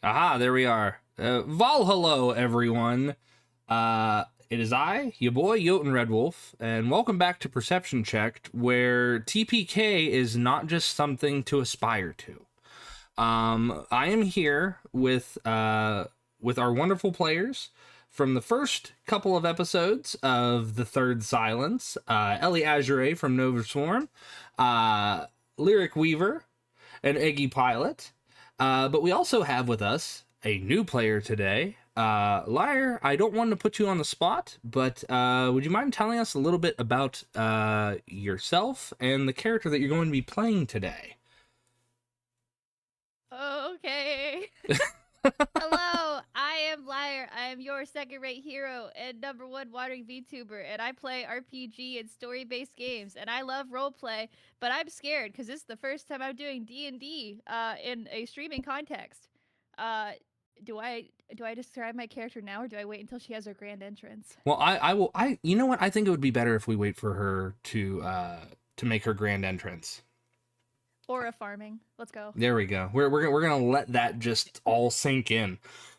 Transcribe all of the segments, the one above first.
Aha, there we are. Valhello, everyone. It is I, your boy, Jotun Redwulf, and welcome back to Perception Checked, where TPK is not just something to aspire to. I am here with our wonderful players from the first couple of episodes of The Third Silence, Elly Azurea from Nova Swarm, Lyric Weaver, and Eggy Pilot. But we also have with us a new player today. Liar, I don't want to put you on the spot, but would you mind telling us a little bit about yourself and the character that you're going to be playing today? Okay. Hello, I am Liar. I am your second-rate hero and #1 watering VTuber, and I play RPG and story-based games, and I love roleplay, but I'm scared because this is the first time I'm doing D&D in a streaming context. Uh, do I describe my character now, or do I wait until she has her grand entrance? Well, I will. You know what? I think it would be better if we wait for her to make her grand entrance. Or a farming. Let's go. There we go. We're gonna let that just all sink in.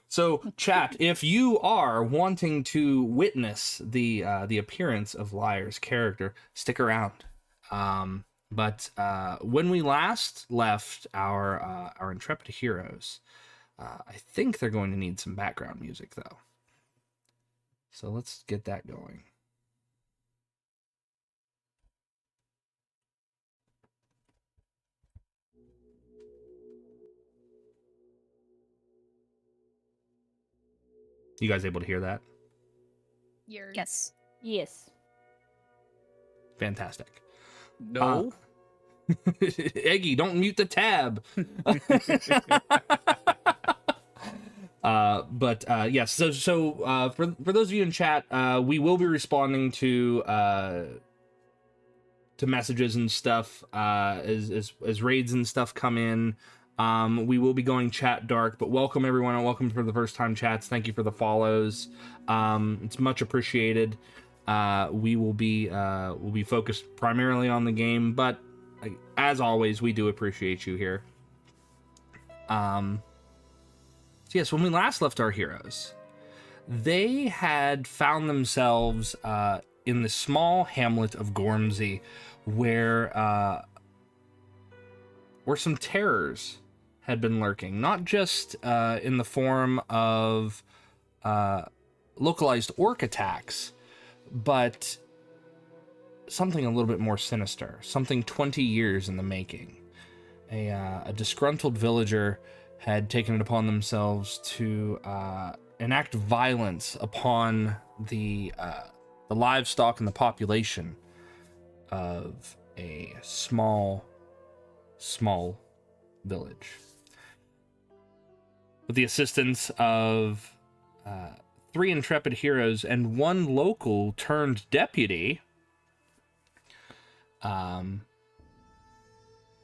So, chat, if you are wanting to witness the appearance of Liar's character, stick around. But when we last left our intrepid heroes, I think they're going to need some background music though. So let's get that going. You guys able to hear that? Yes. Yes. Fantastic. No. Eggy, don't mute the tab. Yes. So for those of you in chat, we will be responding to messages and stuff as raids and stuff come in. We will be going chat dark, but welcome everyone and welcome for the first time chats. Thank you for the follows. It's much appreciated. We will be focused primarily on the game, but as always, we do appreciate you here. So yes, when we last left our heroes, they had found themselves in the small hamlet of Gormsey, where some terrors had been lurking, not just in the form of localized orc attacks, but something a little bit more sinister, something 20 years in the making. A disgruntled villager had taken it upon themselves to enact violence upon the livestock and the population of a small village. With the assistance of 3 intrepid heroes and 1 local turned deputy,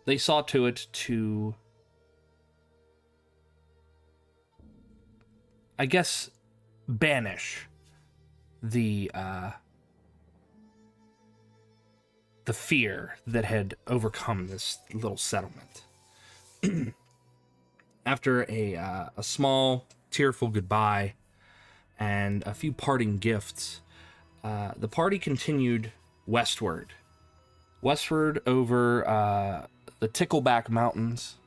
they saw to it to, I guess, banish the fear that had overcome this little settlement. After a small, tearful goodbye and a few parting gifts, the party continued westward over the Tickleback Mountains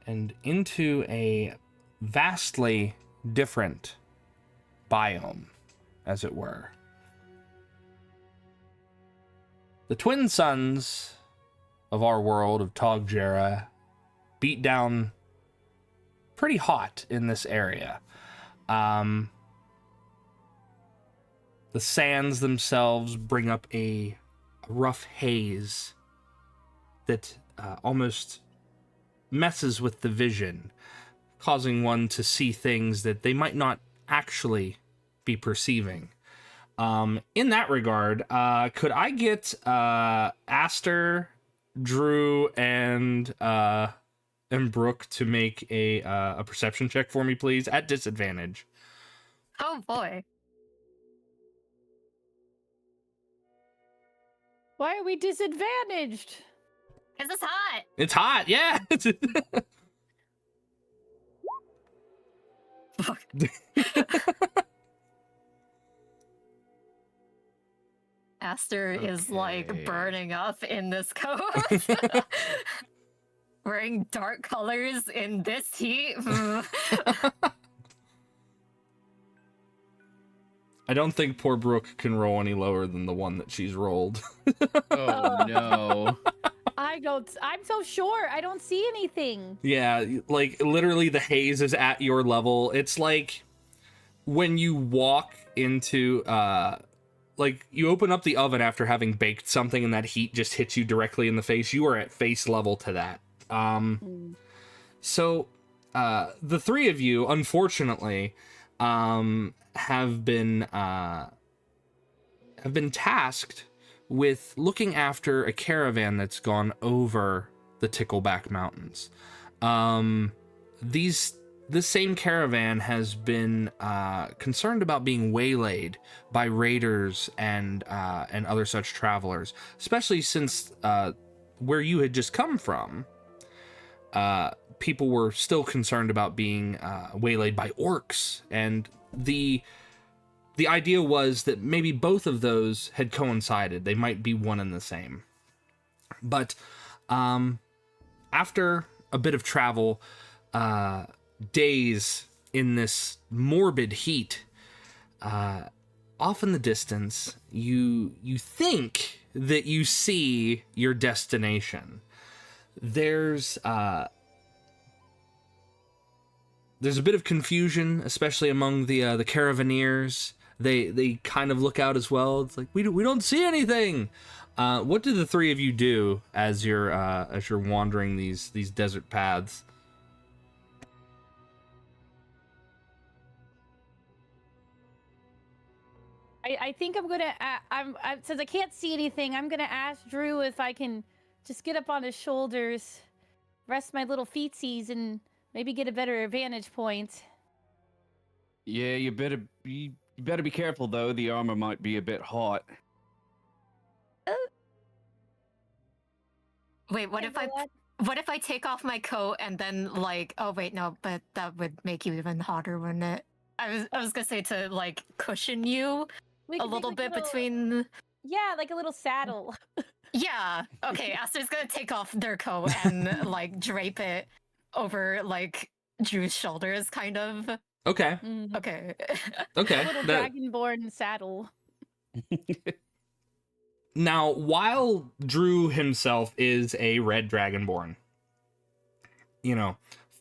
and into a vastly different biome, as it were. The twin sons of our world, of Togg Jerra, beat down pretty hot in this area. The sands themselves bring up a rough haze that almost messes with the vision, causing one to see things that they might not actually be perceiving. In that regard, could I get Aster, Drew, and Brooke to make a perception check for me, please, at disadvantage? Oh boy. Why are we disadvantaged? Because it's hot. It's hot, yeah. Aster is like Okay. burning up in this coat. Wearing dark colors in this heat. I don't think poor Brooke can roll any lower than the one that she's rolled. Oh no. I'm so short. I don't see anything. Yeah, like literally the haze is at your level. It's like when you walk into like you open up the oven after having baked something and that heat just hits you directly in the face. You are at face level to that. So the three of you, unfortunately, have been tasked with looking after a caravan that's gone over the Tickleback Mountains. This same caravan has been concerned about being waylaid by raiders and other such travelers, especially since where you had just come from. People were still concerned about being waylaid by orcs, and the idea was that maybe both of those had coincided. They might be one and the same. But after a bit of travel, days in this morbid heat, off in the distance, you think that you see your destination. There's a bit of confusion, especially among the caravaneers. They kind of look out as well. It's like we don't see anything. What do the three of you do as you're wandering these desert paths? I think I'm gonna. Since I can't see anything, I'm gonna ask Drew if I can just get up on his shoulders, rest my little feetsies, and maybe get a better vantage point. Yeah, you better be careful though. The armor might be a bit hot. Wait, what if I take off my coat and then like? Oh wait, no, but that would make you even hotter, wouldn't it? I was gonna say to like cushion you We a can make, little like, bit little- between. Yeah, like a little saddle. Yeah. Okay. Aster's gonna take off their coat and like drape it over like Drew's shoulders, kind of. Okay. Okay. Okay. A little dragonborn saddle. Now, while Drew himself is a red dragonborn,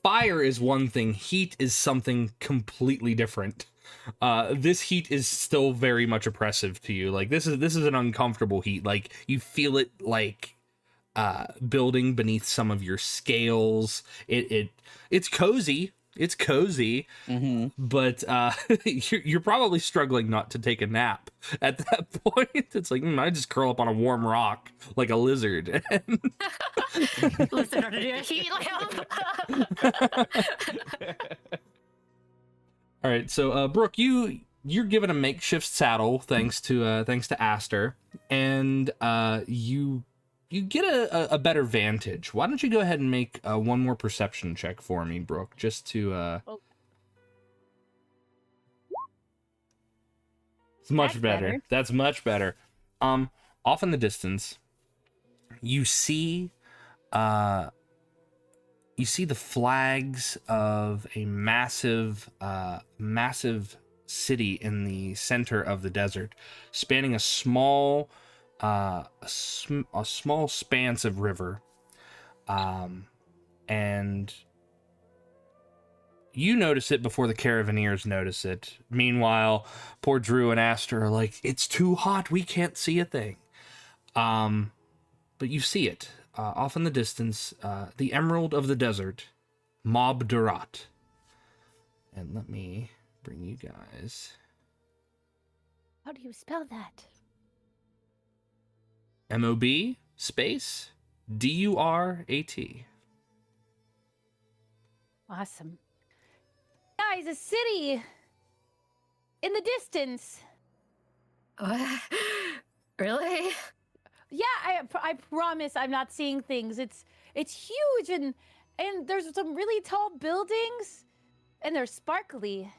fire is one thing, heat is something completely different. This heat is still very much oppressive to you. Like this is an uncomfortable heat. Like you feel it like building beneath some of your scales. It's cozy. It's cozy, but you're probably struggling not to take a nap at that point. It's like, I just curl up on a warm rock like a lizard. Listen under your heat lamp. All right, so Brooke, you're given a makeshift saddle thanks to Aster, and you get a better vantage. Why don't you go ahead and make one more perception check for me, Brooke, just to It's much That's better. better. That's much better. Off in the distance, you see the flags of a massive city in the center of the desert, spanning a small spanse of river, and you notice it before the caravaneers notice it. Meanwhile, poor Drew and Aster are like, it's too hot, we can't see a thing. But you see it off in the distance, the Emerald of the Desert, Mob Durat. And let me bring you guys. How do you spell that? MOB space DURAT. Awesome. Guys, a city in the distance. Really? Yeah, I promise I'm not seeing things. It's huge and there's some really tall buildings And they're sparkly.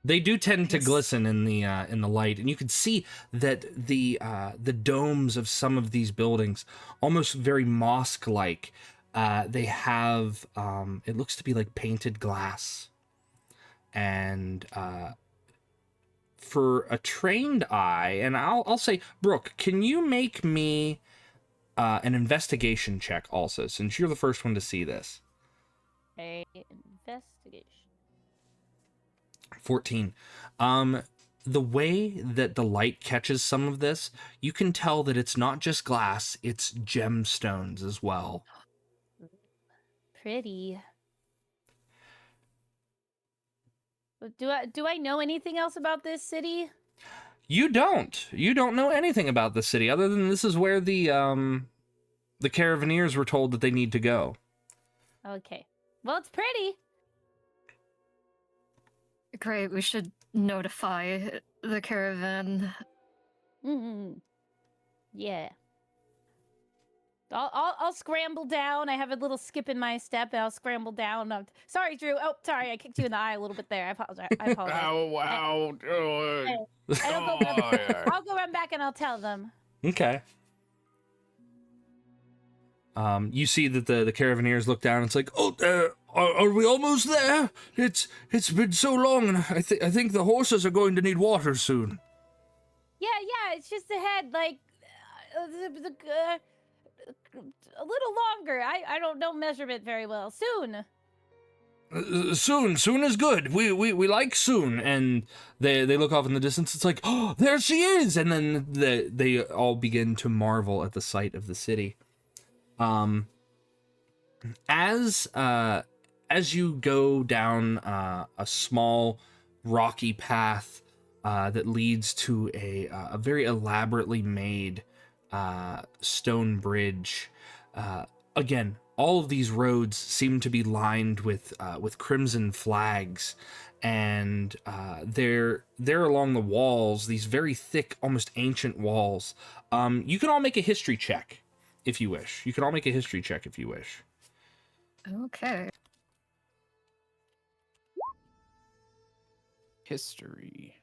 They do tend to Yes. glisten in the light, and you can see that the domes of some of these buildings, almost very mosque-like, they have it looks to be like painted glass, and for a trained eye, and I'll say, Brooke, can you make me an investigation check also, since you're the first one to see this? A investigation. 14. The way that the light catches some of this, you can tell that it's not just glass, it's gemstones as well. Pretty. Do I know anything else about this city? You don't know anything about the city other than this is where the Caravanneers were told that they need to go. Okay. Well, it's pretty. Great, we should notify the caravan. Mm-hmm. Yeah. I'll scramble down. I have a little skip in my step, and I'll scramble down. Sorry, Drew. Oh, sorry, I kicked you in the eye a little bit there. I apologize. Ow. I'll go run back and I'll tell them. Okay. You see that the Caravanneers look down and it's like, oh, are we almost there? It's been so long, and I think the horses are going to need water soon. Yeah, it's just ahead, like, a little longer. I don't know measurement very well. Soon. Soon is good. We like soon. And they look off in the distance. It's like, oh, there she is. And then they all begin to marvel at the sight of the city. As you go down a small rocky path that leads to a very elaborately made stone bridge, again, all of these roads seem to be lined with crimson flags, and they're along the walls, these very thick, almost ancient walls. You can all make a history check if you wish. Okay. History.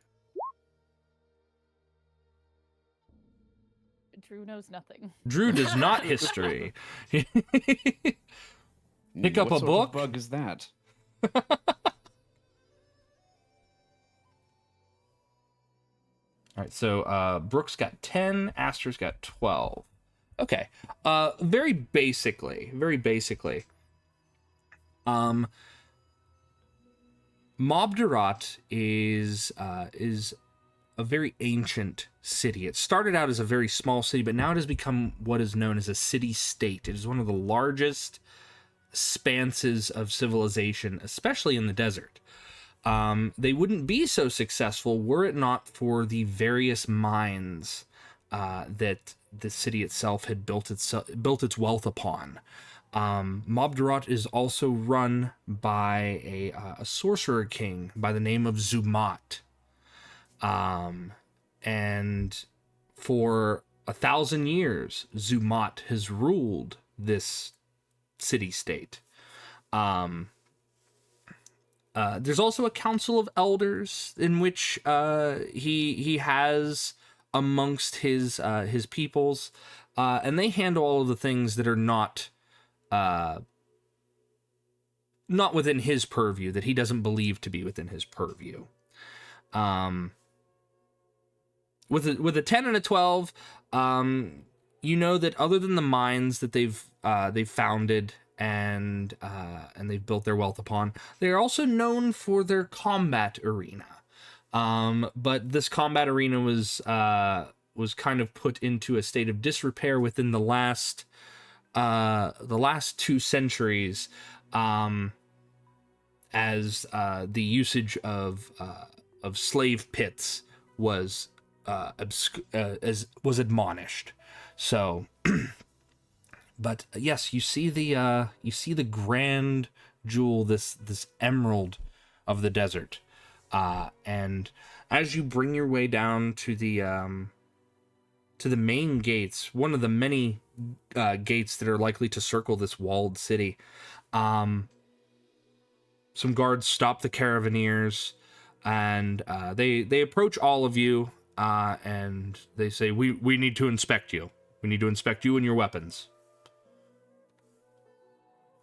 Drew knows nothing. Drew does not history. Pick up What a sort book? of bug is that? All right, so Brooks got 10, Aster's got 12. Okay. Very basically. Mob Durat is a very ancient city. It started out as a very small city, but now it has become what is known as a city-state. It is one of the largest spanses of civilization, especially in the desert. They wouldn't be so successful were it not for the various mines that the city itself had built its wealth upon. Mob Durat is also run by a sorcerer king by the name of Zumat. And for 1,000 years, Zumat has ruled this city-state. There's also a council of elders in which he has amongst his peoples, and they handle all of the things that are not within his purview, that he doesn't believe to be within his purview. With a 10 and a 12, you know that other than the mines that they've founded and they've built their wealth upon, they're also known for their combat arena. But this combat arena was kind of put into a state of disrepair within the last 2 centuries, as the usage of slave pits was admonished. So, but yes, you see the grand jewel, this emerald of the desert, and as you bring your way down to the main gates, one of the many gates that are likely to circle this walled city, some guards stop the caravaneers, and they approach all of you, and they say, we need to inspect you. We need to inspect you and your weapons.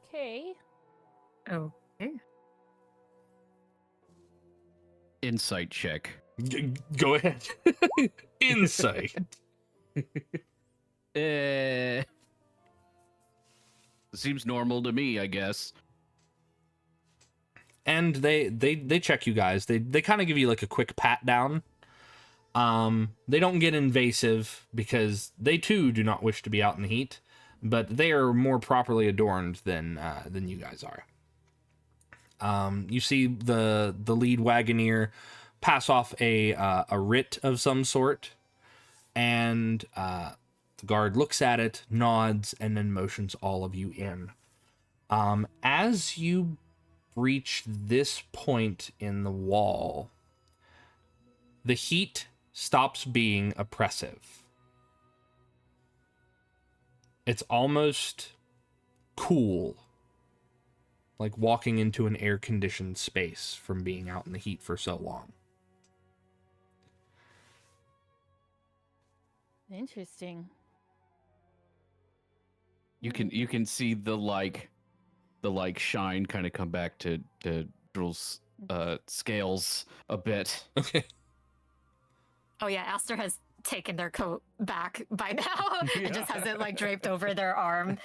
Okay. Oh. Insight check. Go ahead. Insight. Seems normal to me, I guess. And they check you guys. They kind of give you like a quick pat down. They don't get invasive because they too do not wish to be out in the heat, but they are more properly adorned than you guys are. You see the lead wagoneer pass off a writ of some sort, and the guard looks at it, nods, and then motions all of you in. As you reach this point in the wall, the heat stops being oppressive. It's almost cool, like walking into an air-conditioned space from being out in the heat for so long. Interesting. You can see the shine kind of come back to Drul's scales a bit. Okay. Oh yeah, Aster has taken their coat back by now and just has it like draped over their arm.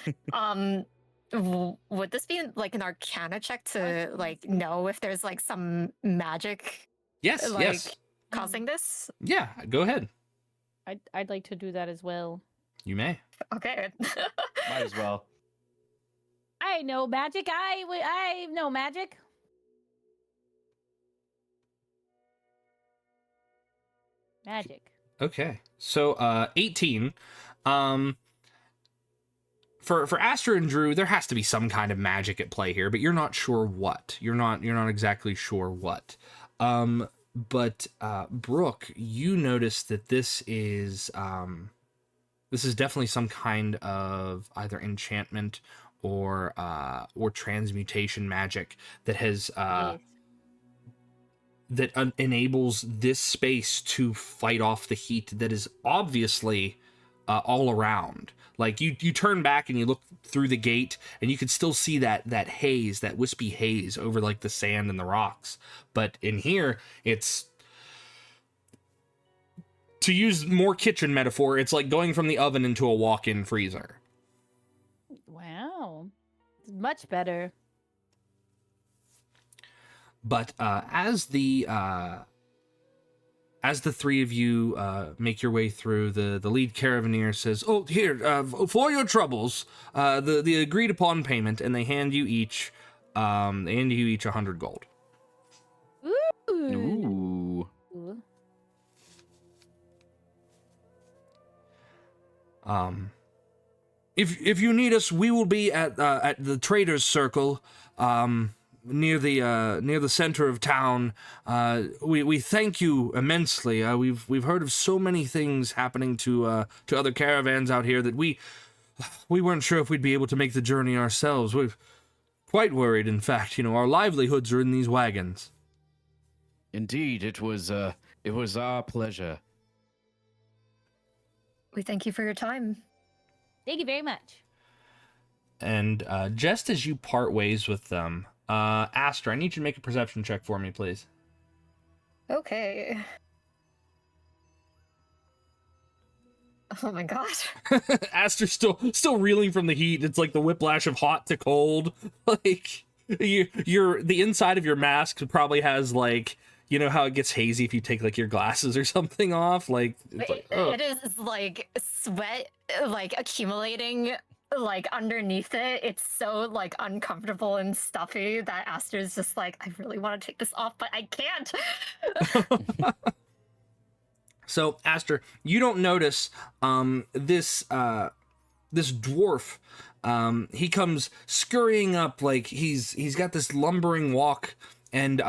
Would this be like an Arcana check to like know if there's like some magic Yes, like yes. causing this? Yeah, go ahead. I'd like to do that as well. You may. Okay. Might as well. I know magic. I know magic. Magic. Okay. So 18. For Aster and Drew, there has to be some kind of magic at play here, but you're not sure what. You're not exactly sure what. But Brooke, you notice that this is definitely some kind of either enchantment or transmutation magic that has Yes. that enables this space to fight off the heat that is obviously all around. Like you turn back and you look through the gate and you can still see that haze, that wispy haze over like the sand and the rocks. But in here, it's, to use more kitchen metaphor, it's like going from the oven into a walk-in freezer. Wow. It's much better. But as the three of you make your way through, the lead caravaneer says, "Oh, here, for your troubles, the agreed upon payment," and they hand you each 100 gold. Ooh. Ooh. If you need us, we will be at the Traders' Circle, near the center of town. We thank you immensely. We've heard of so many things happening to other caravans out here that we weren't sure if we'd be able to make the journey ourselves. We're quite worried. In fact, our livelihoods are in these wagons. Indeed, it was our pleasure. We thank you for your time. Thank you very much. And just as you part ways with them, Aster, I need you to make a perception check for me, please. Okay. Oh my god. Aster's still reeling from the heat. It's like the whiplash of hot to cold. Like the inside of your mask probably has like, you know how it gets hazy if you take like your glasses or something off. Like it's like, oh. It is like sweat like accumulating like underneath it. It's so like uncomfortable and stuffy that Aster's just like, I really want to take this off, but I can't. So Aster, you don't notice this dwarf. He comes scurrying up like he's got this lumbering walk, and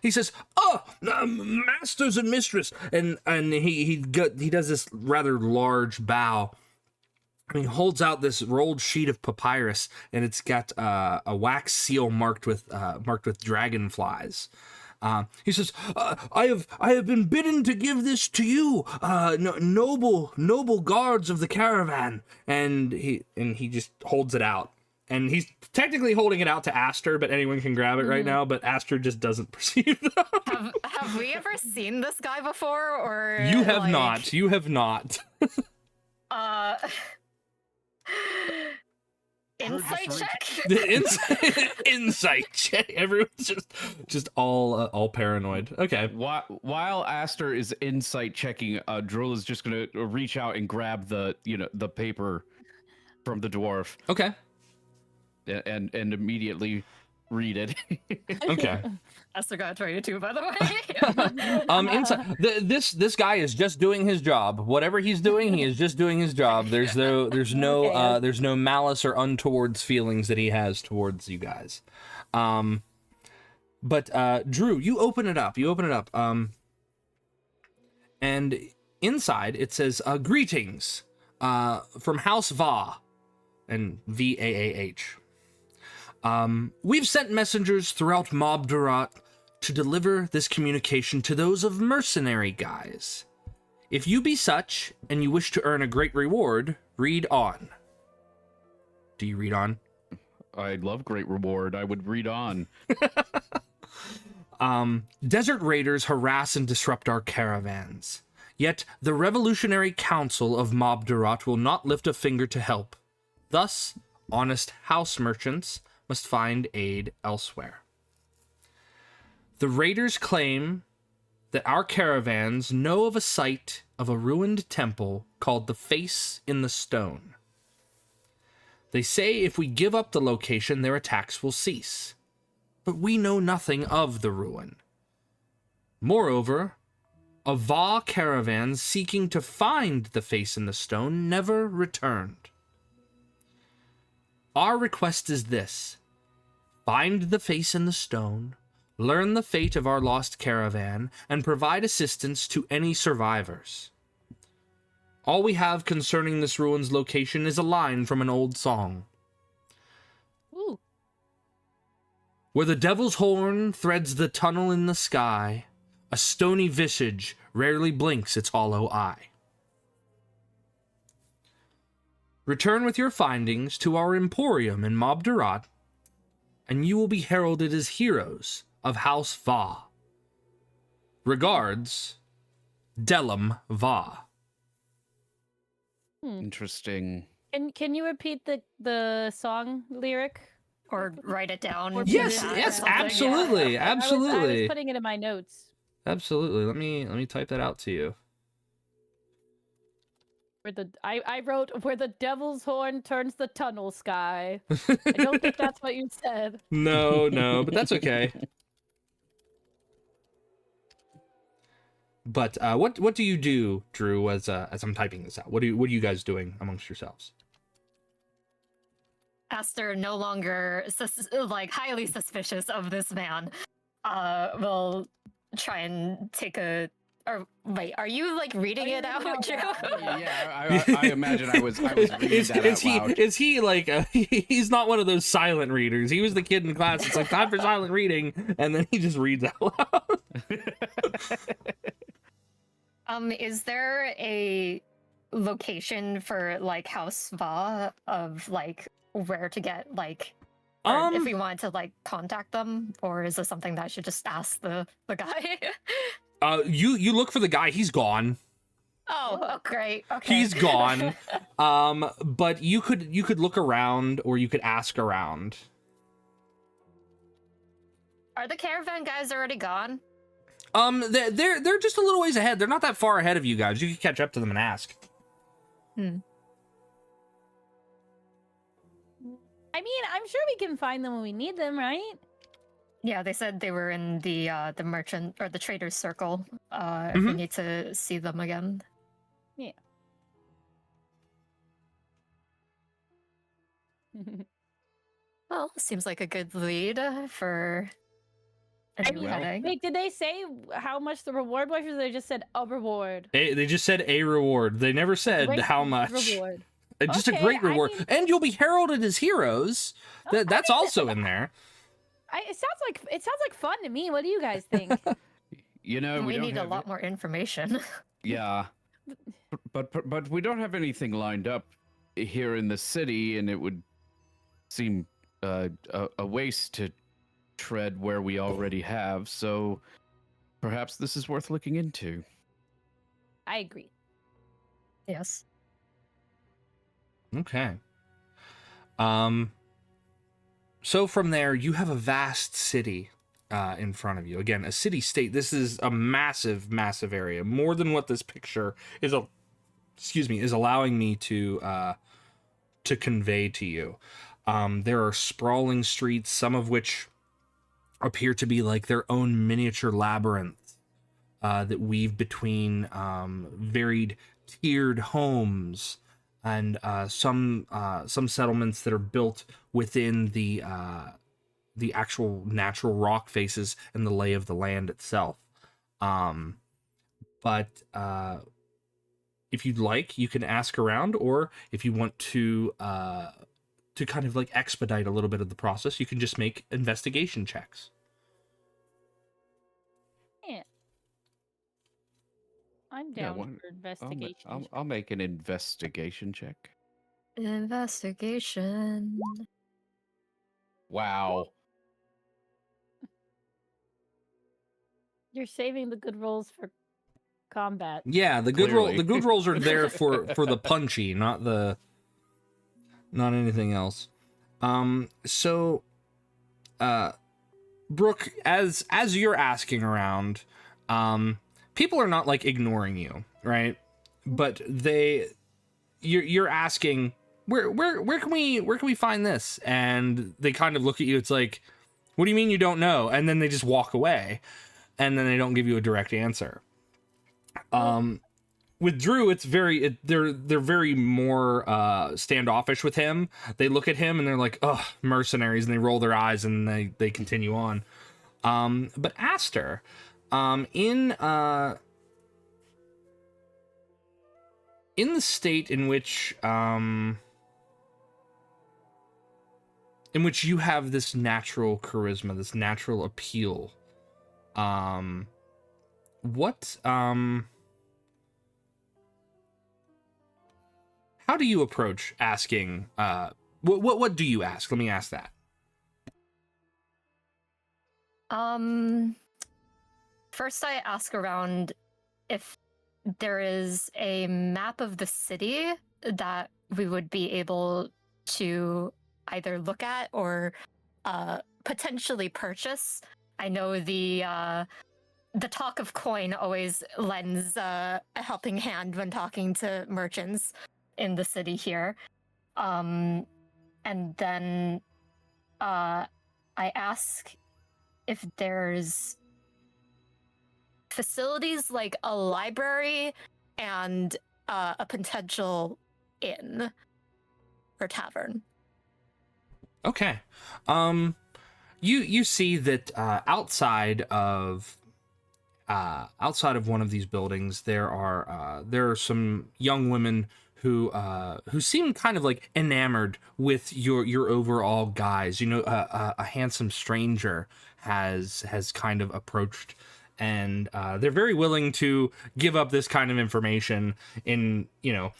he says, "Oh, masters and mistress," and he does this rather large bow, And he holds out this rolled sheet of papyrus, and it's got a wax seal marked with dragonflies. He says, I have been bidden to give this to you, noble guards of the caravan." And he just holds it out. And he's technically holding it out to Aster, but anyone can grab it right now, but Aster just doesn't perceive them. Have we ever seen this guy before, or You have not. You have not. Insight check? The insight check. Everyone's just all paranoid. Okay. While Aster is insight checking, Droll is just gonna reach out and grab the paper from the dwarf. Okay. And immediately read it. Okay. Aster got 22, by the way. Inside, this guy is just doing his job. Whatever he's doing, he is just doing his job. There's no malice or untowards feelings that he has towards you guys. But Drew, you open it up. And inside it says, "Greetings from House Va," and VAAH. "We've sent messengers throughout Mob Durat to deliver this communication to those of mercenary guys. If you be such, and you wish to earn a great reward, read on." Do you read on? I love great reward. I would read on. "Desert raiders harass and disrupt our caravans. Yet the Revolutionary Council of Mob Durat will not lift a finger to help. Thus, honest house merchants must find aid elsewhere. The raiders claim that our caravans know of a site of a ruined temple called the Face in the Stone. They say if we give up the location, their attacks will cease. But we know nothing of the ruin. Moreover, a Va caravan seeking to find the Face in the Stone never returned. Our request is this: find the Face in the Stone, learn the fate of our lost caravan, and provide assistance to any survivors. All we have concerning this ruin's location is a line from an old song. Ooh. Where the devil's horn threads the tunnel in the sky, a stony visage rarely blinks its hollow eye. Return with your findings to our emporium in Mob Durat, and you will be heralded as heroes of House Va. Regards, Delum Va. Interesting. Can you repeat the song lyric? Or write it down. Or Yes, put it yes, down or something? absolutely, I absolutely. was putting it in my notes. Absolutely. Let me type that out to you. I wrote where the devil's horn turns the tunnel sky. I don't think that's what you said. No, but that's okay. But what do you do, Drew, as I'm typing this out? What are you guys doing amongst yourselves? Aster, no longer highly suspicious of this man, will try and take a. Or wait, are you reading it out, Drew? Yeah, I imagine I was reading that out loud. Is he he's not one of those silent readers? He was the kid in class. It's like time for silent reading, and then he just reads out loud. Is there a location for House Va of where to get or if we wanted to contact them, or is this something that I should just ask the guy? You look for the guy. He's gone. Oh, great. Okay. He's gone. But you could look around, or you could ask around. Are the caravan guys already gone? They're just a little ways ahead. They're not that far ahead of you guys. You could catch up to them and ask. I mean, I'm sure we can find them when we need them, right? Yeah, they said they were in the merchant or the trader's circle. If we need to see them again. Yeah. Well, seems like a good lead for a new heading. Wait, did they say how much the reward was, or they just said a reward? They just said a reward. They never said Great how much. Reward. Just a Okay, great I reward. mean- And you'll be heralded as heroes. That's also in there. It sounds like fun to me. What do you guys think? You know, we don't need a have lot more information. Yeah, but we don't have anything lined up here in the city, and it would seem a waste to tread where we already have. So perhaps this is worth looking into. I agree. Yes. Okay. So from there, you have a vast city in front of you. Again, a city-state. This is a massive, massive area. More than what this picture is allowing me to convey to you. There are sprawling streets, some of which appear to be like their own miniature labyrinth that weave between varied tiered homes and some settlements that are built within the actual natural rock faces and the lay of the land itself. But if you'd like, you can ask around, or if you want to kind of like expedite a little bit of the process, you can just make investigation checks. Yeah. I'm down for investigation. I'll make an investigation check. Investigation. Wow. You're saving the good rolls for combat. Yeah, the good rolls are there for the punchy, not anything else. So Brooke, as you're asking around, people are not like ignoring you, right? But you're asking, where can we find this? And they kind of look at you. It's like, what do you mean you don't know? And then they just walk away, and then they don't give you a direct answer. With Drew, they're very more standoffish with him. They look at him and they're like, "Oh, mercenaries," and they roll their eyes and they continue on. But Aster, in the state in which you have this natural charisma, this natural appeal, how do you approach asking? What do you ask? Let me ask that. First I ask around if there is a map of the city that we would be able to either look at or potentially purchase. I know the talk of coin always lends a helping hand when talking to merchants in the city here. And then I ask if there's facilities like a library and a potential inn or tavern. Okay. You see that outside of one of these buildings, there are some young women who seem kind of like enamored with your overall guise. You know, a handsome stranger has kind of approached, and they're very willing to give up this kind of information in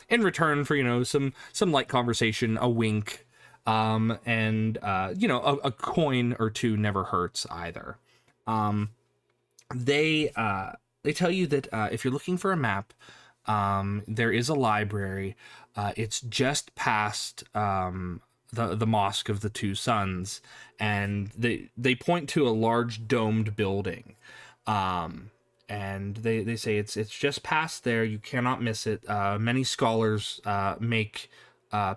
return for some light conversation, a wink, and a coin or two never hurts either. They tell you that if you're looking for a map, there is a library. It's just past the Mosque of the Two Suns, and they point to a large domed building. And they say it's just past there. You cannot miss it. Many scholars make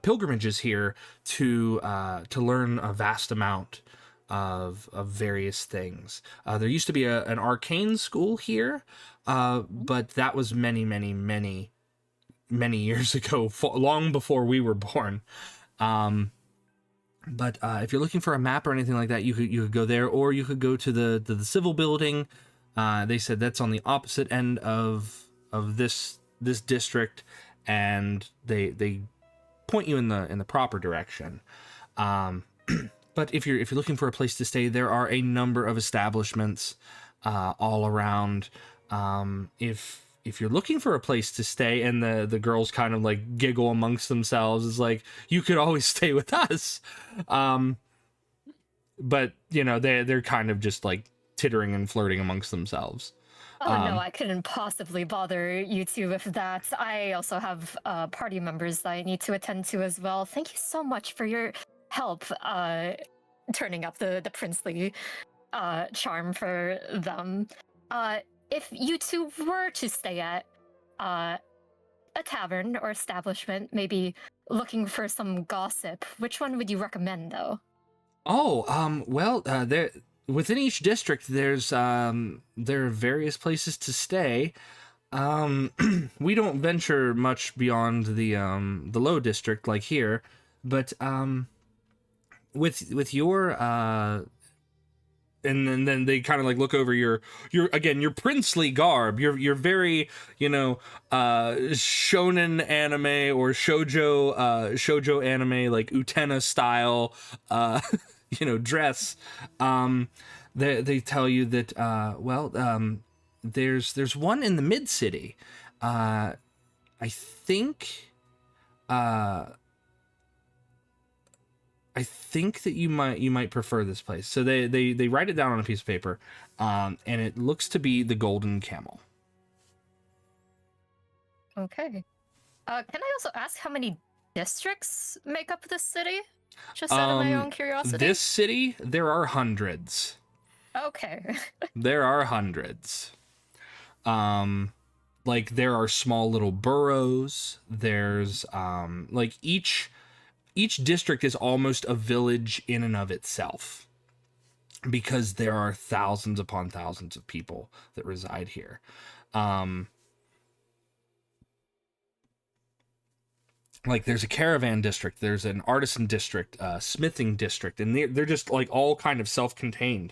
pilgrimages here to learn a vast amount of various things. There used to be an arcane school here, but that was many years ago, long before we were born. But if you're looking for a map or anything like that, you could go there, or you could go to the civil building. They said that's on the opposite end of this district, and they point you in the proper direction. But if you're looking for a place to stay, there are a number of establishments all around. If you're looking for a place to stay, and the girls kind of like giggle amongst themselves, it's like, you could always stay with us. But you know, they're kind of just like tittering and flirting amongst themselves. Oh no, I couldn't possibly bother you two with that. I also have party members that I need to attend to as well. Thank you so much for your help turning up the princely charm for them. If you two were to stay at a tavern or establishment, maybe looking for some gossip, which one would you recommend, though? Oh, well, there within each district, there are various places to stay. We don't venture much beyond the low district like here, but with your and then they kind of like look over your princely garb, your very, you know, shonen anime or shoujo anime, like utena style you know, dress. They tell you that there's one in the mid city. I think that you might prefer this place. So they write it down on a piece of paper, and it looks to be the Golden Camel. Okay. Can I also ask how many districts make up this city? Just out of my own curiosity. This city, there are hundreds. Okay. There are hundreds. Like there are small little boroughs. There's like each district is almost a village in and of itself, because there are thousands upon thousands of people that reside here. Like there's a caravan district, there's an artisan district, smithing district, and they're just like all kind of self-contained.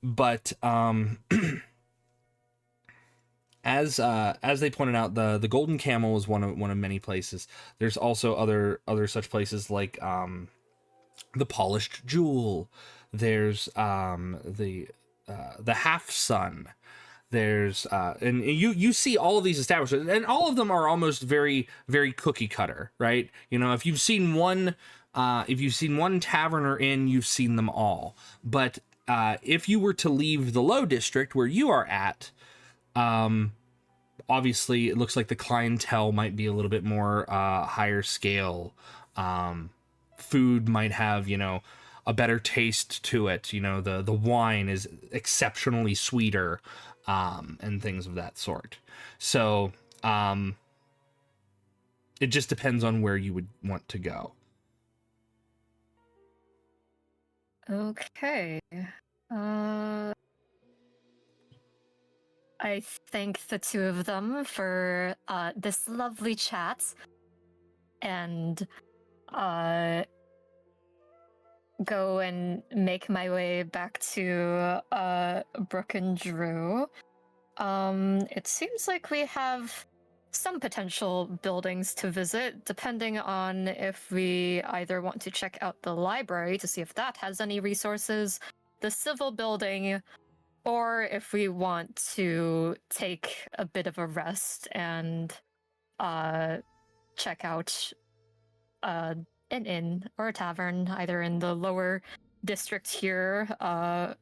But as they pointed out, the Golden Camel is one of many places. There's also other such places like the Polished Jewel. There's the Half Sun. There's and you see all of these establishments, and all of them are almost very, very cookie cutter, right? You know, if you've seen one tavern or inn, you've seen them all. But if you were to leave the low district where you are at, obviously it looks like the clientele might be a little bit more higher scale. Food might have, you know, a better taste to it. You know, the wine is exceptionally sweeter, and things of that sort. So it just depends on where you would want to go. Okay. I thank the two of them for this lovely chat, and go and make my way back to Brooke and Drew. It seems like we have some potential buildings to visit, depending on if we either want to check out the library to see if that has any resources, the civil building, or if we want to take a bit of a rest and check out an inn or a tavern, either in the lower district here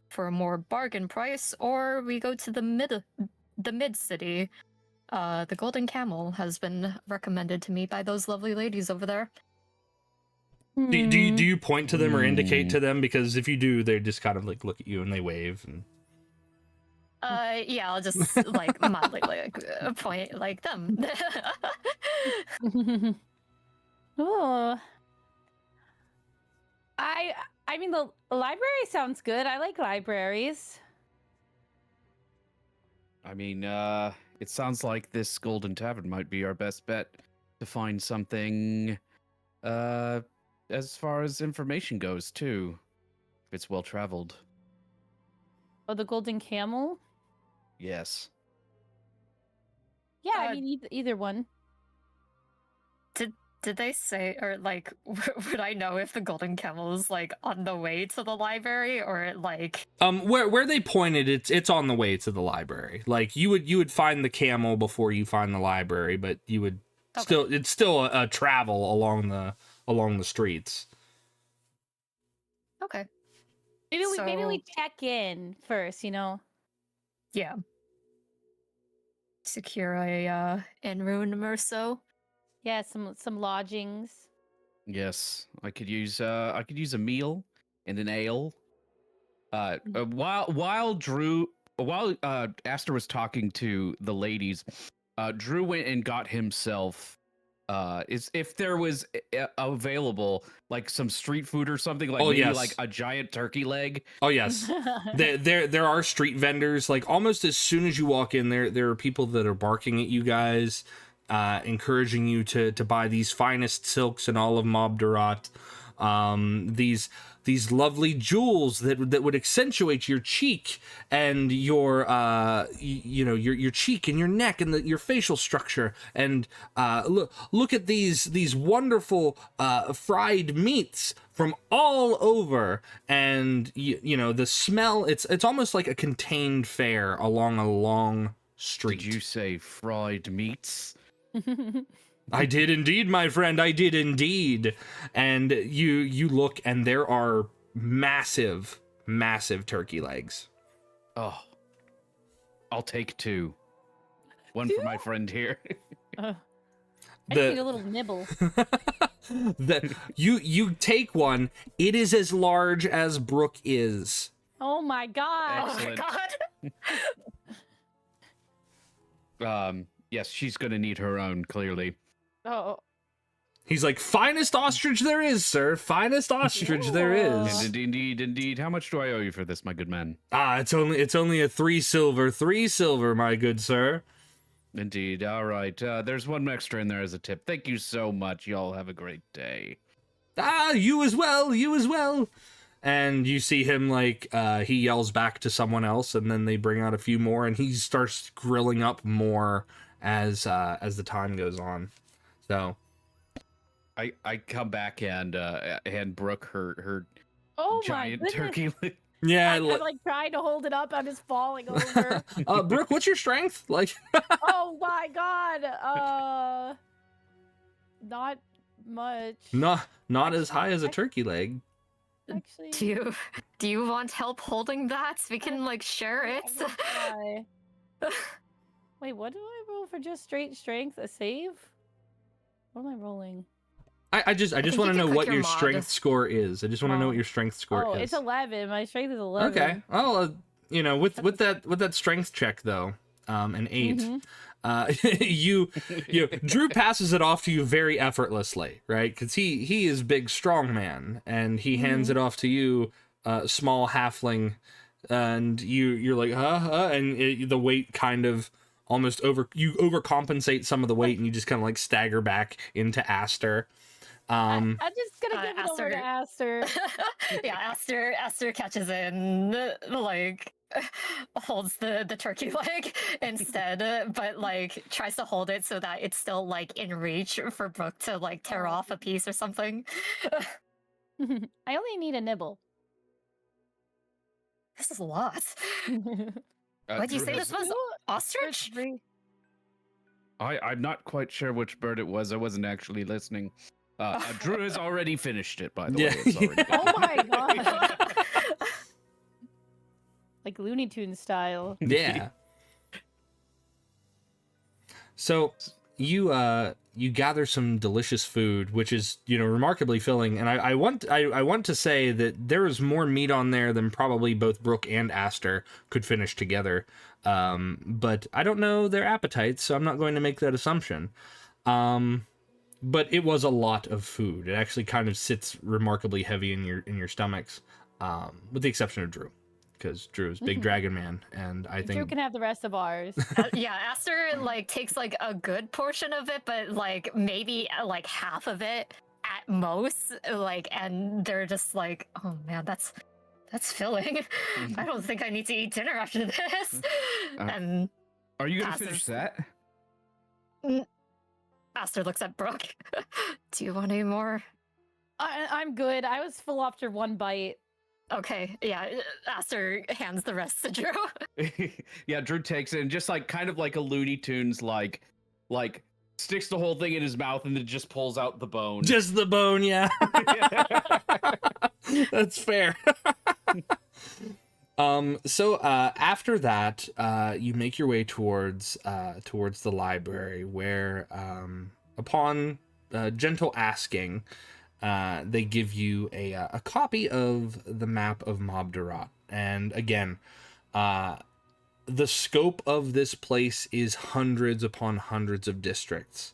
for a more bargain price, or we go to the mid city. The Golden Camel has been recommended to me by those lovely ladies over there. Do you point to them or indicate to them? Because if you do, they just kind of like look at you and they wave. And yeah, I'll just like mildly like point like them. Oh. I mean, the library sounds good. I like libraries. I mean, it sounds like this Golden Tavern might be our best bet to find something, as far as information goes, too. If it's well traveled. Oh, the Golden Camel? Yes. Yeah, I mean, either one. Did they say, or like, would I know if the golden camel is like on the way to the library, or like? Where they pointed, it's on the way to the library. Like you would find the camel before you find the library, but you would it's still a travel along the streets. Okay. Maybe we check in first, you know. Yeah. Secure a en room or so. Yeah, some lodgings. Yes, I could use a meal and an ale. While Aster was talking to the ladies, Drew went and got himself if there was available like some street food or something, like maybe like a giant turkey leg. Oh yes. there are street vendors. Like almost as soon as you walk in there are people that are barking at you guys, encouraging you to buy these finest silks in all of Mob Durat. These lovely jewels that would accentuate your cheek and your your cheek and your neck and your facial structure. And look at these wonderful fried meats from all over. And you know the smell. It's almost like a contained fair along a long street. Did you say fried meats? I did indeed, my friend. I did indeed. And you look, and there are massive turkey legs. Oh, I'll take 2. One for my friend here. I just need a little nibble. You take one. It is as large as Brooke is. Oh my god! Excellent. Oh my god! Yes, she's gonna need her own, clearly. Oh. He's like, finest ostrich there is, sir. Finest ostrich there is. And indeed. How much do I owe you for this, my good man? It's only a 3 silver. 3 silver, my good sir. Indeed. All right. There's one extra in there as a tip. Thank you so much. Y'all have a great day. You as well. You as well. And you see him like he yells back to someone else, and then they bring out a few more, and he starts grilling up more as the time goes on. So I come back and Brooke her Oh giant my goodness. turkey. yeah, I'm like trying to hold it up. I'm just falling over. Brooke, what's your strength? Like, Oh my god. Not much. not as high as a turkey leg. Actually. Do you want help holding that? We can like share it. Why? Wait, what do I roll for just straight strength? A save? What am I rolling? I just think want to you know can what click your your mod. strength score is. I just want to know what your strength score Oh, is. it's 11. My strength is 11. Okay. Well, with that strength check though, an 8. Mhm. Drew passes it off to you very effortlessly, right? Because he is big, strong man, and he hands it off to you, small halfling, and you're like, and the weight kind of almost overcompensate some of the weight, and you just kind of like stagger back into Aster. I'm just gonna give it over to Aster. Yeah, Aster catches in, like holds the turkey leg instead, but like tries to hold it so that it's still like in reach for Brooke to like tear off a piece or something. I only need a nibble. This is a lot. What'd you Drew say has- this was? Ostrich? I'm not quite sure which bird it was. I wasn't actually listening. Drew has already finished it, by the way. It's already done. Oh my god. Like Looney Tunes style. Yeah. So you gather some delicious food, which is remarkably filling, and I want to say that there is more meat on there than probably both Brooke and Aster could finish together. But I don't know their appetites, so I'm not going to make that assumption. But it was a lot of food. It actually kind of sits remarkably heavy in your stomachs, with the exception of Drew, because Drew is big dragon man, and I think Drew can have the rest of ours. Yeah, Aster like takes like a good portion of it, but like maybe like half of it at most. Like, and they're just like, oh man, that's filling. I don't think I need to eat dinner after this. And Are you gonna passes. finish that? Aster looks at Brooke. Do you want any more? I'm good. I was full after one bite. Okay, yeah. Aster hands the rest to Drew. Yeah, Drew takes it and just like kind of like a Looney Tunes like sticks the whole thing in his mouth and then just pulls out the bone. Just the bone, yeah. That's fair. So after that, you make your way towards the library, where upon gentle asking, they give you a copy of the map of Mob Durat. And again, the scope of this place is hundreds upon hundreds of districts.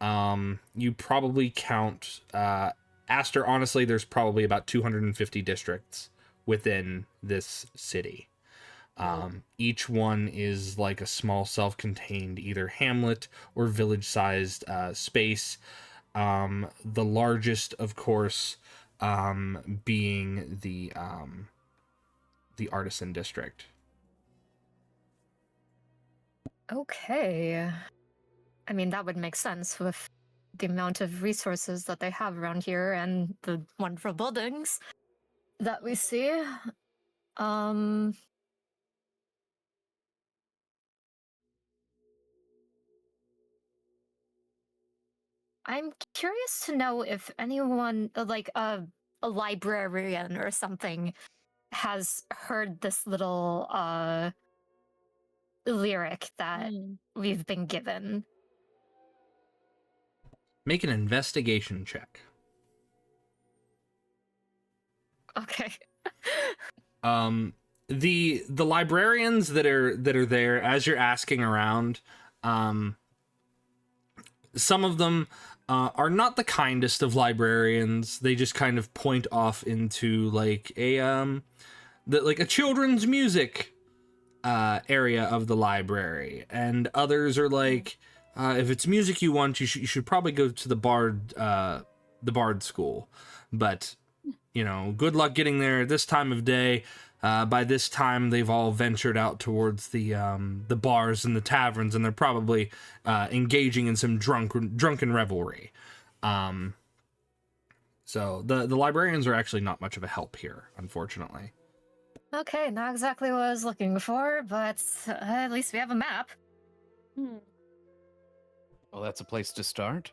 You probably count, Aster, honestly, there's probably about 250 districts within this city. Each one is like a small self-contained either hamlet or village-sized space. The largest, of course, being the artisan district. Okay. I mean, that would make sense with the amount of resources that they have around here and the wonderful buildings that we see. I'm curious to know if anyone, like a librarian or something, has heard this little lyric that we've been given. Make an investigation check. Okay. The librarians that are there as you're asking around, some of them are not the kindest of librarians. They just kind of point off into like a children's music area of the library, and others are like, if it's music you want, you should probably go to the bard school, but you know, good luck getting there at this time of day. By this time, they've all ventured out towards the bars and the taverns, and they're probably engaging in some drunken revelry. So the librarians are actually not much of a help here, unfortunately. Okay, not exactly what I was looking for, but at least we have a map. Well, that's a place to start.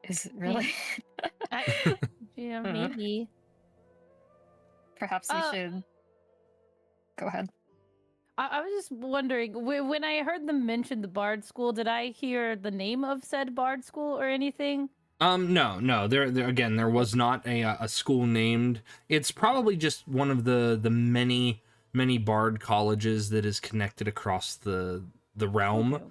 Is it really? Yeah, maybe. Perhaps we should... Go ahead. I was just wondering, when I heard them mention the Bard School, did I hear the name of said Bard School or anything? No. There was not a school named. It's probably just one of the many Bard colleges that is connected across the realm. Okay.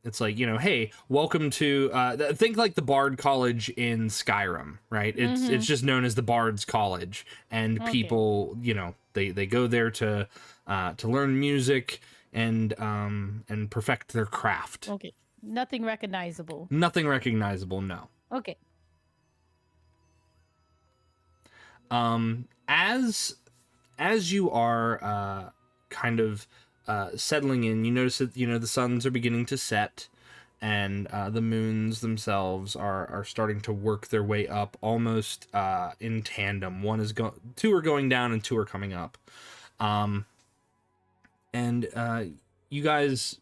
It's like, you know, hey, welcome to think like the Bard College in Skyrim, right? It's just known as the Bard's College, and people, you know, they go there to learn music and perfect their craft. Okay. Nothing recognizable. Nothing recognizable, no. Okay. As you are kind of settling in, you notice that, you know, the suns are beginning to set, and the moons themselves are starting to work their way up almost in tandem. Two are going down and two are coming up. And you guys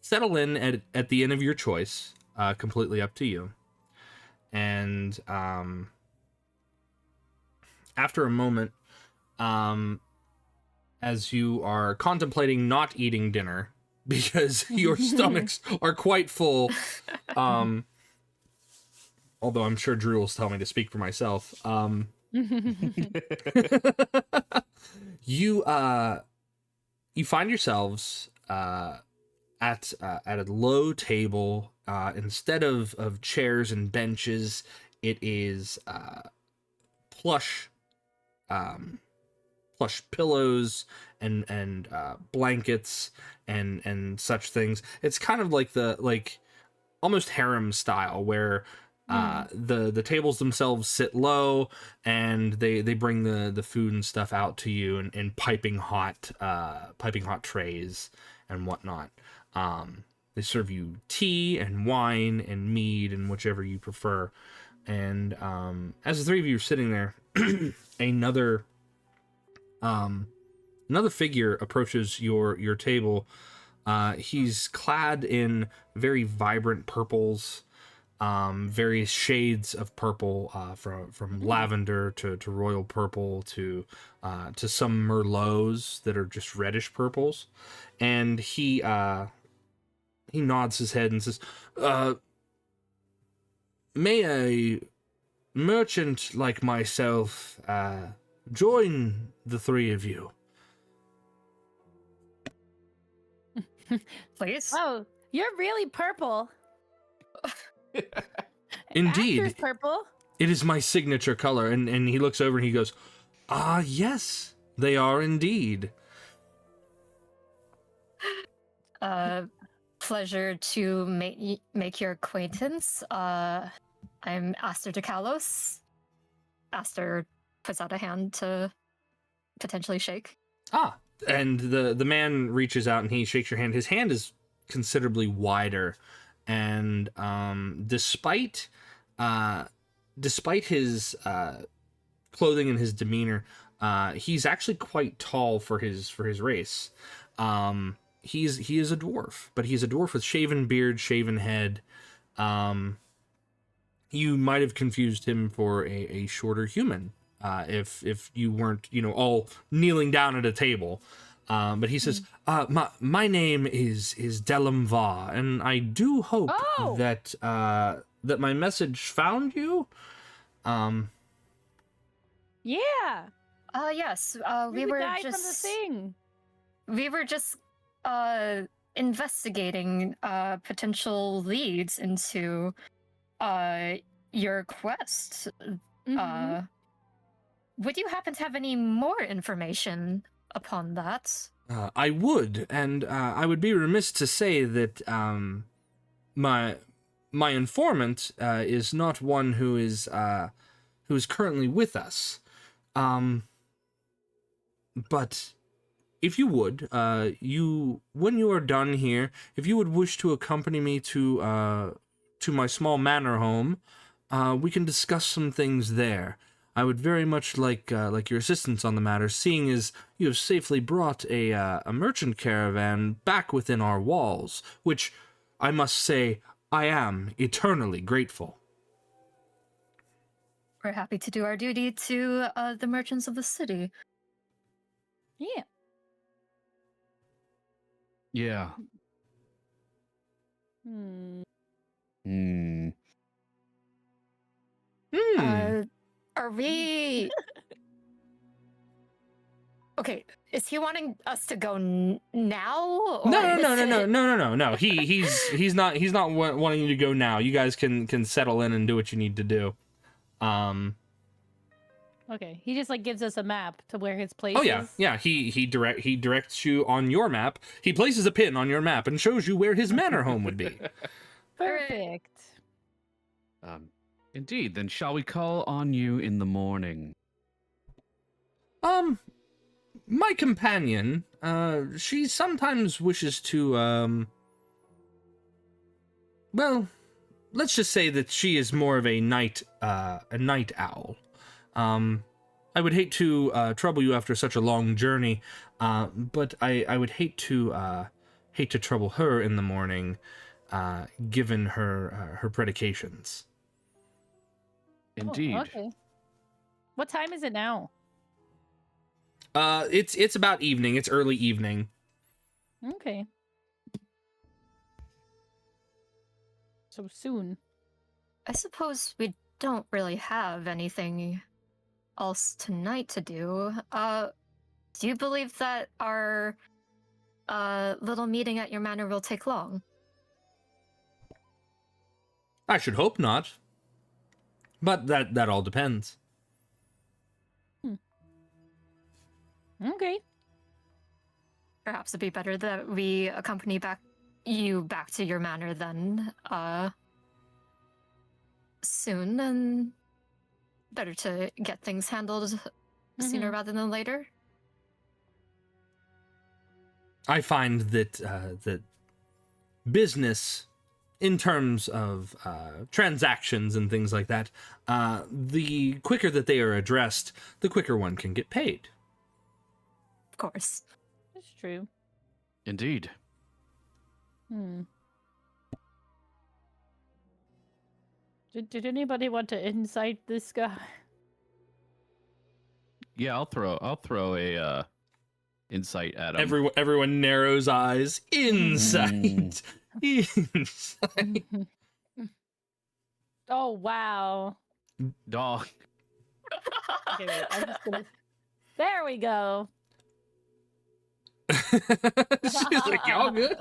settle in at the inn of your choice, completely up to you. And after a moment, as you are contemplating not eating dinner because your stomachs are quite full, although I'm sure Drew will tell me to speak for myself, you find yourselves at a low table. Instead of chairs and benches, it is plush pillows and blankets and such things. It's kind of like almost harem style, where the tables themselves sit low, and they bring the food and stuff out to you in piping hot trays and whatnot. They serve you tea and wine and mead and whichever you prefer. And as the three of you are sitting there, another figure approaches your table. He's clad in very vibrant purples, various shades of purple, from lavender to royal purple to some merlots that are just reddish purples. And he nods his head and says, may a merchant like myself join the three of you? Please. Oh, you're really purple. Indeed. Actor's purple. It is my signature color. And he looks over and he goes, yes, they are indeed. Pleasure to make your acquaintance. I'm Aster DeCalos. Aster puts out a hand to potentially shake. And the man reaches out and he shakes your hand. His hand is considerably wider, and despite his clothing and his demeanor, he's actually quite tall for his race. He is a dwarf, but he's a dwarf with shaven beard, shaven head. You might have confused him for a shorter human, if you weren't, all kneeling down at a table. But he says, my name is Delam Va, and I do hope that my message found you. Yeah. Yes. We You're the were guy just from the thing. we were just investigating potential leads into your quest. Mhm. Would you happen to have any more information upon that? I would, and I would be remiss to say that my informant is not one who is currently with us. But if you would, when you are done here, if you would wish to accompany me to my small manor home, we can discuss some things there. I would very much like your assistance on the matter, seeing as you have safely brought a merchant caravan back within our walls, which I must say I am eternally grateful. We're happy to do our duty to the merchants of the city. Yeah. Yeah. Hmm. Are we... Okay, is he wanting us to go now? Or No. He's not wanting you to go now. You guys can settle in and do what you need to do. Okay. He just gives us a map to where his place Oh is. yeah. He directs you on your map. He places a pin on your map and shows you where his manor home would be. Perfect. Indeed. Then shall we call on you in the morning? My companion, she sometimes wishes to, well, let's just say that she is more of a night owl. I would hate to trouble you after such a long journey, but I would hate to trouble her in the morning, given her predications. Indeed. Oh, okay. What time is it now? It's about evening. It's early evening. Okay. So soon. I suppose we don't really have anything else tonight to do. Do you believe that our little meeting at your manor will take long? I should hope not. But that all depends. Okay. Perhaps it'd be better that we accompany you back to your manor then, soon, and better to get things handled sooner rather than later. I find that that business, in terms of transactions and things like that, the quicker that they are addressed, the quicker one can get paid. Of course. That's true. Indeed. Did anybody want to insight this guy? Yeah, I'll throw a insight at him. Everyone narrows eyes. Insight. Insight. Oh wow. Dog. Okay, wait, I'm just gonna. There we go. She's like, y'all good?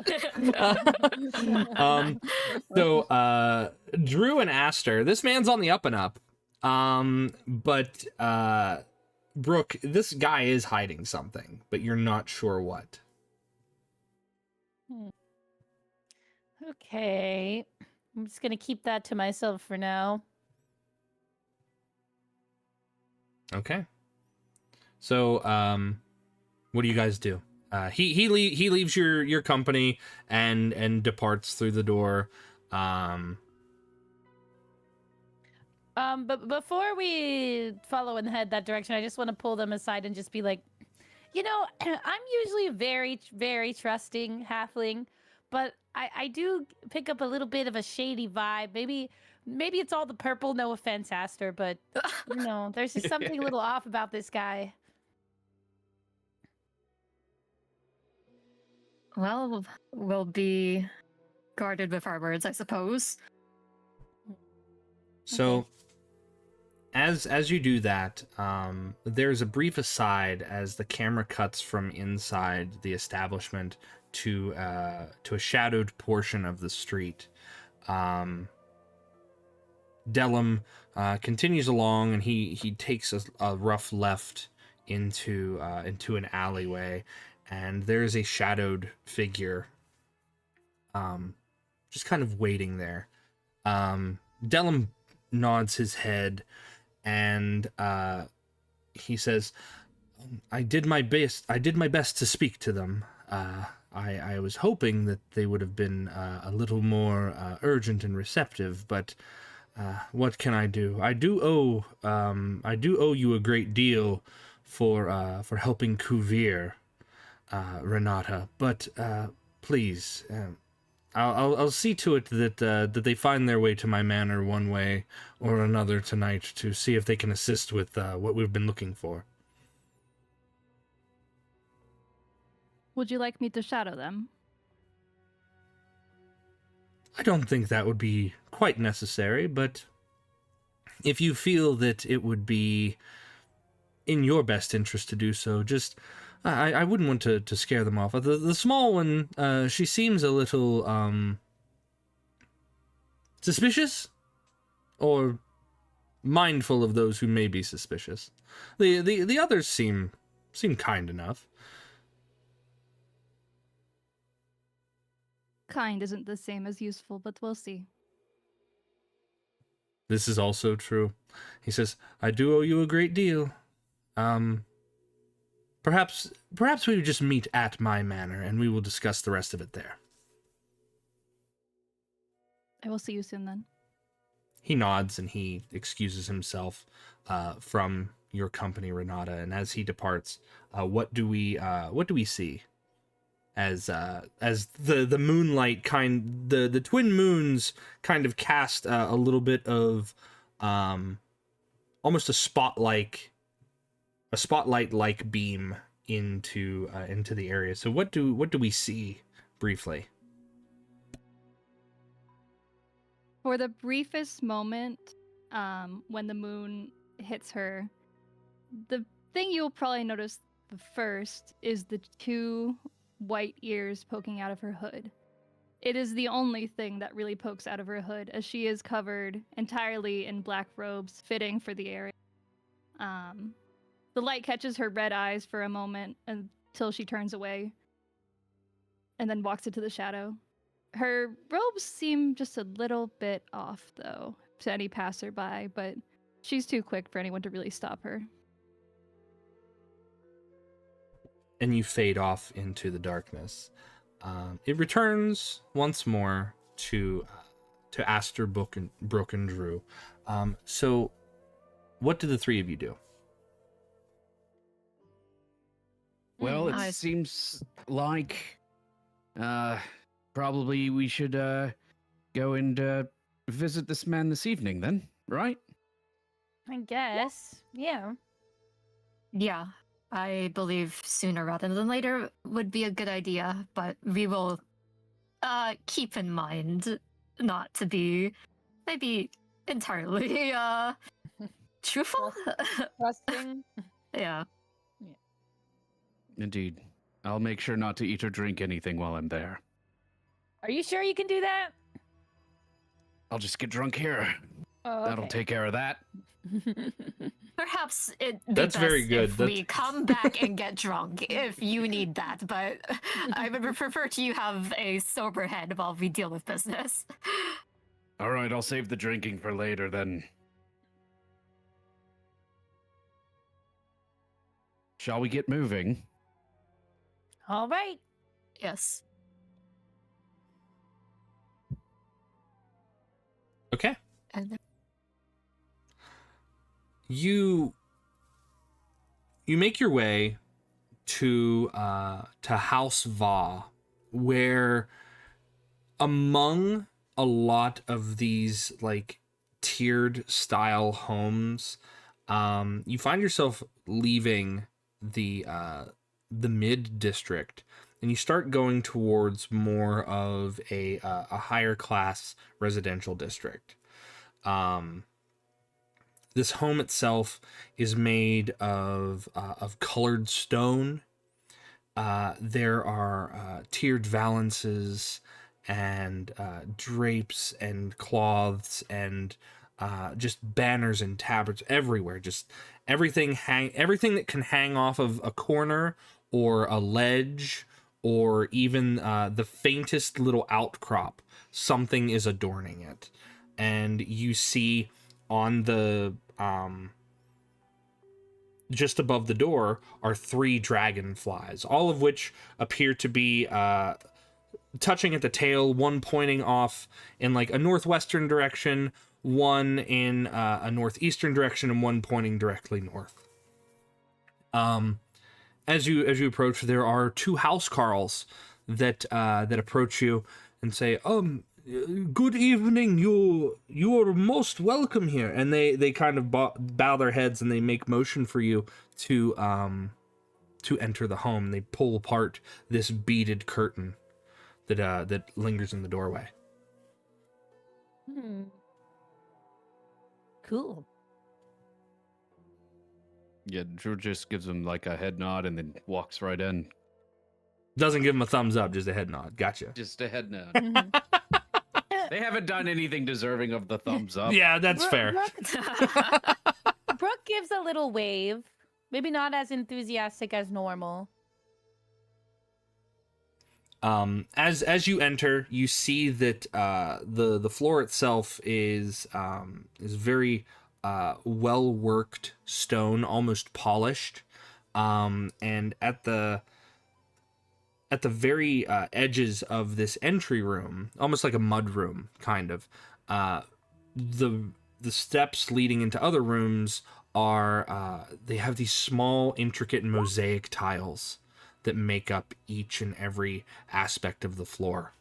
So Drew and Aster, this man's on the up and up. But Brooke, this guy is hiding something, but you're not sure what. Okay. I'm just gonna keep that to myself for now. Okay. So what do you guys do? He leaves your company and departs through the door. But before we follow and head that direction, I just want to pull them aside and just be like, you know, I'm usually very, very trusting halfling, but I do pick up a little bit of a shady vibe. Maybe it's all the purple. No offense, Aster, but you know, there's just something a little off about this guy. Well, we'll be guarded with our words, I suppose. So, as you do that, there's a brief aside as the camera cuts from inside the establishment to a shadowed portion of the street. Dellum continues along, and he takes a rough left into an alleyway, and there's a shadowed figure, just kind of waiting there. Dellum nods his head, and he says, I did my best to speak to them. I was hoping that they would have been a little more urgent and receptive, but what can I do? I do owe you a great deal for helping Kuvir, Renata. But please, I'll see to it that they find their way to my manor one way or another tonight to see if they can assist with what we've been looking for. Would you like me to shadow them? I don't think that would be quite necessary, but if you feel that it would be in your best interest to do so, just I wouldn't want to scare them off. The small one, she seems a little suspicious, or mindful of those who may be suspicious. The others seem kind enough. Kind isn't the same as useful, but we'll see. This is also true. He says, I do owe you a great deal. Perhaps we would just meet at my manor, and we will discuss the rest of it there. I will see you soon then. He nods and he excuses himself from your company, Renata. And as he departs, what do we see? As the moonlight the twin moons kind of cast a little bit of almost a spotlight like beam into the area. So what do we see briefly? For the briefest moment, when the moon hits her, the thing you'll probably notice the first is the two white ears poking out of her hood. It is the only thing that really pokes out of her hood, as she is covered entirely in black robes fitting for the area. The light catches her red eyes for a moment until she turns away and then walks into the shadow. Her robes seem just a little bit off, though, to any passerby, but she's too quick for anyone to really stop her. and you fade off into the darkness. It returns once more to Aster, Brooke, and Drew. So, what do the three of you do? Well, it I- seems like probably we should go and visit this man this evening then, right? I guess. Yeah. Yeah, I believe sooner rather than later would be a good idea, but we will keep in mind not to be maybe entirely truthful. Trusting. Yeah. Indeed. I'll make sure not to eat or drink anything while I'm there. Are you sure you can do that? I'll just get drunk here. Oh, That'll take care of that. Perhaps it be That's best very good. if we come back and get drunk if you need that, but I would prefer to you have a sober head while we deal with business. All right, I'll save the drinking for later then. Shall we get moving? All right. Yes. Okay. And You make your way to House Va, where among a lot of these like tiered style homes, you find yourself leaving the mid district, and you start going towards more of a higher class residential district. This home itself is made of colored stone. There are tiered valances and drapes and cloths and just banners and tabards everywhere. Just everything that can hang off of a corner or a ledge or even the faintest little outcrop. Something is adorning it, and you see on the just above the door are 3 dragonflies, all of which appear to be touching at the tail, one pointing off in like a northwestern direction, one in a northeastern direction, and one pointing directly north. As you approach, there are 2 housecarls that approach you and say, good evening, you're most welcome here. And they kind of bow their heads and they make motion for you to enter the home. They pull apart this beaded curtain that lingers in the doorway. Cool. Yeah, Drew just gives him like a head nod and then walks right in. Doesn't give him a thumbs up, just a head nod. Gotcha. Just a head nod. Mhm. They haven't done anything deserving of the thumbs up. Yeah, that's fair. Brooke gives a little wave. Maybe not as enthusiastic as normal. As you enter, you see that the floor itself is very well worked stone, almost polished, and at the very edges of this entry room, almost like a mud room, kind of, the steps leading into other rooms are they have these small, intricate mosaic tiles that make up each and every aspect of the floor.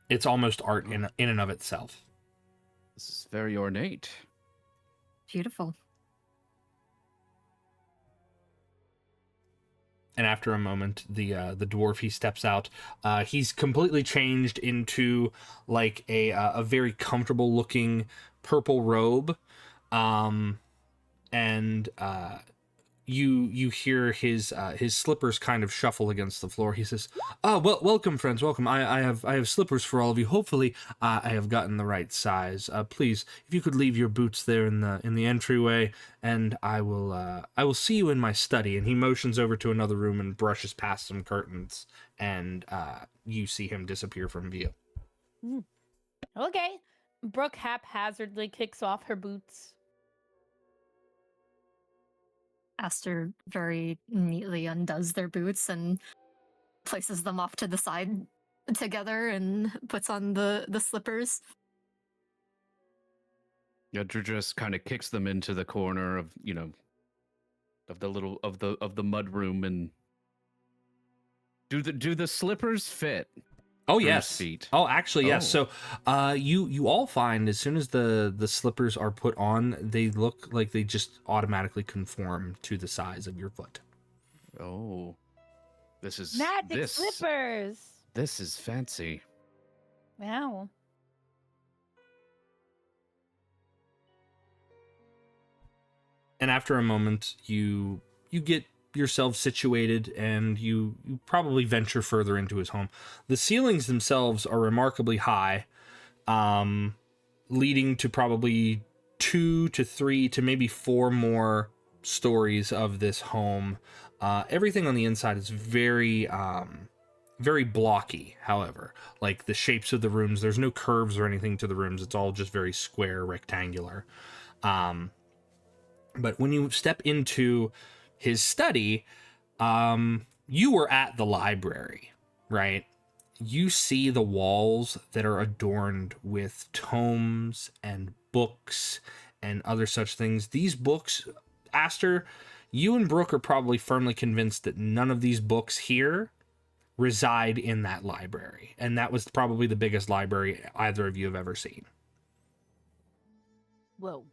It's almost art in and of itself. This is very ornate. Beautiful. And after a moment, the dwarf, he steps out. He's completely changed into like a very comfortable looking purple robe, and you hear his slippers kind of shuffle against the floor. He says, well, welcome, friends, welcome. I have slippers for all of you. Hopefully, I have gotten the right size. Please, if you could leave your boots there in the entryway, and I will see you in my study. And he motions over to another room and brushes past some curtains, and you see him disappear from view. Okay. Brooke haphazardly kicks off her boots. Aster very neatly undoes their boots and places them off to the side together and puts on the slippers. Yeah, Drew just kind of kicks them into the corner of, of the little of the mud room. And do the slippers fit? Oh Drew's yes. feet? Oh, actually yes. Oh. So, you all find as soon as the slippers are put on, they look like they just automatically conform to the size of your foot. Oh, this is Magic slippers. This is fancy. Wow. And after a moment, you get yourself situated, and you probably venture further into his home. The ceilings themselves are remarkably high, leading to probably 2 to 3 to maybe 4 more stories of this home. Everything on the inside is very very blocky, however. Like the shapes of the rooms, there's no curves or anything to the rooms. It's all just very square, rectangular. But when you step into his study, you were at the library, right? You see the walls that are adorned with tomes and books and other such things. These books, Aster, you and Brooke are probably firmly convinced that none of these books here reside in that library. And that was probably the biggest library either of you have ever seen. Whoa.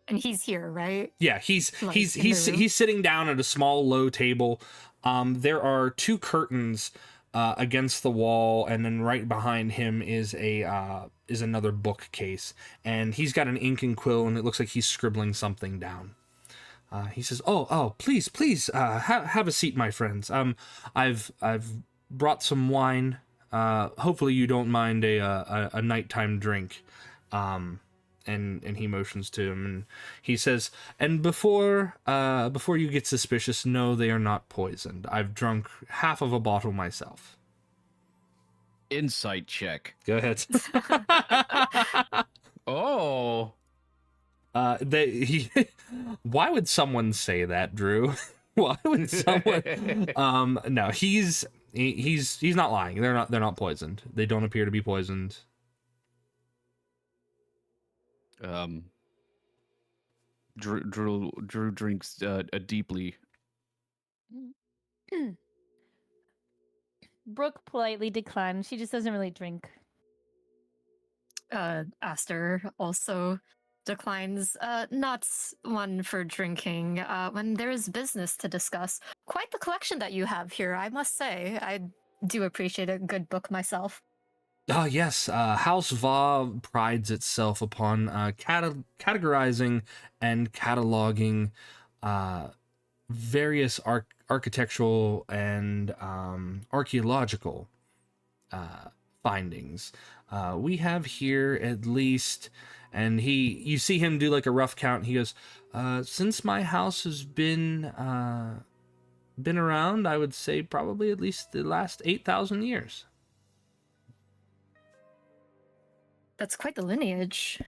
And he's here, right? Yeah, he's Like, he's sitting down at a small low table. There are 2 curtains against the wall, and then right behind him is another bookcase, and he's got an ink and quill, and it looks like he's scribbling something down. He says, "Oh, please, have a seat, my friends. I've brought some wine. Hopefully you don't mind a nighttime drink." And he motions to him, and he says, "And before you get suspicious, no, they are not poisoned. I've drunk half of a bottle myself." Insight check. Go ahead. Oh. Why would someone say that, Drew? Why would someone? No, he's not lying. They're not poisoned. They don't appear to be poisoned. Drew drinks deeply. Brooke politely declines. She just doesn't really drink. Aster also declines. Not one for drinking. When there is business to discuss. Quite the collection that you have here, I must say. I do appreciate a good book myself. Yes, House Va prides itself upon categorizing and cataloging various architectural and archaeological findings. We have here at least, and you see him do like a rough count. He goes, since my house has been around, I would say probably at least the last 8,000 years. That's quite the lineage.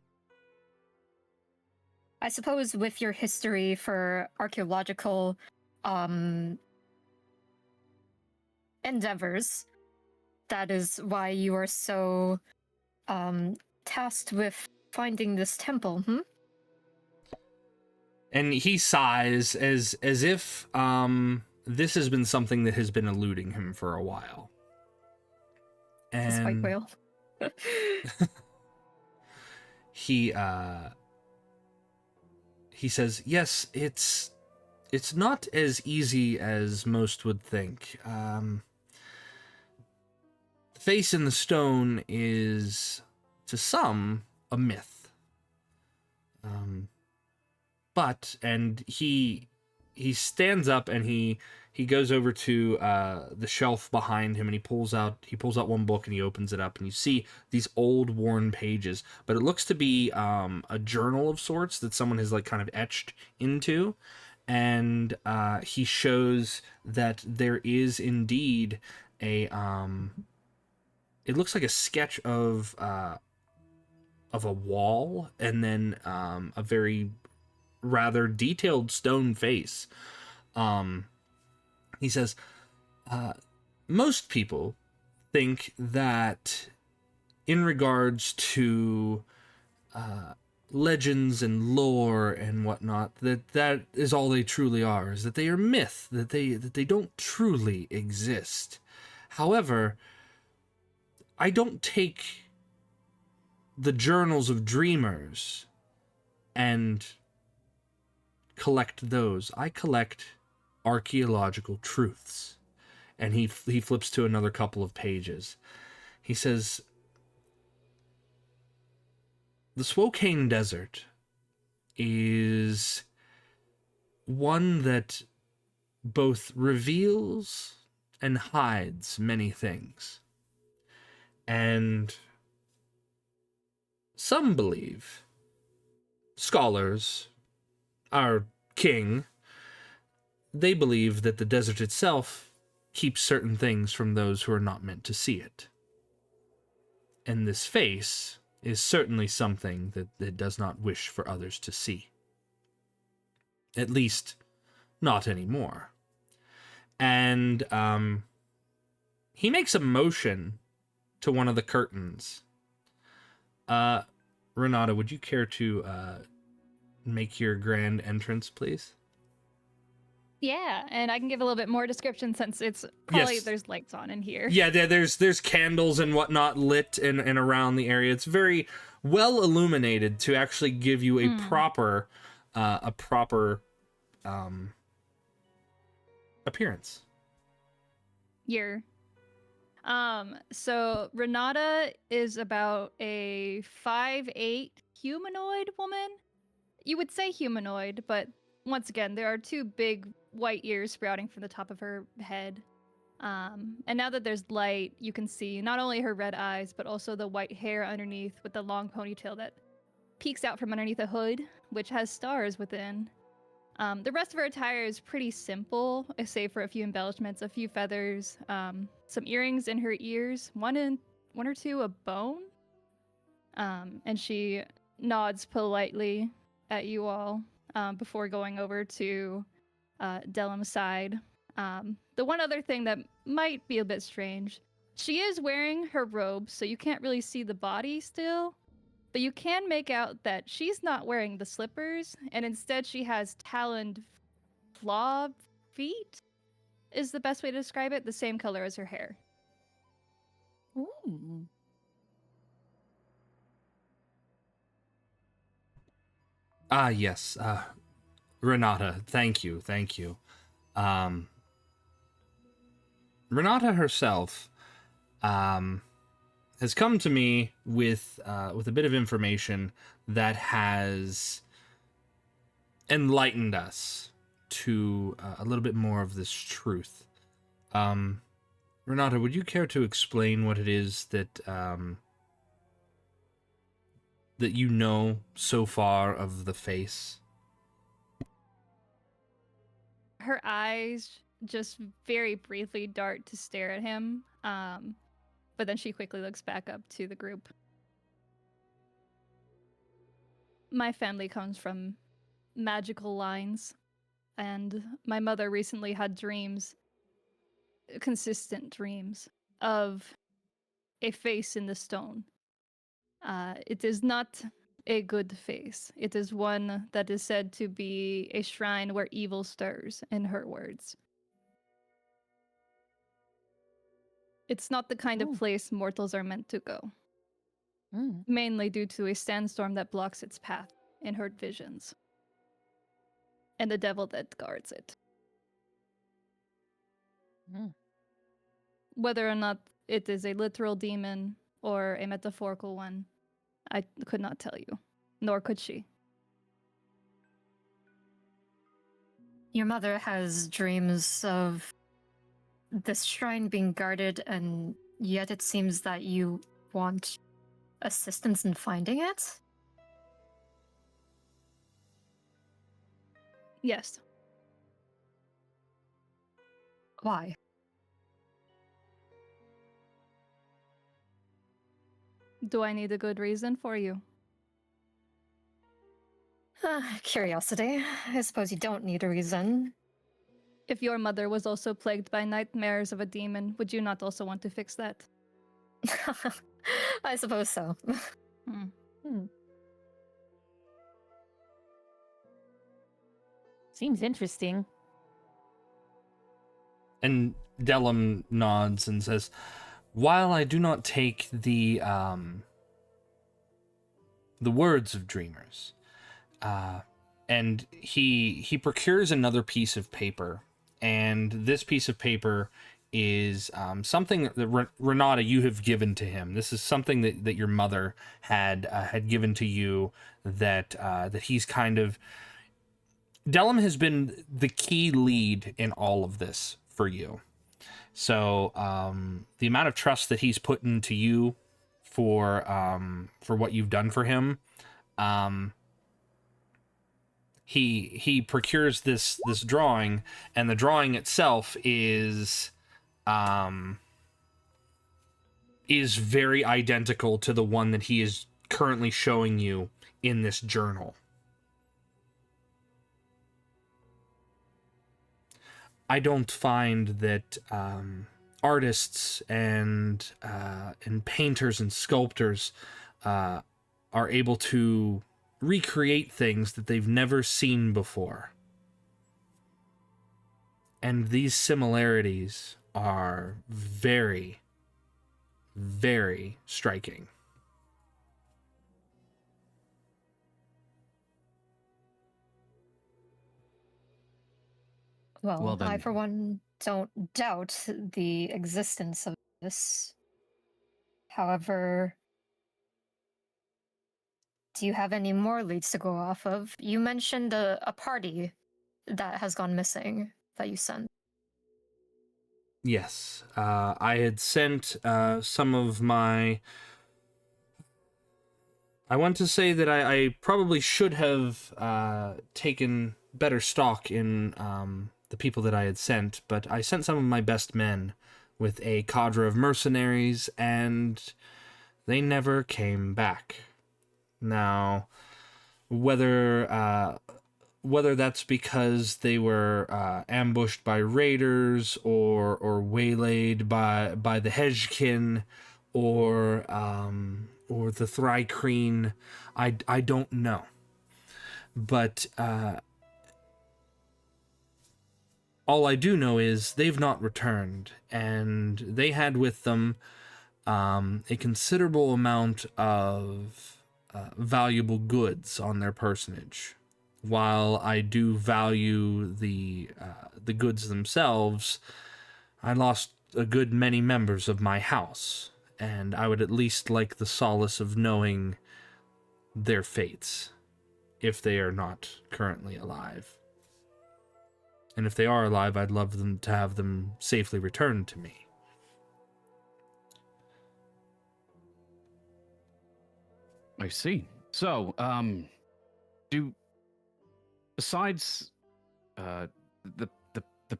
I suppose with your history for archaeological endeavors, that is why you are so tasked with finding this temple, And he sighs as if this has been something that has been eluding him for a while. And Despite Whale. He says, "Yes, it's not as easy as most would think. The face in the stone is, to some, a myth. But," and he stands up and he goes over to the shelf behind him, and he pulls out one book and he opens it up, and you see these old worn pages, but it looks to be a journal of sorts that someone has like kind of etched into, and he shows that there is indeed a it looks like a sketch of a wall, and then a very rather detailed stone face. He says, most people think that in regards to legends and lore and whatnot, that is all they truly are, is that they are myth, that they don't truly exist. However, I don't take the journals of dreamers and collect those. I collect archaeological truths. And he flips to another couple of pages. He says, the Swocaine Desert is one that both reveals and hides many things. And some believe, scholars, our king, they believe that the desert itself keeps certain things from those who are not meant to see it. And this face is certainly something that it does not wish for others to see. At least, not anymore. And he makes a motion to one of the curtains. Renata, would you care to make your grand entrance, please? Yeah, and I can give a little bit more description since it's probably Yes. there's lights on in here. Yeah, there's candles and whatnot lit in and around the area. It's very well illuminated to actually give you a proper appearance. So Renata is about a 5'8" humanoid woman. You would say humanoid, but once again, there are two big white ears sprouting from the top of her head. And now that there's light, you can see not only her red eyes, but also the white hair underneath with the long ponytail that peeks out from underneath a hood, which has stars within. The rest of her attire is pretty simple, save for a few embellishments, a few feathers, some earrings in her ears, one or two a bone. And she nods politely at you all before going over to Delim's side. The one other thing that might be a bit strange, she is wearing her robe, so you can't really see the body still, but you can make out that she's not wearing the slippers, and instead she has taloned claw feet, is the best way to describe it, the same color as her hair. Ooh. Yes. Renata, thank you. Renata herself has come to me with a bit of information that has enlightened us to a little bit more of this truth. Renata, would you care to explain what it is that that you know so far of the face? Her eyes just very briefly dart to stare at him, but then she quickly looks back up to the group. My family comes from magical lines, and my mother recently had dreams, consistent dreams, of a face in the stone. It is not a good face. It is one that is said to be a shrine where evil stirs, in her words. It's not the kind of place mortals are meant to go. Mainly due to a sandstorm that blocks its path in her visions. And the devil that guards it. Whether or not it is a literal demon or a metaphorical one, I could not tell you, nor could she. Your mother has dreams of this shrine being guarded, and yet it seems that you want assistance in finding it? Yes. Why? Do I need a good reason for you? Curiosity. I suppose you don't need a reason. If your mother was also plagued by nightmares of a demon, would you not also want to fix that? I suppose so. Seems interesting. And Dellum nods and says, "While I do not take the words of dreamers," and he procures another piece of paper, and this piece of paper is something that Renata, you have given to him. This is something that your mother had given to you that he's kind of. Dellum has been the key lead in all of this for you. So the amount of trust that he's put into you for what you've done for him, he procures this drawing, and the drawing itself is very identical to the one that he is currently showing you in this journal. I don't find that artists and painters and sculptors are able to recreate things that they've never seen before. And these similarities are very, very striking. Well, then- I, for one, don't doubt the existence of this. However, do you have any more leads to go off of? You mentioned a party that has gone missing that you sent. Yes, I had sent some of my... I want to say that I probably should have taken better stock in the people that I had sent, but I sent some of my best men with a cadre of mercenaries, and they never came back. Now, whether that's because they were ambushed by raiders or waylaid by the Hedgekin or the Thrycreen, I don't know. But all I do know is they've not returned, and they had with them a considerable amount of valuable goods on their personage. While I do value the goods themselves, I lost a good many members of my house, and I would at least like the solace of knowing their fates, if they are not currently alive. And if they are alive, I'd love them to have them safely returned to me. I see. So, besides the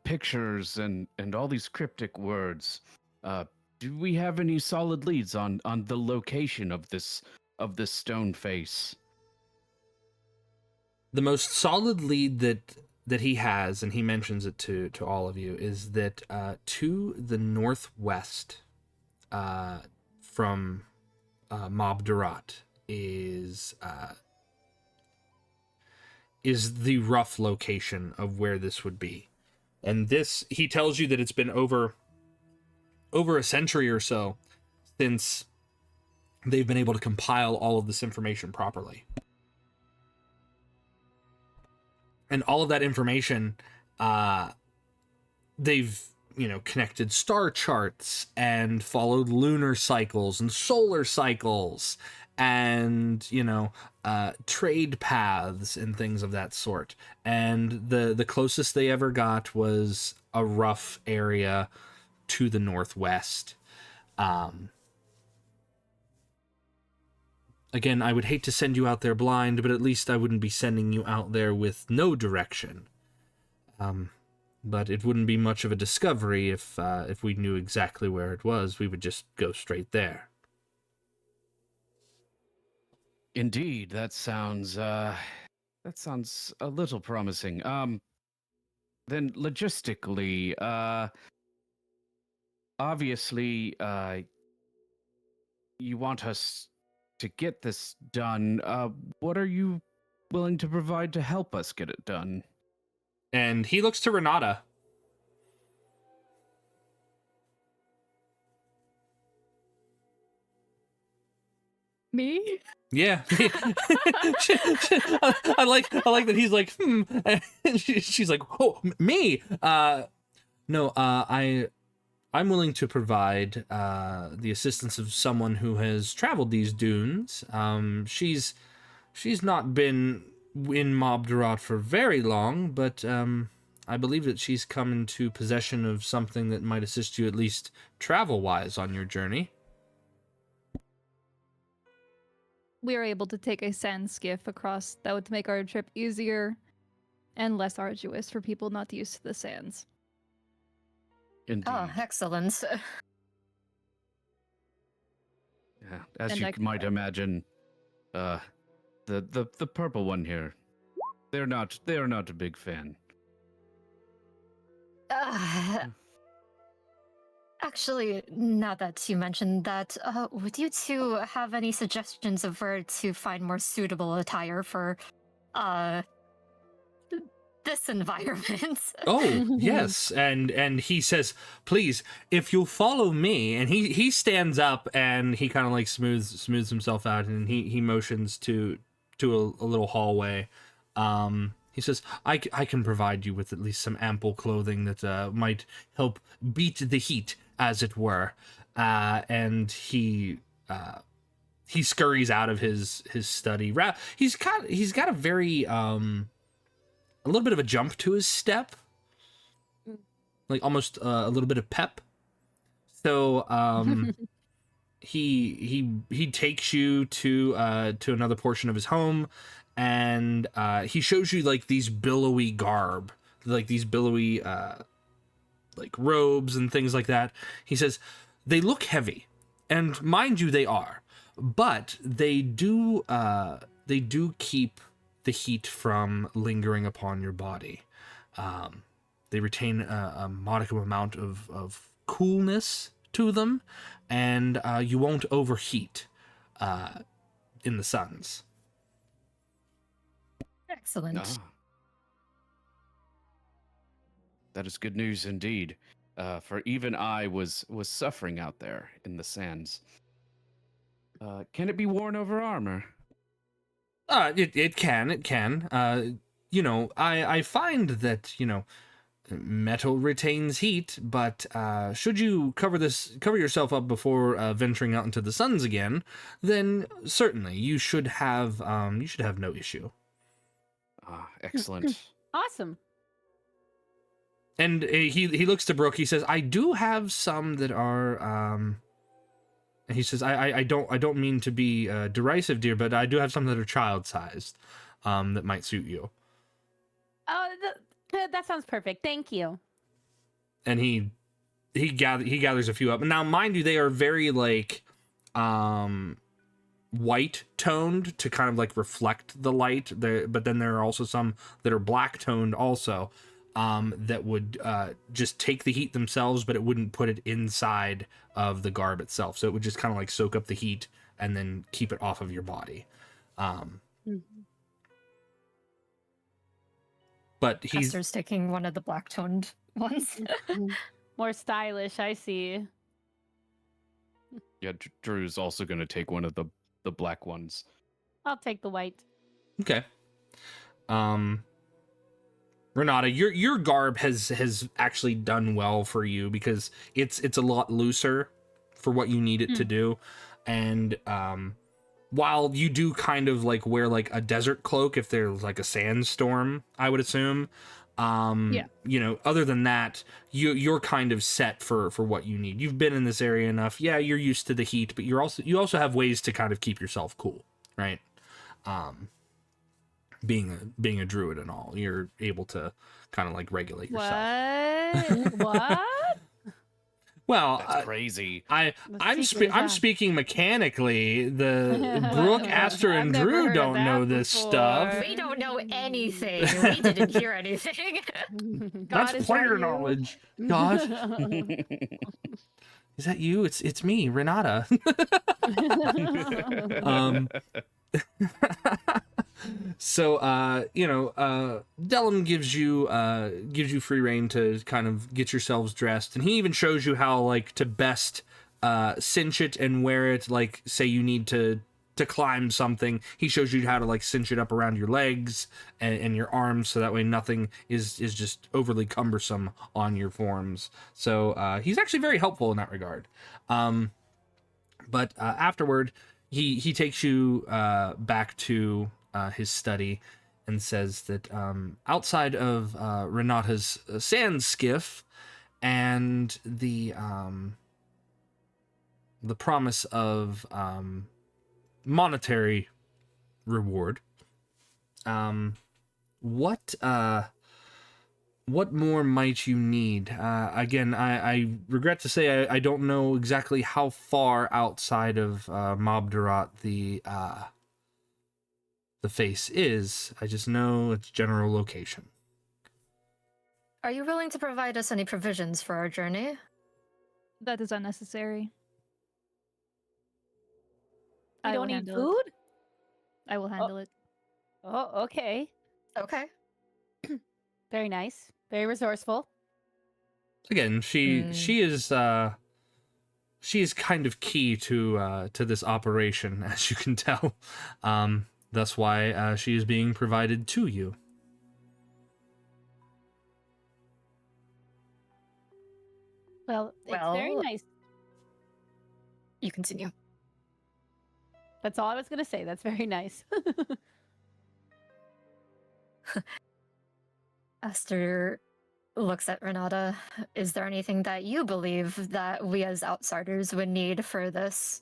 pictures and all these cryptic words, do we have any solid leads on the location of this stone face? The most solid lead that he has, and he mentions it to all of you, is that to the northwest from Mob Durat is the rough location of where this would be. And this, he tells you that it's been over a century or so since they've been able to compile all of this information properly. And all of that information, they've, connected star charts and followed lunar cycles and solar cycles and, trade paths and things of that sort. And the closest they ever got was a rough area to the northwest. Again, I would hate to send you out there blind, but at least I wouldn't be sending you out there with no direction. But it wouldn't be much of a discovery if we knew exactly where it was. We would just go straight there. Indeed, that sounds That sounds a little promising. Then logistically, obviously, you want us to get this done. What are you willing to provide to help us get it done? And he looks to Renata. Me? Yeah. I like that he's like, and she's like, oh, me? No, I'm willing to provide the assistance of someone who has traveled these dunes. She's not been in Mob Durat for very long, but I believe that she's come into possession of something that might assist you, at least travel-wise, on your journey. We are able to take a sand skiff across. That would make our trip easier and less arduous for people not used to the sands. Indeed. Oh, excellent. Yeah, as And you I- might imagine, the purple one here, they are not a big fan. Actually, now that you mentioned that, would you two have any suggestions of where to find more suitable attire for, this environment? Oh, yes. And he says, please, if you'll follow me. And he stands up and he kind of like smooths himself out, and he motions to a little hallway. He says, I can provide you with at least some ample clothing that might help beat the heat, as it were. And he scurries out of his study. He's got a very a little bit of a jump to his step, like almost a little bit of pep. So he takes you to another portion of his home, and he shows you like these billowy garb, like these billowy like robes and things like that. He says they look heavy, and mind you, they are, but they do keep the heat from lingering upon your body. They retain a modicum amount of coolness to them, and you won't overheat in the suns. Excellent. Ah. That is good news indeed. For even I was suffering out there in the sands. Can it be worn over armor? It can. You know, I find that, you know, metal retains heat, but should you cover yourself up before venturing out into the suns again, then certainly you should have no issue. Ah, excellent. Awesome. And he looks to Brooke. He says, "I do have some that are." And he says, "I don't mean to be derisive, dear, but I do have some that are child-sized, that might suit you." Oh, that sounds perfect. Thank you. And he gathers a few up. And now, mind you, they are very like white toned to kind of like reflect the light. But then there are also some that are black toned also, that would just take the heat themselves, but it wouldn't put it inside of the garb itself. So it would just kind of like soak up the heat and then keep it off of your body. But he's Custer's taking one of the black toned ones. More stylish, I see. Yeah, Drew's also going to take one of the black ones. I'll take the white. okay. Renata, your garb has actually done well for you because it's a lot looser for what you need it to do. And while you do kind of like wear like a desert cloak if there's like a sandstorm, I would assume, Yeah. you know, other than that, you're kind of set for what you need. You've been in this area enough. Yeah, you're used to the heat, but you also have ways to kind of keep yourself cool, right? Being a druid and all, you're able to kind of like regulate yourself. What? What? Well, That's crazy. I'm secret is I'm on. speaking mechanically. The Brooke, Aster, I've and never Drew heard of don't know that this before. stuff. We don't know anything. We didn't hear anything. That's God, is player that you? knowledge. God, is that you? It's me, Renata. So Dellum gives you free reign to kind of get yourselves dressed, and he even shows you how like to best cinch it and wear it. Like, say you need to climb something, he shows you how to like cinch it up around your legs and your arms, so that way nothing is just overly cumbersome on your forms. So he's actually very helpful in that regard. But afterward, he takes you back to his study and says that outside of Renata's sand skiff and the promise of monetary reward, what more might you need? Again, I regret to say I don't know exactly how far outside of Mob Durat the face is. I just know its general location. Are you willing to provide us any provisions for our journey? That is unnecessary. You I don't will need handle food? it. I will handle it. Oh, okay. Okay. Very nice. Very resourceful. Again, she is kind of key to this operation, as you can tell. That's why she is being provided to you. Well, it's very Well- nice. You continue. That's all I was going to say. That's very nice. Esther looks at Renata. Is there anything that you believe that we as outsiders would need for this?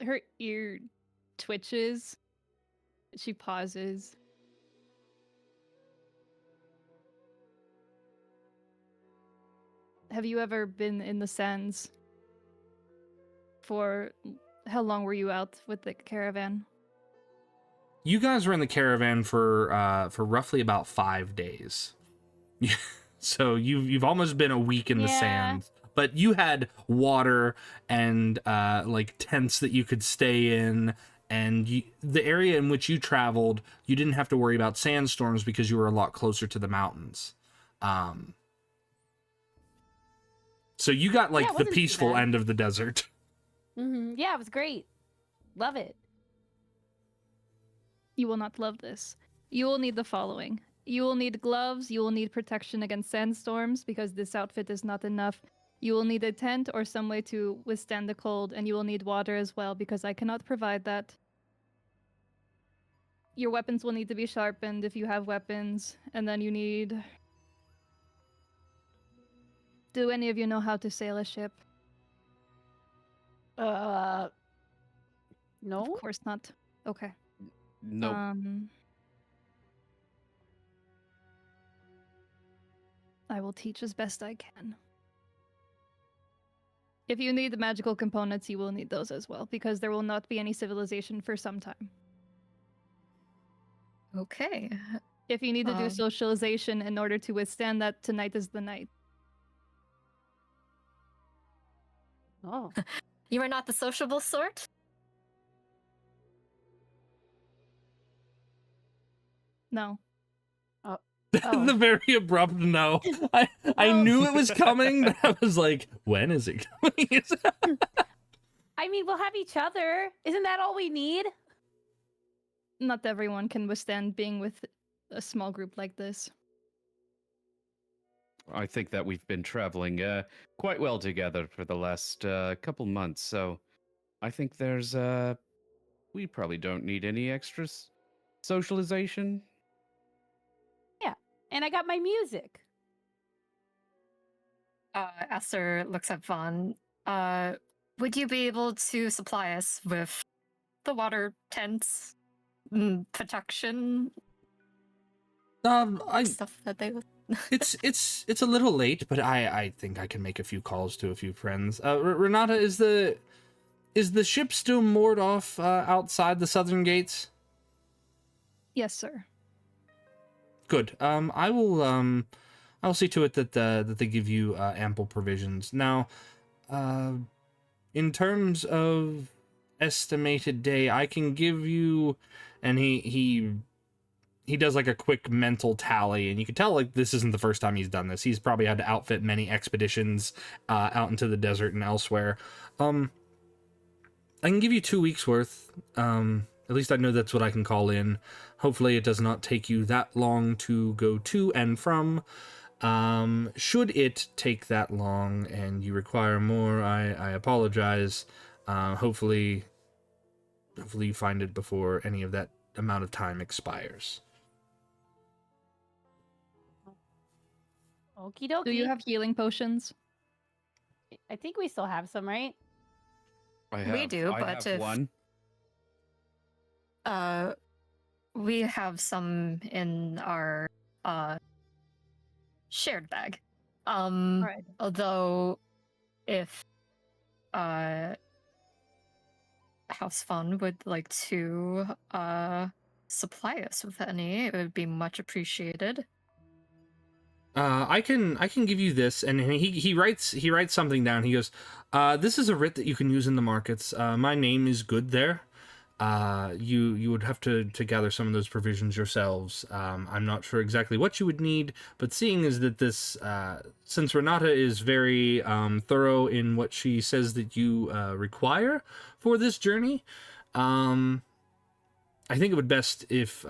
Her ear twitches. She pauses. Have you ever been in the sands? For how long were you out with the caravan? You guys were in the caravan for roughly about 5 days. So you've almost been a week in the Yeah. sand. But you had water and like tents that you could stay in, and the area in which you traveled, you didn't have to worry about sandstorms because you were a lot closer to the mountains. So you got like it the wasn't too peaceful bad. end of the desert. Yeah, it was great. Love it. You will not love this. You will need the following. You will need gloves. You will need protection against sandstorms because this outfit is not enough. You will need a tent or some way to withstand the cold, and you will need water as well because I cannot provide that. Your weapons will need to be sharpened if you have weapons, and then you need... Do any of you know how to sail a ship? No? Of course not. Okay. Nope. I will teach as best I can. If you need the magical components, you will need those as well, because there will not be any civilization for some time. Okay. If you need to do socialization in order to withstand that, tonight is the night. Oh. You are not the sociable sort? No. The very abrupt no. I knew it was coming, but I was like, when is it coming? I mean, we'll have each other. Isn't that all we need? Not everyone can withstand being with a small group like this. I think that we've been traveling quite well together for the last couple months, so I think there's we probably don't need any extra socialization. And I got my music. Esther looks at Vaughn. Would you be able to supply us with the water tents, protection, I stuff that they It's a little late, but I think I can make a few calls to a few friends. Renata, is the ship still moored off outside the southern gates? Yes, sir. Good. I'll see to it that they give you ample provisions. Now, in terms of estimated day, I can give you, and he does like a quick mental tally, and you can tell like this isn't the first time he's done this. He's probably had to outfit many expeditions out into the desert and elsewhere. I can give you 2 weeks worth. At least I know that's what I can call in. Hopefully it does not take you that long to go to and from. Should it take that long and you require more, I apologize. Hopefully you find it before any of that amount of time expires. Okie dokie. Do you have healing potions? I think we still have some, right? We do, but have if- one. We have some in our shared bag. Right. Although if House Fun would like to supply us with any, it would be much appreciated. I can give you this, and he writes something down. He goes, this is a writ that you can use in the markets. My name is good there. You would have to gather some of those provisions yourselves. I'm not sure exactly what you would need, but seeing as that this, since Renata is very thorough in what she says that you require for this journey, I think it would best if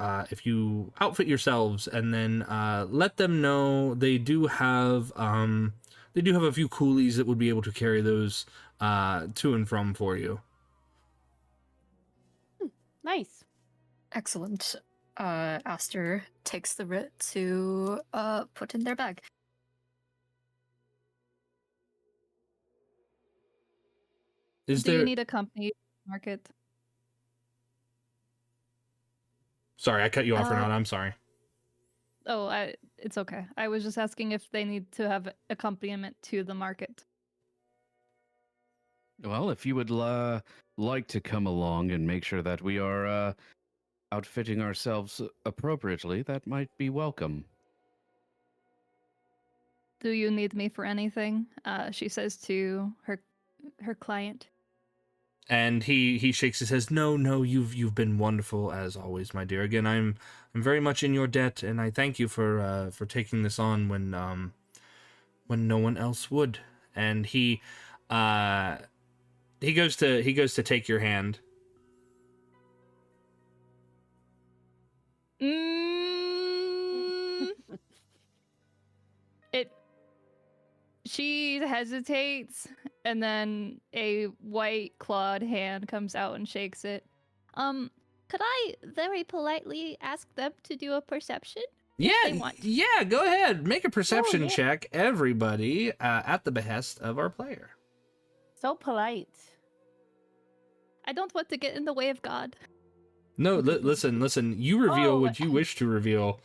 you outfit yourselves and then let them know they do have a few coolies that would be able to carry those to and from for you. Nice. Excellent. Aster takes the writ to put in their bag. Do you need a company market? Sorry, I cut you off, Renata. I'm sorry. Oh, it's okay. I was just asking if they need to have accompaniment to the market. Well, if you would like to come along and make sure that we are outfitting ourselves appropriately, that might be welcome. Do you need me for anything? She says to her client. And he shakes his head. No, you've been wonderful as always, my dear. Again, I'm very much in your debt, and I thank you for taking this on when no one else would. And he goes to take your hand. She hesitates, and then a white clawed hand comes out and shakes it. Could I very politely ask them to do a perception? Yeah, go ahead. Make a perception yeah. check, everybody, at the behest of our player. So polite. I don't want to get in the way of God. No, listen. You reveal what you wish to reveal.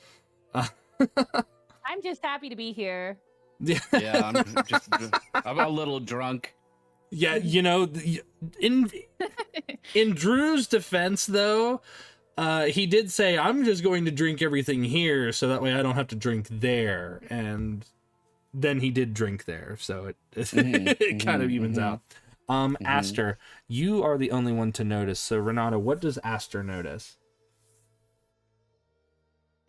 I'm just happy to be here. Yeah, I'm a little drunk. Yeah, in Drew's defense, though, he did say, "I'm just going to drink everything here, so that way I don't have to drink there." And then he did drink there, so it kind of evens out. Aster, you are the only one to notice. So Renata, what does Aster notice?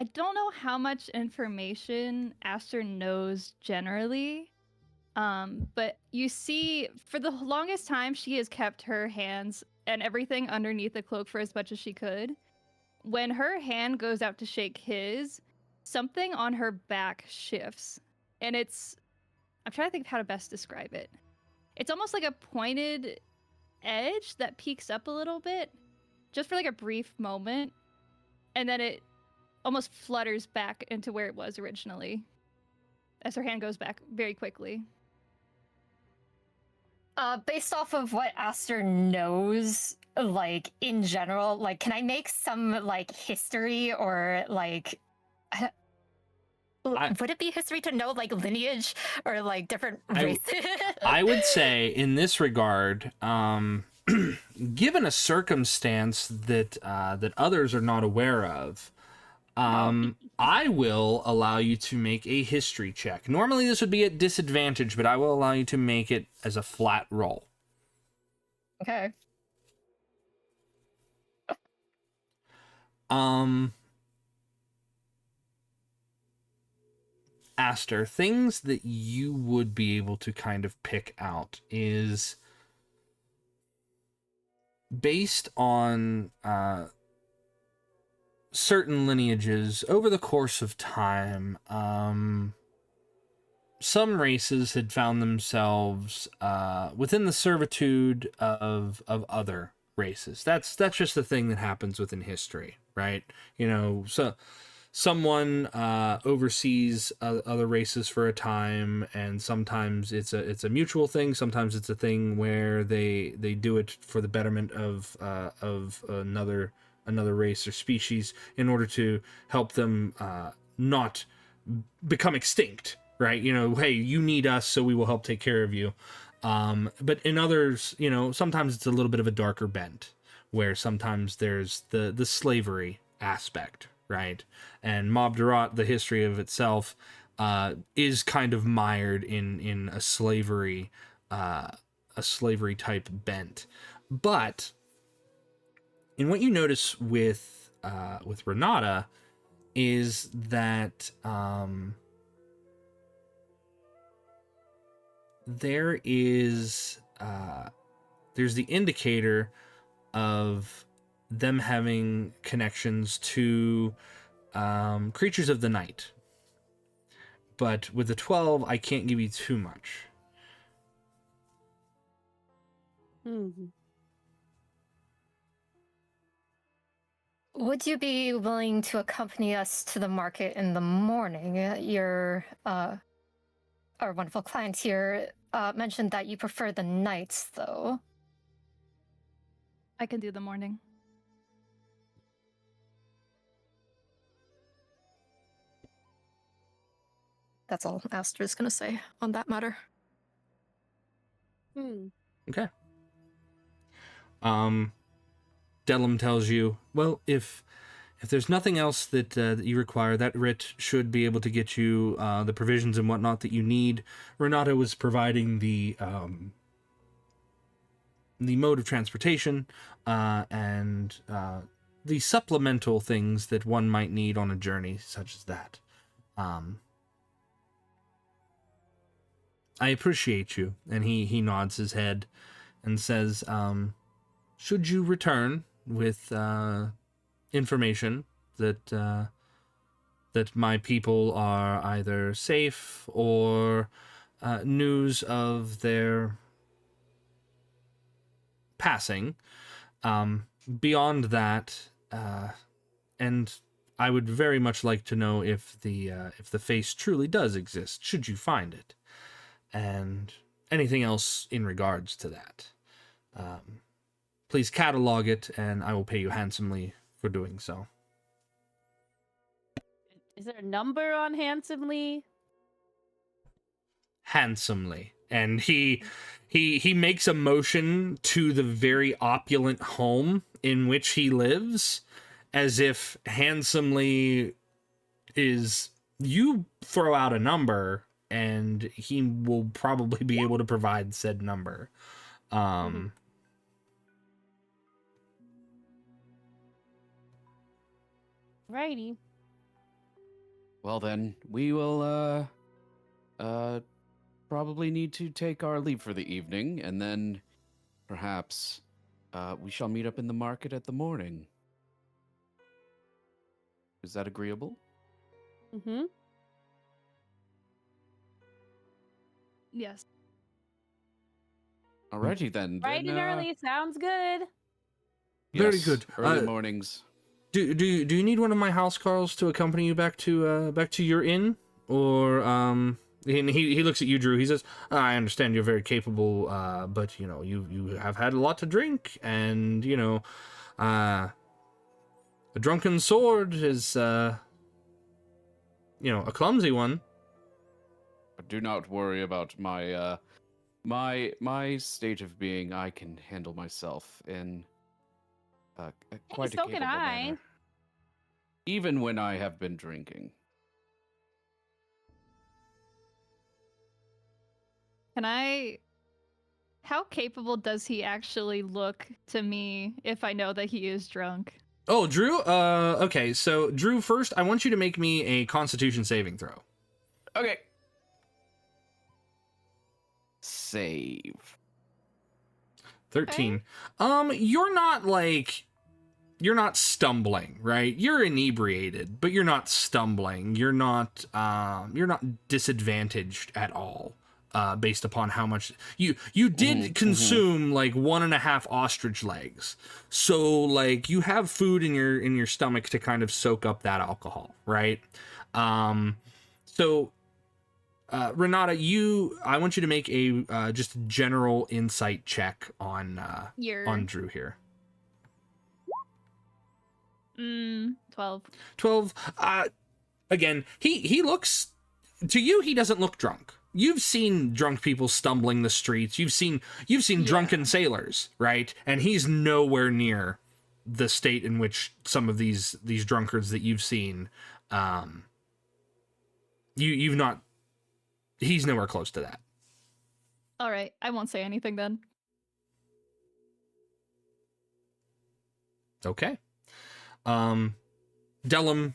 I don't know how much information Aster knows generally, but you see, for the longest time, she has kept her hands and everything underneath the cloak for as much as she could. When her hand goes out to shake his, something on her back shifts, and I'm trying to think of how to best describe it. It's almost like a pointed edge that peaks up a little bit, just for like a brief moment, and then it almost flutters back into where it was originally as her hand goes back very quickly. Based off of what Aster knows, like in general, like can I make some like history or like Would it be history to know like lineage or like different races? I would say in this regard, given a circumstance that that others are not aware of, I will allow you to make a history check. Normally this would be at disadvantage, but I will allow you to make it as a flat roll. Okay. Aster, things that you would be able to kind of pick out is based on certain lineages over the course of time. Some races had found themselves within the servitude of other races. That's just the thing that happens within history, right? You know, so someone oversees other races for a time, and sometimes it's a mutual thing. Sometimes it's a thing where they do it for the betterment of another race or species in order to help them not become extinct, right? You know, hey, you need us, so we will help take care of you. But in others, you know, sometimes it's a little bit of a darker bent, where sometimes there's the slavery aspect, right? And Mob Durat, the history of itself, is kind of mired in a slavery type bent. But in what you notice with Renata is that there's the indicator of them having connections to creatures of the night. But with the 12, I can't give you too much. Would you be willing to accompany us to the market in the morning? Your our wonderful client here mentioned that you prefer the nights, though. I can do the morning. That's all Aster's gonna say on that matter. Okay. Delum tells you, well, if there's nothing else that you require, that writ should be able to get you the provisions and whatnot that you need. Renata was providing the mode of transportation and the supplemental things that one might need on a journey such as that. I appreciate you. And he nods his head and says, should you return with information that that my people are either safe or news of their passing, beyond that, and I would very much like to know if the face truly does exist, should you find it, and anything else in regards to that. Please catalog it, and I will pay you handsomely for doing so. Is there a number on handsomely? Handsomely. And he makes a motion to the very opulent home in which he lives, as if handsomely is, you throw out a number and he will probably be able to provide said number. Righty. Well then, we will probably need to take our leave for the evening, and then perhaps we shall meet up in the market at the morning. Is that agreeable? Mm-hmm. Yes. Alrighty then. Bright and early sounds good. Very Yes, good. Early mornings. Do you need one of my housecarls to accompany you back to your inn, or he looks at you, Drew. He says, I understand you're very capable, but you know you have had a lot to drink, and you know, a drunken sword is a clumsy one. But do not worry about my my state of being. I can handle myself in quite a so capable can I. manner. Even when I have been drinking. How capable does he actually look to me if I know that he is drunk? Oh, Drew? Okay, so Drew, first, I want you to make me a Constitution saving throw. Okay. Save. 13. You're not stumbling, right? You're inebriated, but you're not stumbling. You're not disadvantaged at all, based upon how much you did consume like 1.5 ostrich legs. So like you have food in your stomach to kind of soak up that alcohol, right? So Renata, I want you to make a just general insight check on Drew here. 12. 12. Again, he looks, to you, he doesn't look drunk. You've seen drunk people stumbling the streets. You've seen drunken sailors, right? And he's nowhere near the state in which some of these drunkards that you've seen. You've not. He's nowhere close to that. All right, I won't say anything then. Okay. Dellum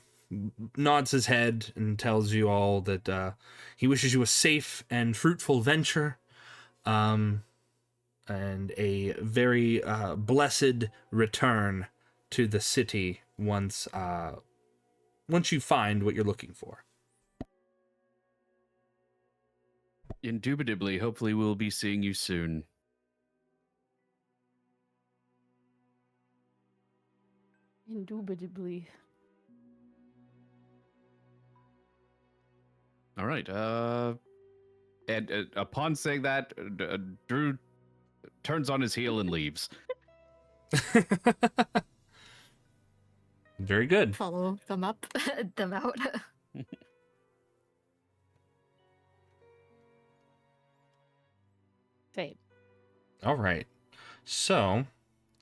nods his head and tells you all that he wishes you a safe and fruitful venture, and a very blessed return to the city once you find what you're looking for. Indubitably, hopefully we'll be seeing you soon. Indubitably. All right. And upon saying that, Drew turns on his heel and leaves. Very good. Follow them out. Fame. All right. So,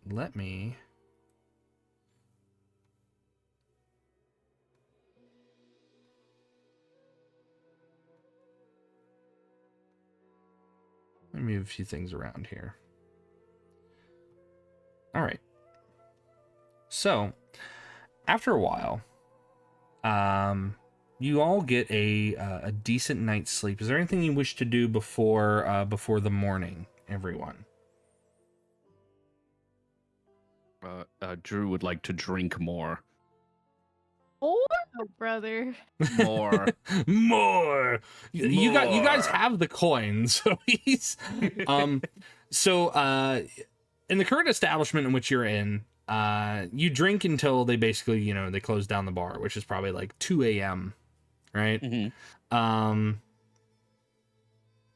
let me... Let me move a few things around here. All right. So, after a while, you all get a decent night's sleep. Is there anything you wish to do before the morning, everyone? Drew would like to drink more. Oh, brother. More. More. You guys have the coin, so he's in the current establishment in which you're in, you drink until they basically, they close down the bar, which is probably like 2 a.m. right? Mm-hmm.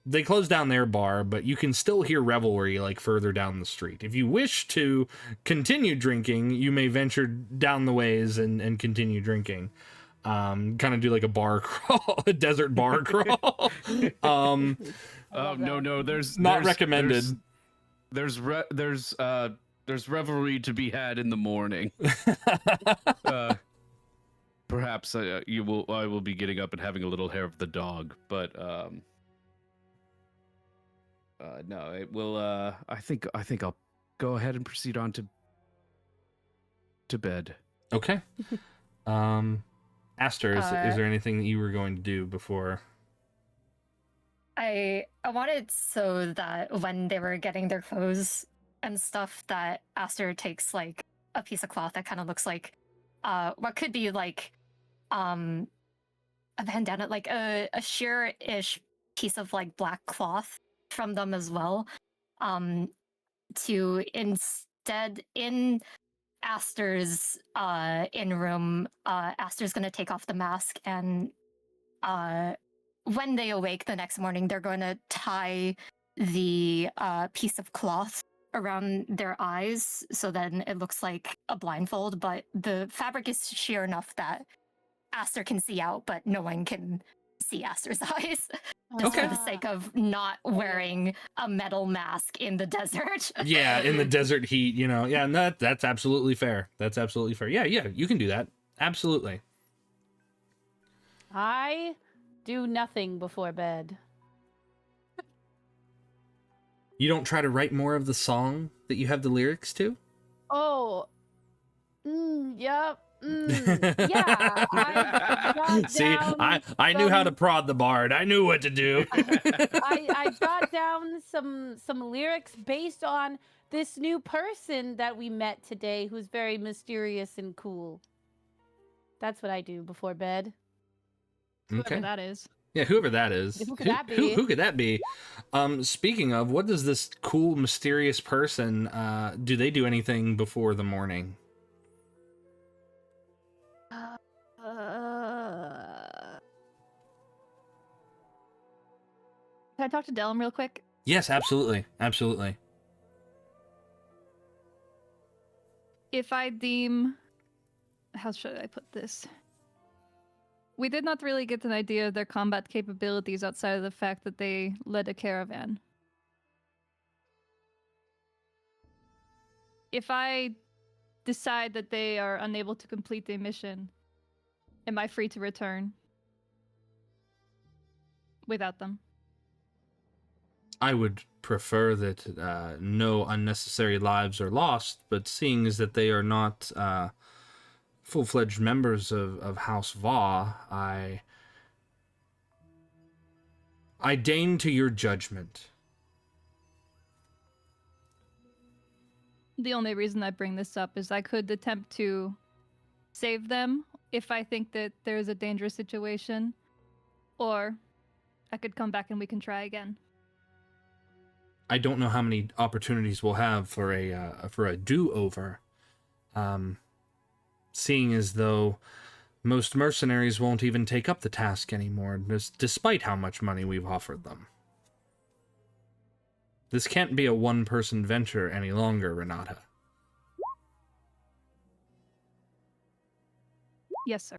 They close down their bar, but you can still hear revelry like further down the street. If you wish to continue drinking, you may venture down the ways and continue drinking. Kind of do like a bar crawl, a desert bar crawl. Oh no, there's not recommended. There's revelry to be had in the morning. Perhaps I will be getting up and having a little hair of the dog, but no, it will. I think I'll go ahead and proceed on to bed. Okay. Aster, is there anything that you were going to do before? I wanted so that when they were getting their clothes and stuff, that Aster takes like a piece of cloth that kind of looks like what could be like a bandana, like a sheer-ish piece of like black cloth from them as well, to instead in Aster's in room, Aster's gonna take off the mask, and when they awake the next morning, they're going to tie the piece of cloth around their eyes, so then it looks like a blindfold, but the fabric is sheer enough that Aster can see out, but no one can see Aster's eyes. Just Okay. for the sake of not wearing a metal mask in the desert. Yeah, in the desert heat, you know. Yeah, and that's absolutely fair. That's absolutely fair. Yeah, you can do that. Absolutely. I do nothing before bed. You don't try to write more of the song that you have the lyrics to? Oh, yep. Yeah, I jot See, down I knew how to some- prod the bard. I knew what to do. I jot down some lyrics based on this new person that we met today, who's very mysterious and cool. That's what I do before bed. Whoever that is. Yeah, whoever that is. Who could that be? Who could that be? Speaking of, what does this cool, mysterious person, do they do anything before the morning? Can I talk to Delum real quick? Yes, absolutely. Absolutely. If I deem... How should I put this? We did not really get an idea of their combat capabilities outside of the fact that they led a caravan. If I decide that they are unable to complete the mission, am I free to return without them? I would prefer that no unnecessary lives are lost, but seeing as that they are not full-fledged members of House Va, I deign to your judgment. The only reason I bring this up is I could attempt to save them if I think that there's a dangerous situation, or I could come back and we can try again. I don't know how many opportunities we'll have for a do-over. Seeing as though most mercenaries won't even take up the task anymore, despite how much money we've offered them. This can't be a one-person venture any longer, Renata. Yes, sir.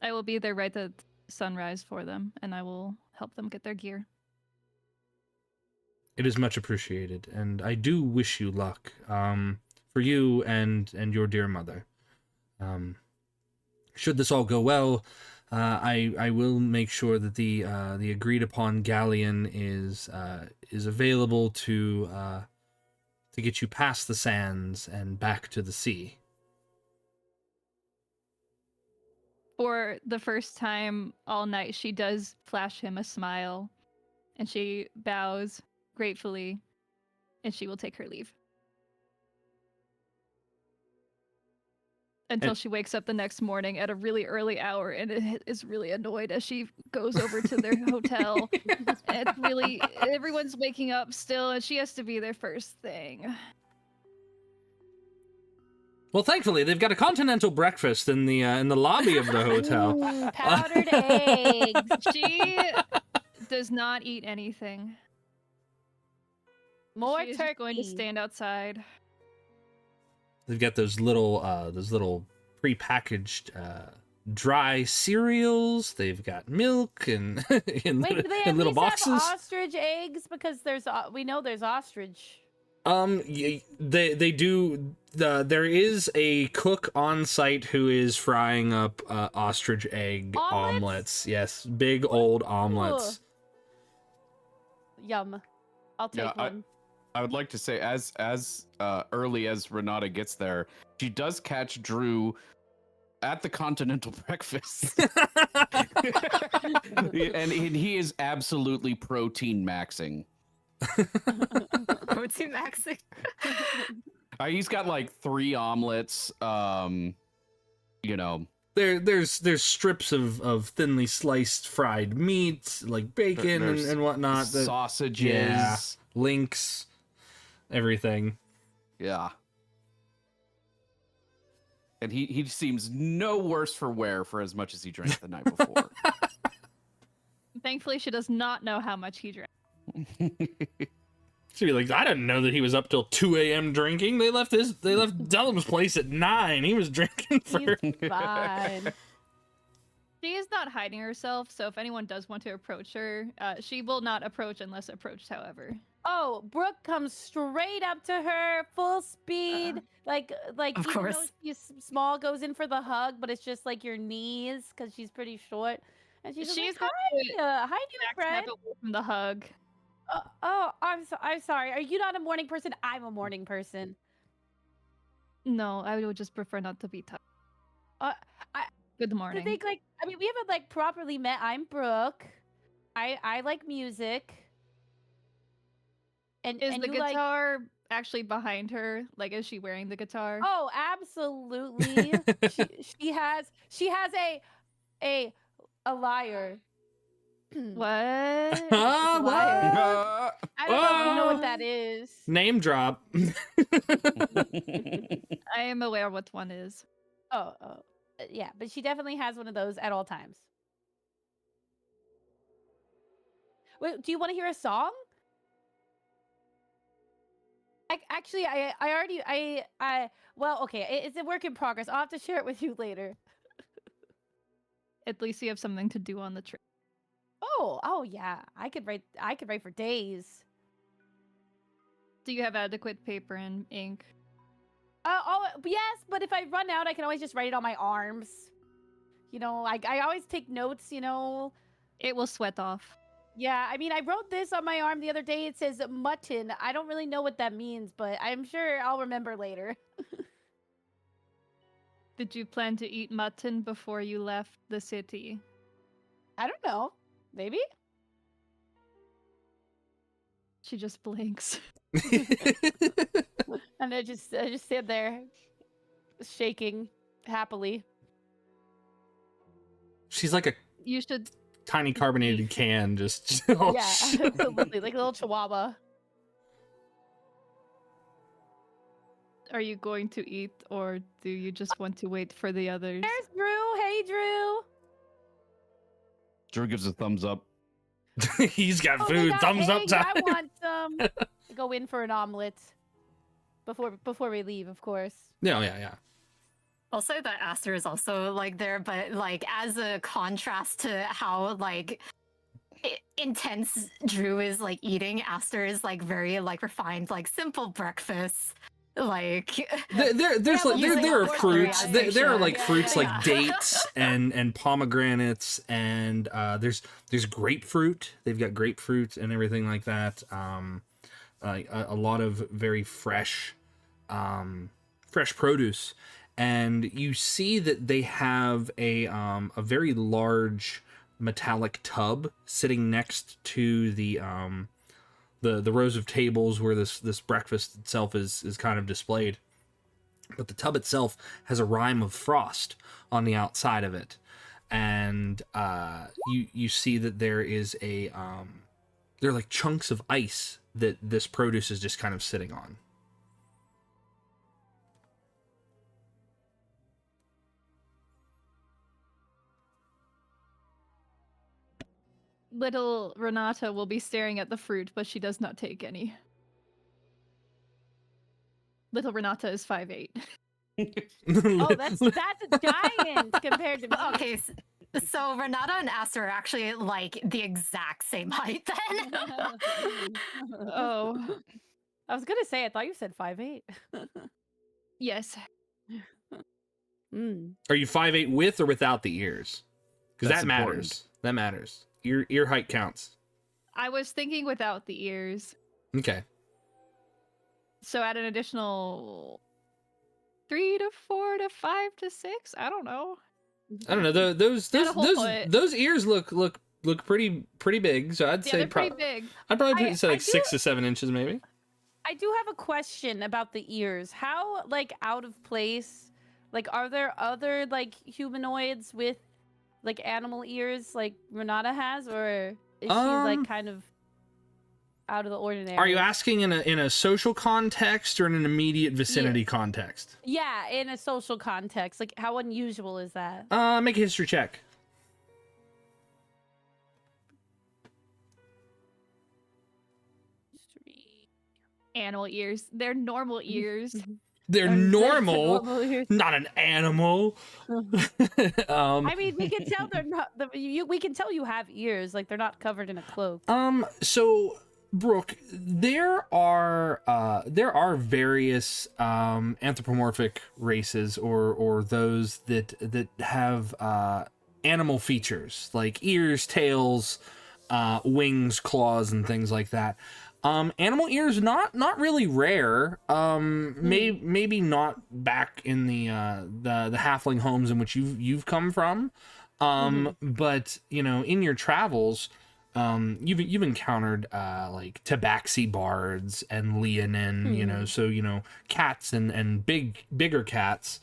I will be there right at sunrise for them, and I will help them get their gear. It is much appreciated, and I do wish you luck, for you and your dear mother. Should this all go well, I will make sure that the agreed upon galleon is available to get you past the sands and back to the sea. For the first time all night, she does flash him a smile, and she bows gratefully, and she will take her leave. Until she wakes up the next morning at a really early hour and is really annoyed as she goes over to their hotel. And everyone's waking up still, and she has to be there first thing. Well, thankfully, they've got a continental breakfast in the lobby of the hotel. Powdered eggs. She does not eat anything. More She is turkey. just going to stand outside. They've got those little prepackaged dry cereals. They've got milk and in, Wait, do they in at little least boxes. have ostrich eggs? Because we know there's ostrich. They do. There is a cook on site who is frying up ostrich egg omelets. Yes, big old omelets. Yum. I'll take one. I would like to say, as early as Renata gets there, she does catch Drew at the continental breakfast, and he is absolutely protein maxing. Protein maxing. He's got like 3 omelets. You know, There's strips of thinly sliced fried meat, like bacon and whatnot. Sausages. Yeah, links, everything. Yeah. And he seems no worse for wear for as much as he drank the night before. Thankfully, she does not know how much he drank. She'd be like, I didn't know that he was up till 2 a.m. drinking. They left Dellum's place at 9. He was drinking for He's fine. She is not hiding herself, so if anyone does want to approach her, she will not approach unless approached, however. Oh, Brooke comes straight up to her, full speed. Like Of even though course. she's small, goes in for the hug, but it's just like your knees because she's pretty short. And she's just She's like, hi, hi, new friend. Backstab away from the hug. I'm sorry. Are you not a morning person? I'm a morning person. No, I would just prefer not to be touched. Good To morning. think like, I mean, we haven't like properly met. I'm Brooke. I like music. And Is the you like... guitar actually behind her? Like, is she wearing the guitar? Oh, absolutely. she has a lyre. What? It's a What? lyre. I don't know if you know what that is. Name drop. I am aware what one is. Oh, yeah, but she definitely has one of those at all times. Wait, do you want to hear a song? Actually, well, okay, it's a work in progress. I'll have to share it with you later. At least you have something to do on the trip. Oh yeah, I could write for days. Do you have adequate paper and ink? Yes, but if I run out, I can always just write it on my arms. You know, I always take notes, you know. It will sweat off. Yeah, I mean, I wrote this on my arm the other day. It says mutton. I don't really know what that means, but I'm sure I'll remember later. Did you plan to eat mutton before you left the city? I don't know. Maybe? She just blinks. And I just sit there, shaking happily. She's like a You should. tiny carbonated can, just Yeah, absolutely, like a little chihuahua. Are you going to eat, or do you just want to wait for the others? There's Drew. Hey, Drew. Drew gives a thumbs up. He's got Oh my food. God, Thumbs up hey, time. I want some. Go in for an omelet before we leave, of course. Yeah. Also, that Aster is also like there, but like as a contrast to how like intense Drew is like eating, Aster is like very like refined, like simple breakfast. Like There are fruits. There are like Yeah, fruits yeah. like dates and pomegranates, and there's grapefruit. They've got grapefruit and everything like that. A lot of very fresh produce, and you see that they have a very large metallic tub sitting next to the rows of tables where this breakfast itself is kind of displayed. But the tub itself has a rime of frost on the outside of it, and you see that there is there are like chunks of ice that this produce is just kind of sitting on. Little Renata will be staring at the fruit, but she does not take any. Little Renata is 5'8". Oh, that's a giant compared to me. Okay, so Renata and Aster are actually like the exact same height then. Oh, I was gonna say, I thought you said 5'8". yes. Are you 5'8" with or without the ears? Because That's that matters. important. That matters. Ear height counts. I was thinking without the ears. Okay. So add an additional 3 to 4 to 5 to 6. I don't know. I don't know. Those ears look pretty big. So I'd Yeah, say they're pretty big. I'd probably say I like do- 6 to 7 inches maybe. I do have a question about the ears. How like out of place? Like, are there other like humanoids with like animal ears like Renata has, or is she like kind of out of the ordinary? Are you asking in a social context or in an immediate vicinity context? Yeah, in a social context. Like, how unusual is that? Make a history check. Animal ears. They're normal ears. They're normal, not an animal. I mean, we can tell they're not. We can tell you have ears, like they're not covered in a cloak. So Brooke, there are various anthropomorphic races or those that have animal features like ears, tails, wings, claws, and things like that. Animal ears not really rare. Maybe not back in the halfling homes in which you've come from. But you know, in your travels, you've encountered like tabaxi bards and leonin, you know, so you know, cats and bigger cats.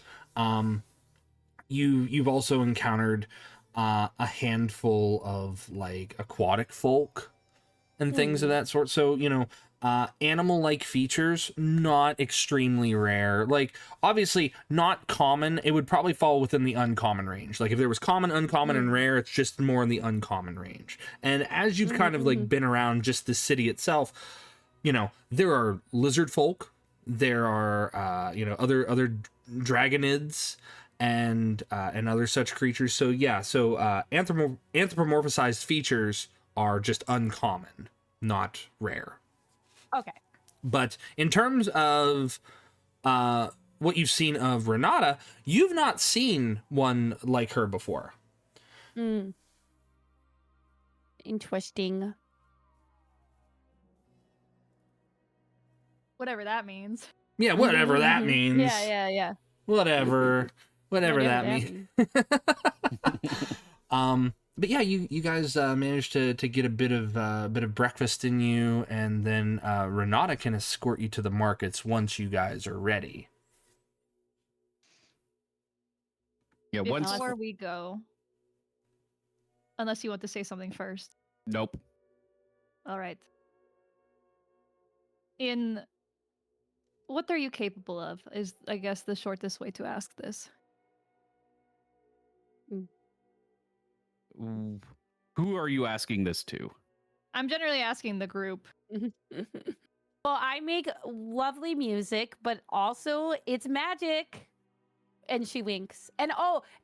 You've also encountered a handful of like aquatic folk and things of that sort. So, you know, animal-like features, not extremely rare. Like, obviously, not common. It would probably fall within the uncommon range. Like, if there was common, uncommon, and rare, it's just more in the uncommon range. And as you've kind of, like, been around just the city itself, you know, there are lizard folk. There are, you know, other dragonids and other such creatures. So, yeah, so anthropomorphized features are just uncommon, not rare. Okay. But in terms of what you've seen of Renata, you've not seen one like her before. Interesting. Whatever that means. Yeah, whatever that means. Yeah. Whatever that means. But yeah, you guys managed to get a bit of breakfast in you, and then Renata can escort you to the markets once you guys are ready. Yeah, once. Before we go, unless you want to say something first. Nope. All right. What are you capable of? Is I guess the shortest way to ask this. Who are you asking this to? I'm generally asking the group. Well, I make lovely music, but also it's magic. And she winks. And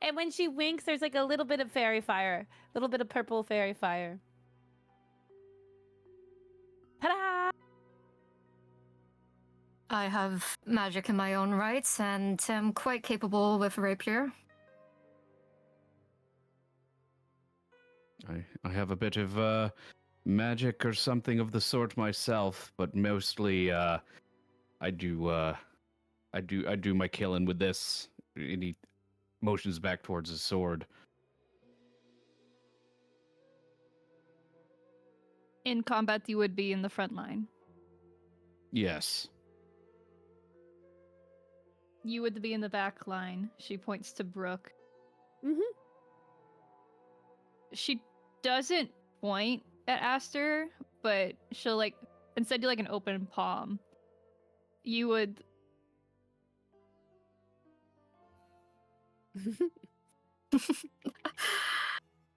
and when she winks, there's like a little bit of fairy fire. A little bit of purple fairy fire. Ta-da! I have magic in my own rights and am quite capable with rapier. I have a bit of magic or something of the sort myself, but mostly I do my killing with this. And he motions back towards his sword. In combat, you would be in the front line. Yes. You would be in the back line. She points to Brooke. She doesn't point at Aster, but she'll like instead do like an open palm. You would.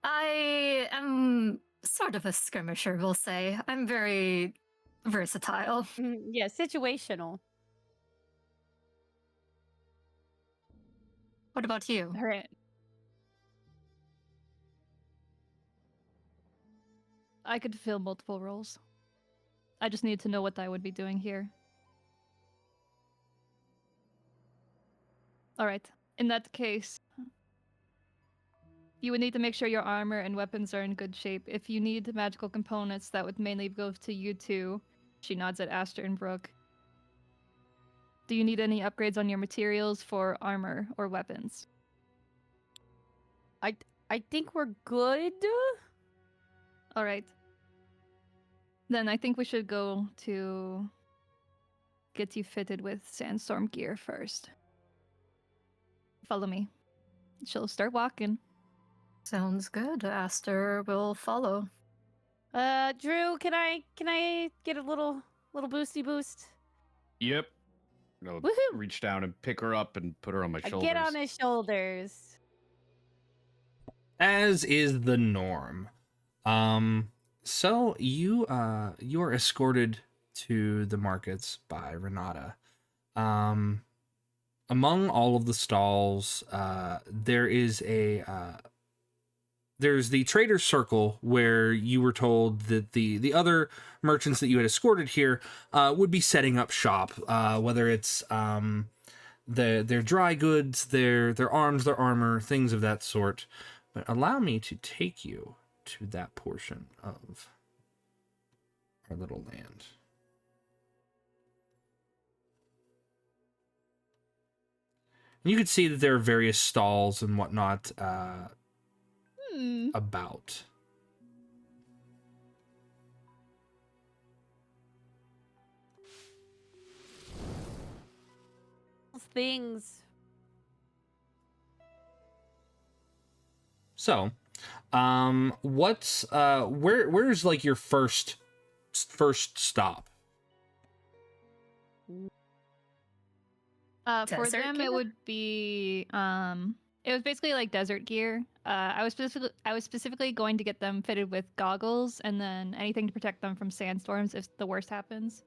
I am sort of a skirmisher, we'll say. I'm very versatile. Yeah, situational. What about you? All right. I could fill multiple roles. I just need to know what I would be doing here. All right. In that case, you would need to make sure your armor and weapons are in good shape. If you need magical components, that would mainly go to you two. She nods at Aster and Brooke. Do you need any upgrades on your materials for armor or weapons? I think we're good. All right. Then I think we should go to get you fitted with sandstorm gear first. Follow me. She'll start walking. Sounds good. Aster will follow. Drew, can I get a little boosty boost? Yep. I'll Woohoo! reach down and pick her up and put her on my I shoulders. get on his shoulders. As is the norm. So you are escorted to the markets by Renata. among all of the stalls, there is there's the trader's circle where you were told that the other merchants that you had escorted here would be setting up shop, whether it's their dry goods, their arms, their armor, things of that sort. But allow me to take you to that portion of our little land. And you can see that there are various stalls and whatnot about. Things. So, where's like your first stop? For Desert them, gear? it would be it was basically like desert gear. I was specifically going to get them fitted with goggles and then anything to protect them from sandstorms if the worst happens.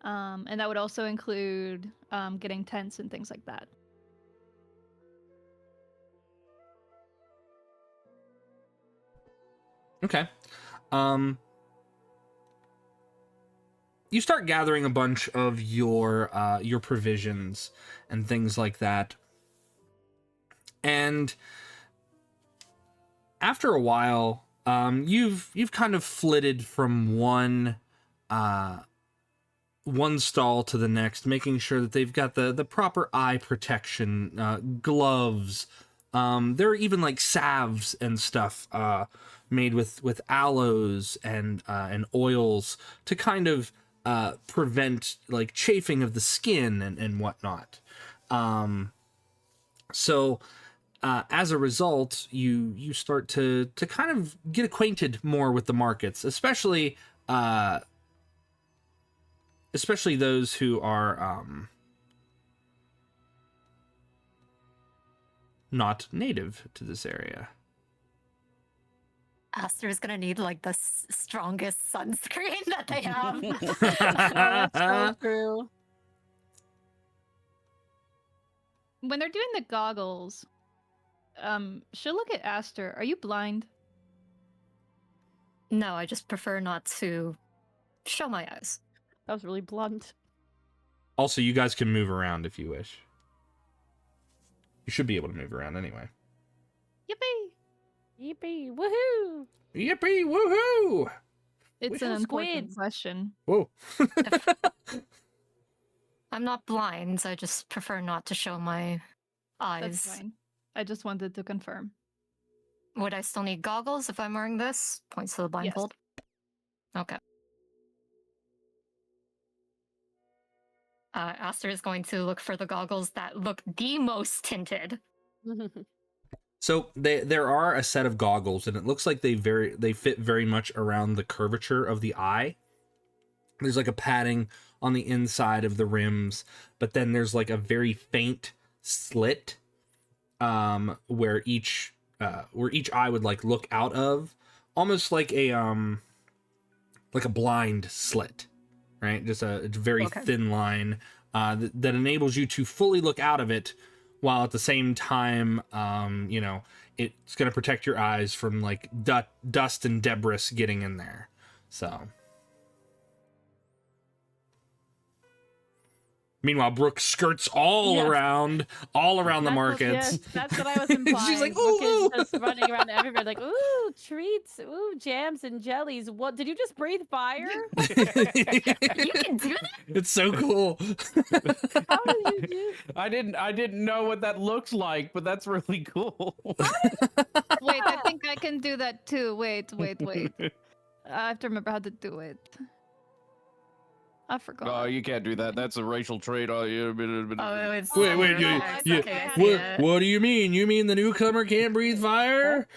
And that would also include getting tents and things like that. Okay. You start gathering a bunch of your provisions and things like that. And after a while, you've kind of flitted from one stall to the next, making sure that they've got the proper eye protection, gloves. There are even like salves and stuff made with aloes and oils to kind of prevent like chafing of the skin and whatnot. So as a result, you start to kind of get acquainted more with the markets, especially those who are not native to this area. Aster's gonna need like the strongest sunscreen that they have. That's so true. When they're doing the goggles, she'll look at Aster. Are you blind? No, I just prefer not to show my eyes. That was really blunt. Also, you guys can move around if you wish. You should be able to move around anyway. Yippee! Yippee! Woohoo! Yippee! Woohoo! It's We an have important squids. question. Whoa. I'm not blind, so I just prefer not to show my eyes. That's fine. I just wanted to confirm. Would I still need goggles if I'm wearing this? Points to the blindfold. Okay. Aster is going to look for the goggles that look the most tinted. So there are a set of goggles, and it looks like they fit very much around the curvature of the eye. There's like a padding on the inside of the rims, but then there's like a very faint slit where each eye would like look out of, almost like a blind slit, right? Just a very thin line that enables you to fully look out of it, while at the same time, it's going to protect your eyes from like dust and debris getting in there. So. Meanwhile, Brooke skirts all around the markets. That's what I was implying. She's like, Brooke is ooh. just running around everywhere, like, ooh, treats, ooh, jams and jellies. What? Did you just breathe fire? You can do that? It's so cool. How did you do? I didn't know what that looks like, but that's really cool. Wait, I think I can do that too. Wait. I have to remember how to do it. I forgot. No, you can't do that. That's a racial trait. Oh, it's Wait, what do you mean? You mean the newcomer can't breathe fire?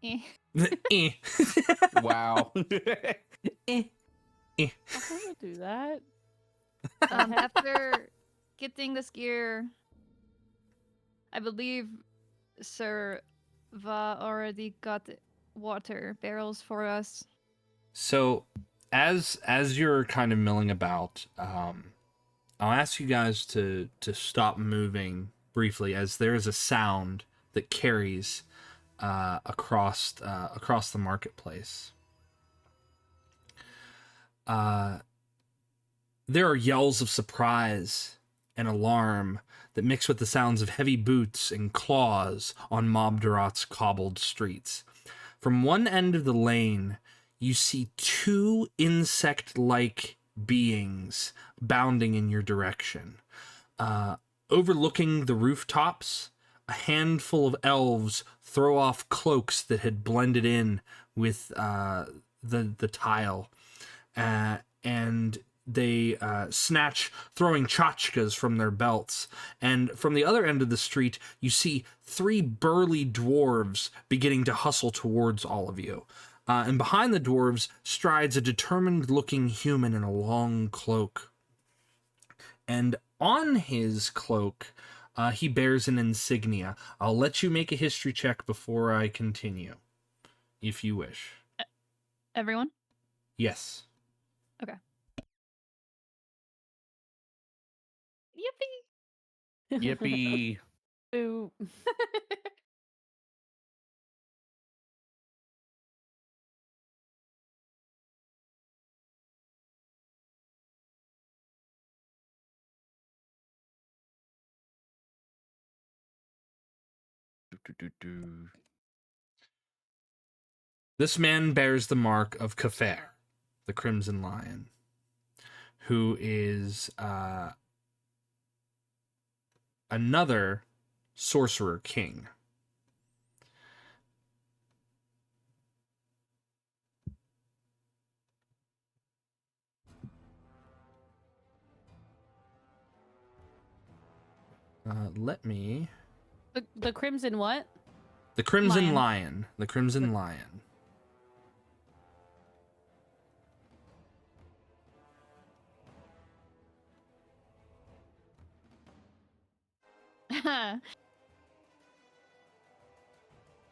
Eh. Wow. I would do that. After getting this gear, I believe Sir Va already got water barrels for us. So, as you're kind of milling about, I'll ask you guys to stop moving briefly, as there is a sound that carries across the marketplace. There are yells of surprise and alarm that mix with the sounds of heavy boots and claws on Mob Durat's cobbled streets. From one end of the lane, you see two insect-like beings bounding in your direction. Overlooking the rooftops, a handful of elves throw off cloaks that had blended in with the tile, and they snatch throwing tchotchkes from their belts. And from the other end of the street, you see three burly dwarves beginning to hustle towards all of you. And behind the dwarves strides a determined-looking human in a long cloak. And on his cloak, he bears an insignia. I'll let you make a history check before I continue, if you wish. Everyone? Yes. Okay. Yippee! Yippee. Boo. Do. This man bears the mark of Kafir, the Crimson Lion, who is another sorcerer king. Let me... The crimson what? The Crimson Lion. Lion. The Crimson Lion. And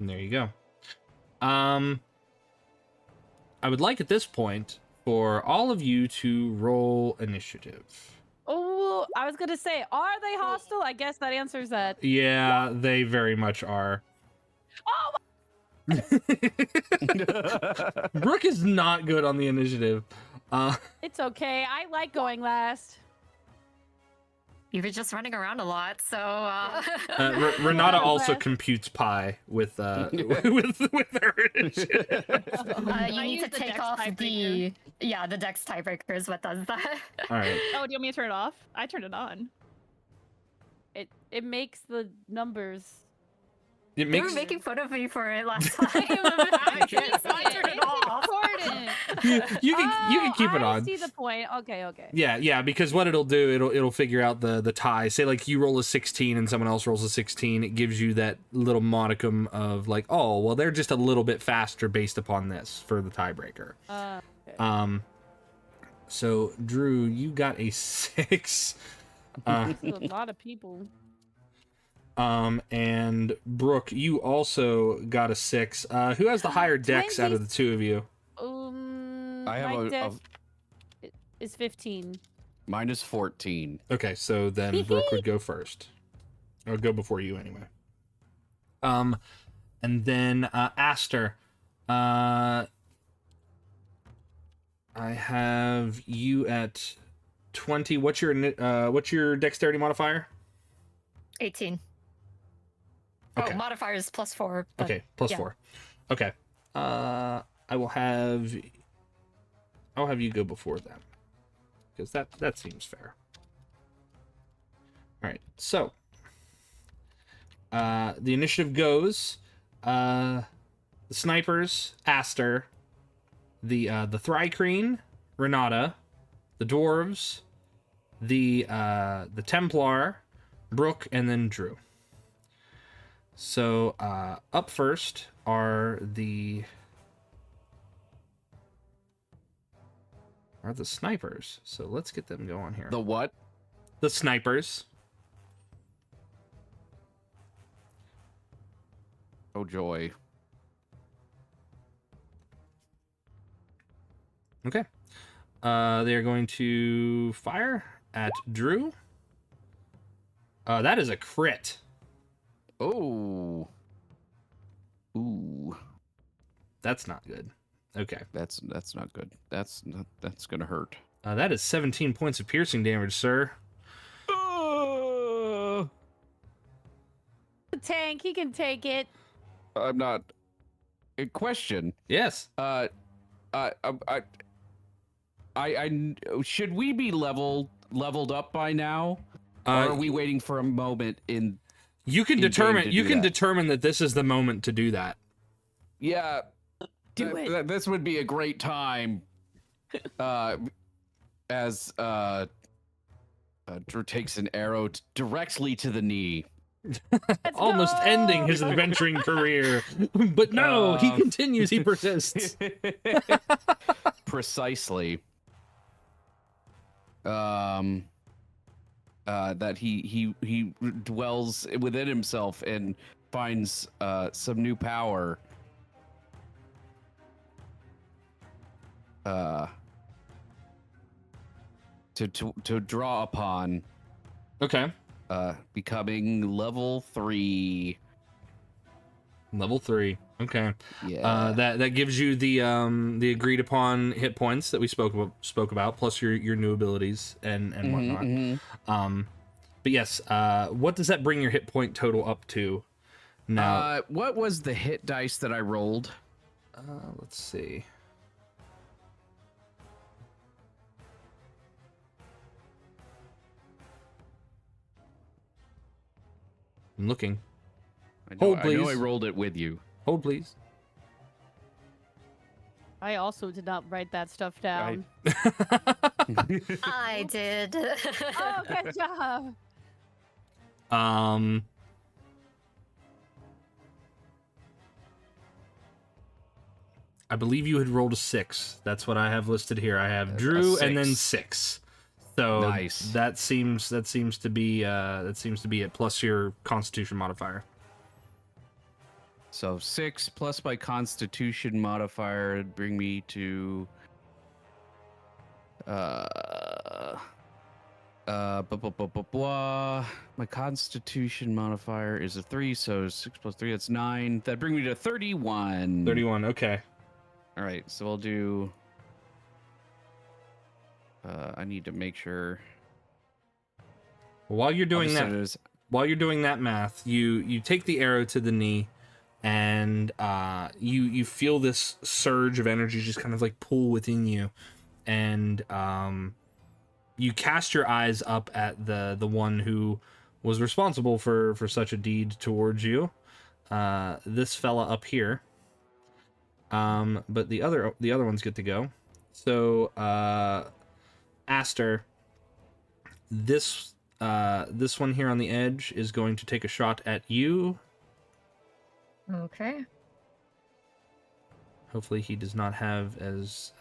there you go. I would like at this point for all of you to roll initiative. Oh, I was gonna say, are they hostile? I guess that answers that. Yeah, they very much are. Oh, Brooke is not good on the initiative. it's okay. I like going last. You were just running around a lot, so Renata also Last. computes pi with with her initiative. you I need to use the take dex off tiebreaker. the dex tiebreaker is what does that. All right. Oh, do you want me to turn it off? I turned it on. It makes the numbers. It They were makes making fun of me for it last time. I turned it off. Important. you can keep it I on. see the point. Okay. Yeah, because what it'll do, it'll figure out the tie. Say like you roll a 16 and someone else rolls a 16, it gives you that little modicum of like, oh, well, they're just a little bit faster based upon this for the tiebreaker. Okay. So Drew, you got a 6. This is a lot of people. And Brooke, you also got a 6. Who has the higher dex out of the two of you? I have my a dex is 15. mine is 14. Okay, so then Brooke would go first. I'll go before you anyway. And then Aster, I have you at 20. What's your dexterity modifier? 18. Okay. Oh, modifier is +4. But Okay, plus yeah. 4. Okay. I'll have you go before them, because that seems fair. All right. So, the initiative goes: the snipers, Aster; the Thrycreen, Renata; the dwarves, the Templar, Brooke, and then Drew. So, up first are the snipers. So let's get them going here. The what? The snipers. Oh joy. Okay. They are going to fire at Drew. That is a crit. Oh. Ooh. That's not good. Okay. That's not good. That's gonna hurt. That is 17 points of piercing damage, sir. Tank, he can take it. I'm not. A question. Yes. I should we be leveled up by now? Or are we waiting for a moment in? You can in-game determine. to You do can that? determine that this is the moment to do that. Yeah. Do it. This would be a great time. As Drew takes an arrow directly to the knee. Let's Almost go! ending his adventuring career, but no, he continues. He persists. Precisely. That he dwells within himself and finds some new power. To draw upon, Okay. becoming level 3. Level 3. Okay. Yeah. That gives you the agreed upon hit points that we spoke about, plus your new abilities and whatnot. But yes, what does that bring your hit point total up to? Now, What was the hit dice that I rolled? let's see. I'm looking. Hold, I know please. I rolled it with you. Hold, please. I also did not write that stuff down. I did. Oh, good job. I believe you had rolled a 6. That's what I have listed here. I have Drew and then 6. So Nice. that seems to be it, plus your Constitution modifier. So 6 plus my Constitution modifier would bring me to blah, blah, blah, blah, blah. My Constitution modifier is a 3, so 6 plus 3, that's 9. That'd bring me to 31. 31. Okay. All right, so I'll do. I need to make sure. While you're doing I'll just that, set it as- while you're doing that math, you take the arrow to the knee, and you feel this surge of energy just kind of like pull within you, and you cast your eyes up at the one who was responsible for such a deed towards you, this fella up here. But the other ones get to go. So Aster, this one here on the edge is going to take a shot at you. Okay. Hopefully he does not have as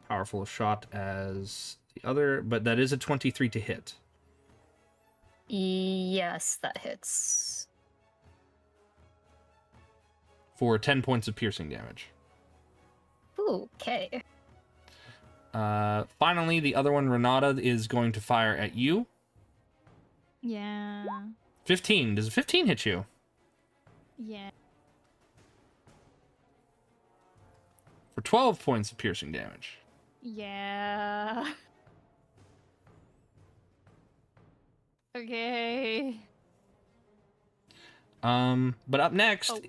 powerful a shot as the other, but that is a 23 to hit. Yes, that hits. For 10 points of piercing damage. Okay. Finally, the other one, Renata, is going to fire at you. Yeah. 15. Does a 15 hit you? Yeah. For 12 points of piercing damage. Yeah. Okay. But up next, Oh.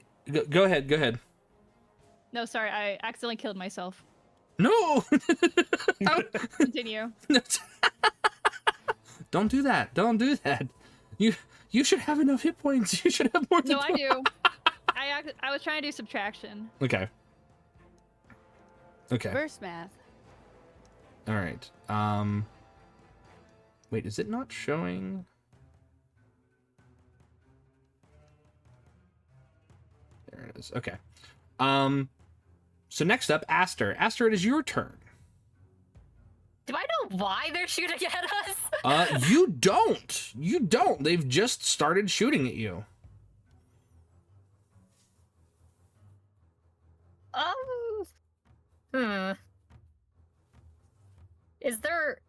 go ahead. No, sorry, I accidentally killed myself. No! Continue. Don't do that. You should have enough hit points. You should have more than No, I do. I was trying to do subtraction. Okay. Verse math. All right. Wait, is it not showing? There it is. Okay. So next up, Aster. Aster, it is your turn. Do I know why they're shooting at us? You don't. You don't. They've just started shooting at you. Um. Is there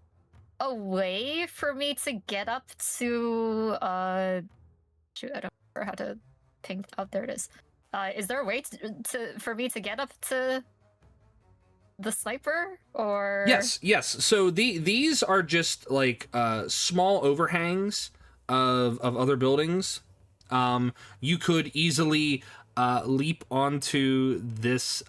a way for me to get up to shoot, I don't remember how to ping. Oh, there it is. Is there a way for me to get up to the sniper, or? Yes. So these are just like small overhangs of other buildings. You could easily leap onto this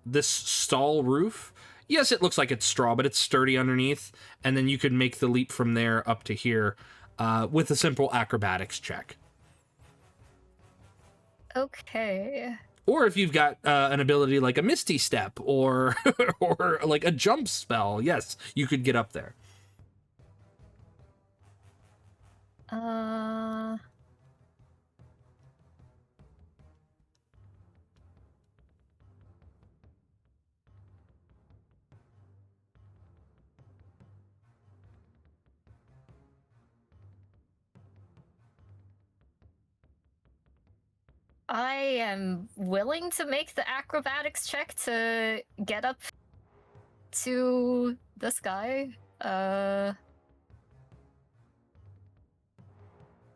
this stall roof. Yes, it looks like it's straw, but it's sturdy underneath, and then you could make the leap from there up to here with a simple acrobatics check. Okay. Or if you've got an ability like a Misty Step or or like a jump spell, yes, you could get up there. I am willing to make the acrobatics check to get up to this guy.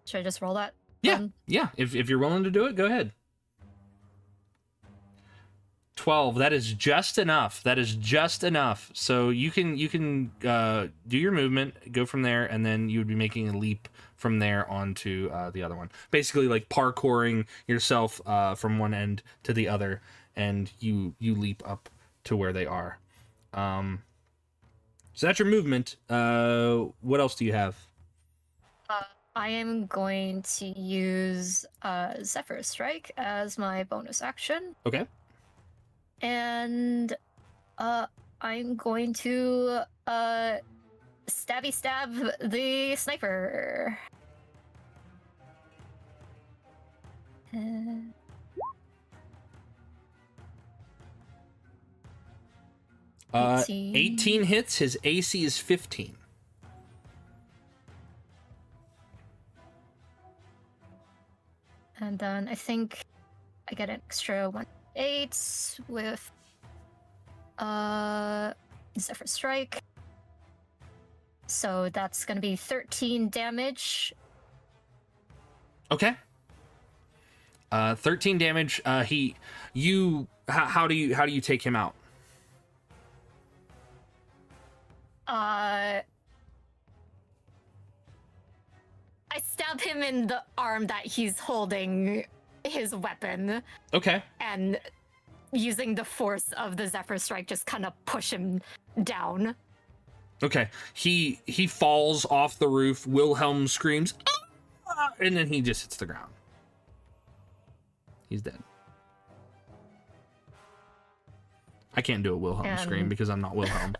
Should I just roll that? Yeah. If you're willing to do it, go ahead. 12. That is just enough. So you can do your movement, go from there, and then you would be making a leap from there onto the other one. Basically, like parkouring yourself from one end to the other, and you leap up to where they are. So that's your movement. What else do you have? I am going to use Zephyr Strike as my bonus action. Okay. And I'm going to stabby stab the sniper. 18 hits. His AC is 15. And then I think I get an extra 1d8 with Zephyr Strike. So that's gonna be 13 damage. Okay. 13 damage. How do you take him out? I stab him in the arm that he's holding his weapon. Okay. And using the force of the Zephyr Strike, just kind of push him down. Okay. He falls off the roof. Wilhelm screams, "Ah!" And then he just hits the ground. He's dead. I can't do a Wilhelm scream because I'm not Wilhelm.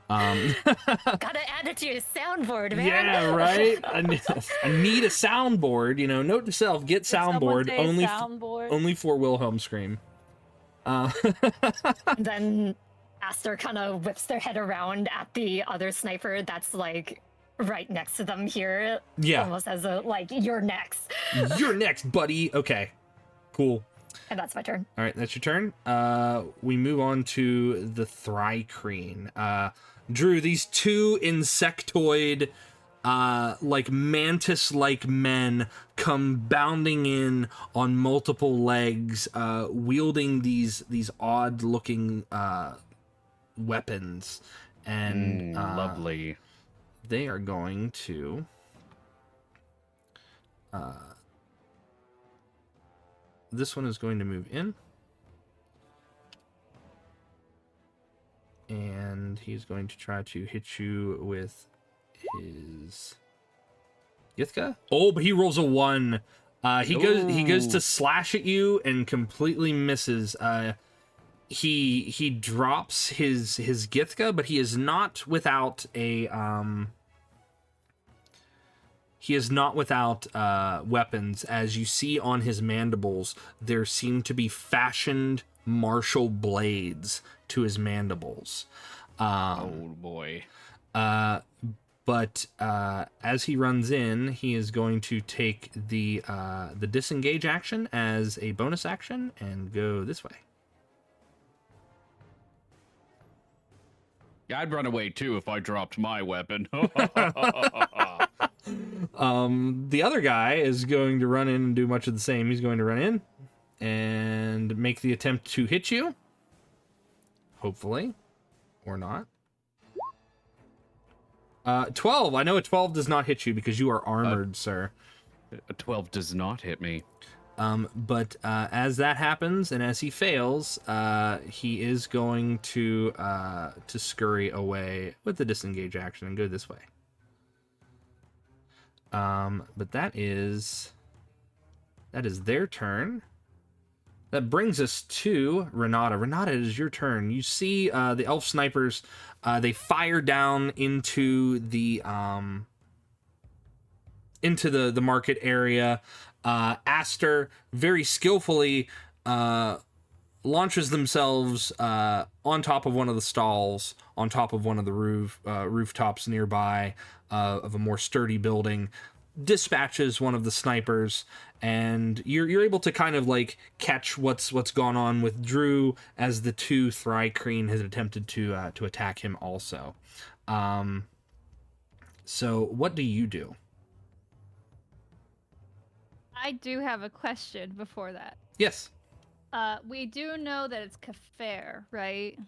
Gotta add it to your soundboard, man. Yeah, right. I need a soundboard. Note to self: get soundboard only for Wilhelm scream. Then Aster kind of whips their head around at the other sniper that's like right next to them here. Yeah, almost as a like, you're next. You're next, buddy. Okay, cool. And that's my turn. All right, that's your turn. We move on to the Thrycreen. Drew, these two insectoid, like mantis-like men come bounding in on multiple legs, wielding these odd-looking weapons, and lovely. They are going to. This one is going to move in. And he's going to try to hit you with his Githka. Oh, but he rolls a 1. He goes to slash at you and completely misses. He drops his Githka, but he is not without a weapons. As you see on his mandibles, there seem to be fashioned martial blades to his mandibles. Oh boy. But as he runs in, he is going to take the disengage action as a bonus action and go this way. Yeah, I'd run away too if I dropped my weapon. The other guy is going to run in and do much of the same. He's going to run in and make the attempt to hit you. Hopefully. Or not. 12. I know a 12 does not hit you because you are armored, sir. A 12 does not hit me. But as that happens and as he fails, he is going to scurry away with the disengage action and go this way. But that is their turn. That brings us to Renata. Renata, it is your turn. You see the elf snipers. They fire down into the market area. Aster very skillfully launches themselves on top of one of the stalls, on top of one of the rooftops nearby of a more sturdy building, dispatches one of the snipers, and you're able to kind of like catch what's gone on with Drew as the two Thrycreen has attempted to attack him also. So what do you do? I do have a question before that. Yes. We do know that it's Kafir, right?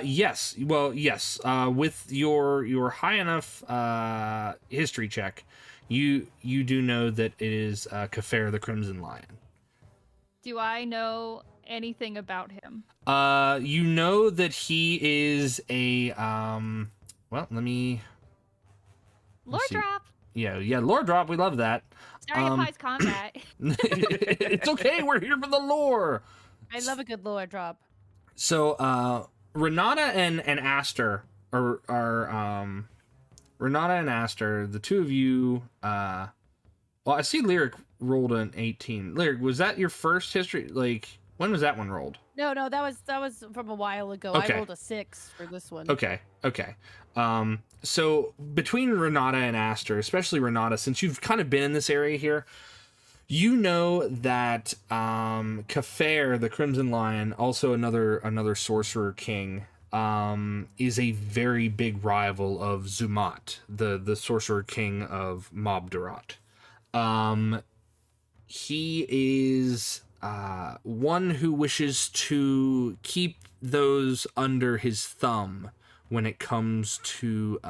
Yes. Well, yes. With your high enough history check, you do know that it is Kafir the Crimson Lion. Do I know anything about him? You know that he is a well, let me Lord see. Drop. Yeah, Lord Drop, we love that. Sorry to pause combat. It's okay, we're here for the lore. I love a good lore drop. So Renata and Aster are Renata and Aster, the two of you, well, I see Lyric rolled an 18. Lyric, was that your first history? Like, when was that one rolled? No, that was from a while ago. Okay. I rolled a 6 for this one. Okay. So between Renata and Aster, especially Renata, since you've kind of been in this area here, you know that Kafir, the Crimson Lion, also another sorcerer king, is a very big rival of Zumat, the sorcerer king of Mob Durat. He is one who wishes to keep those under his thumb when it comes to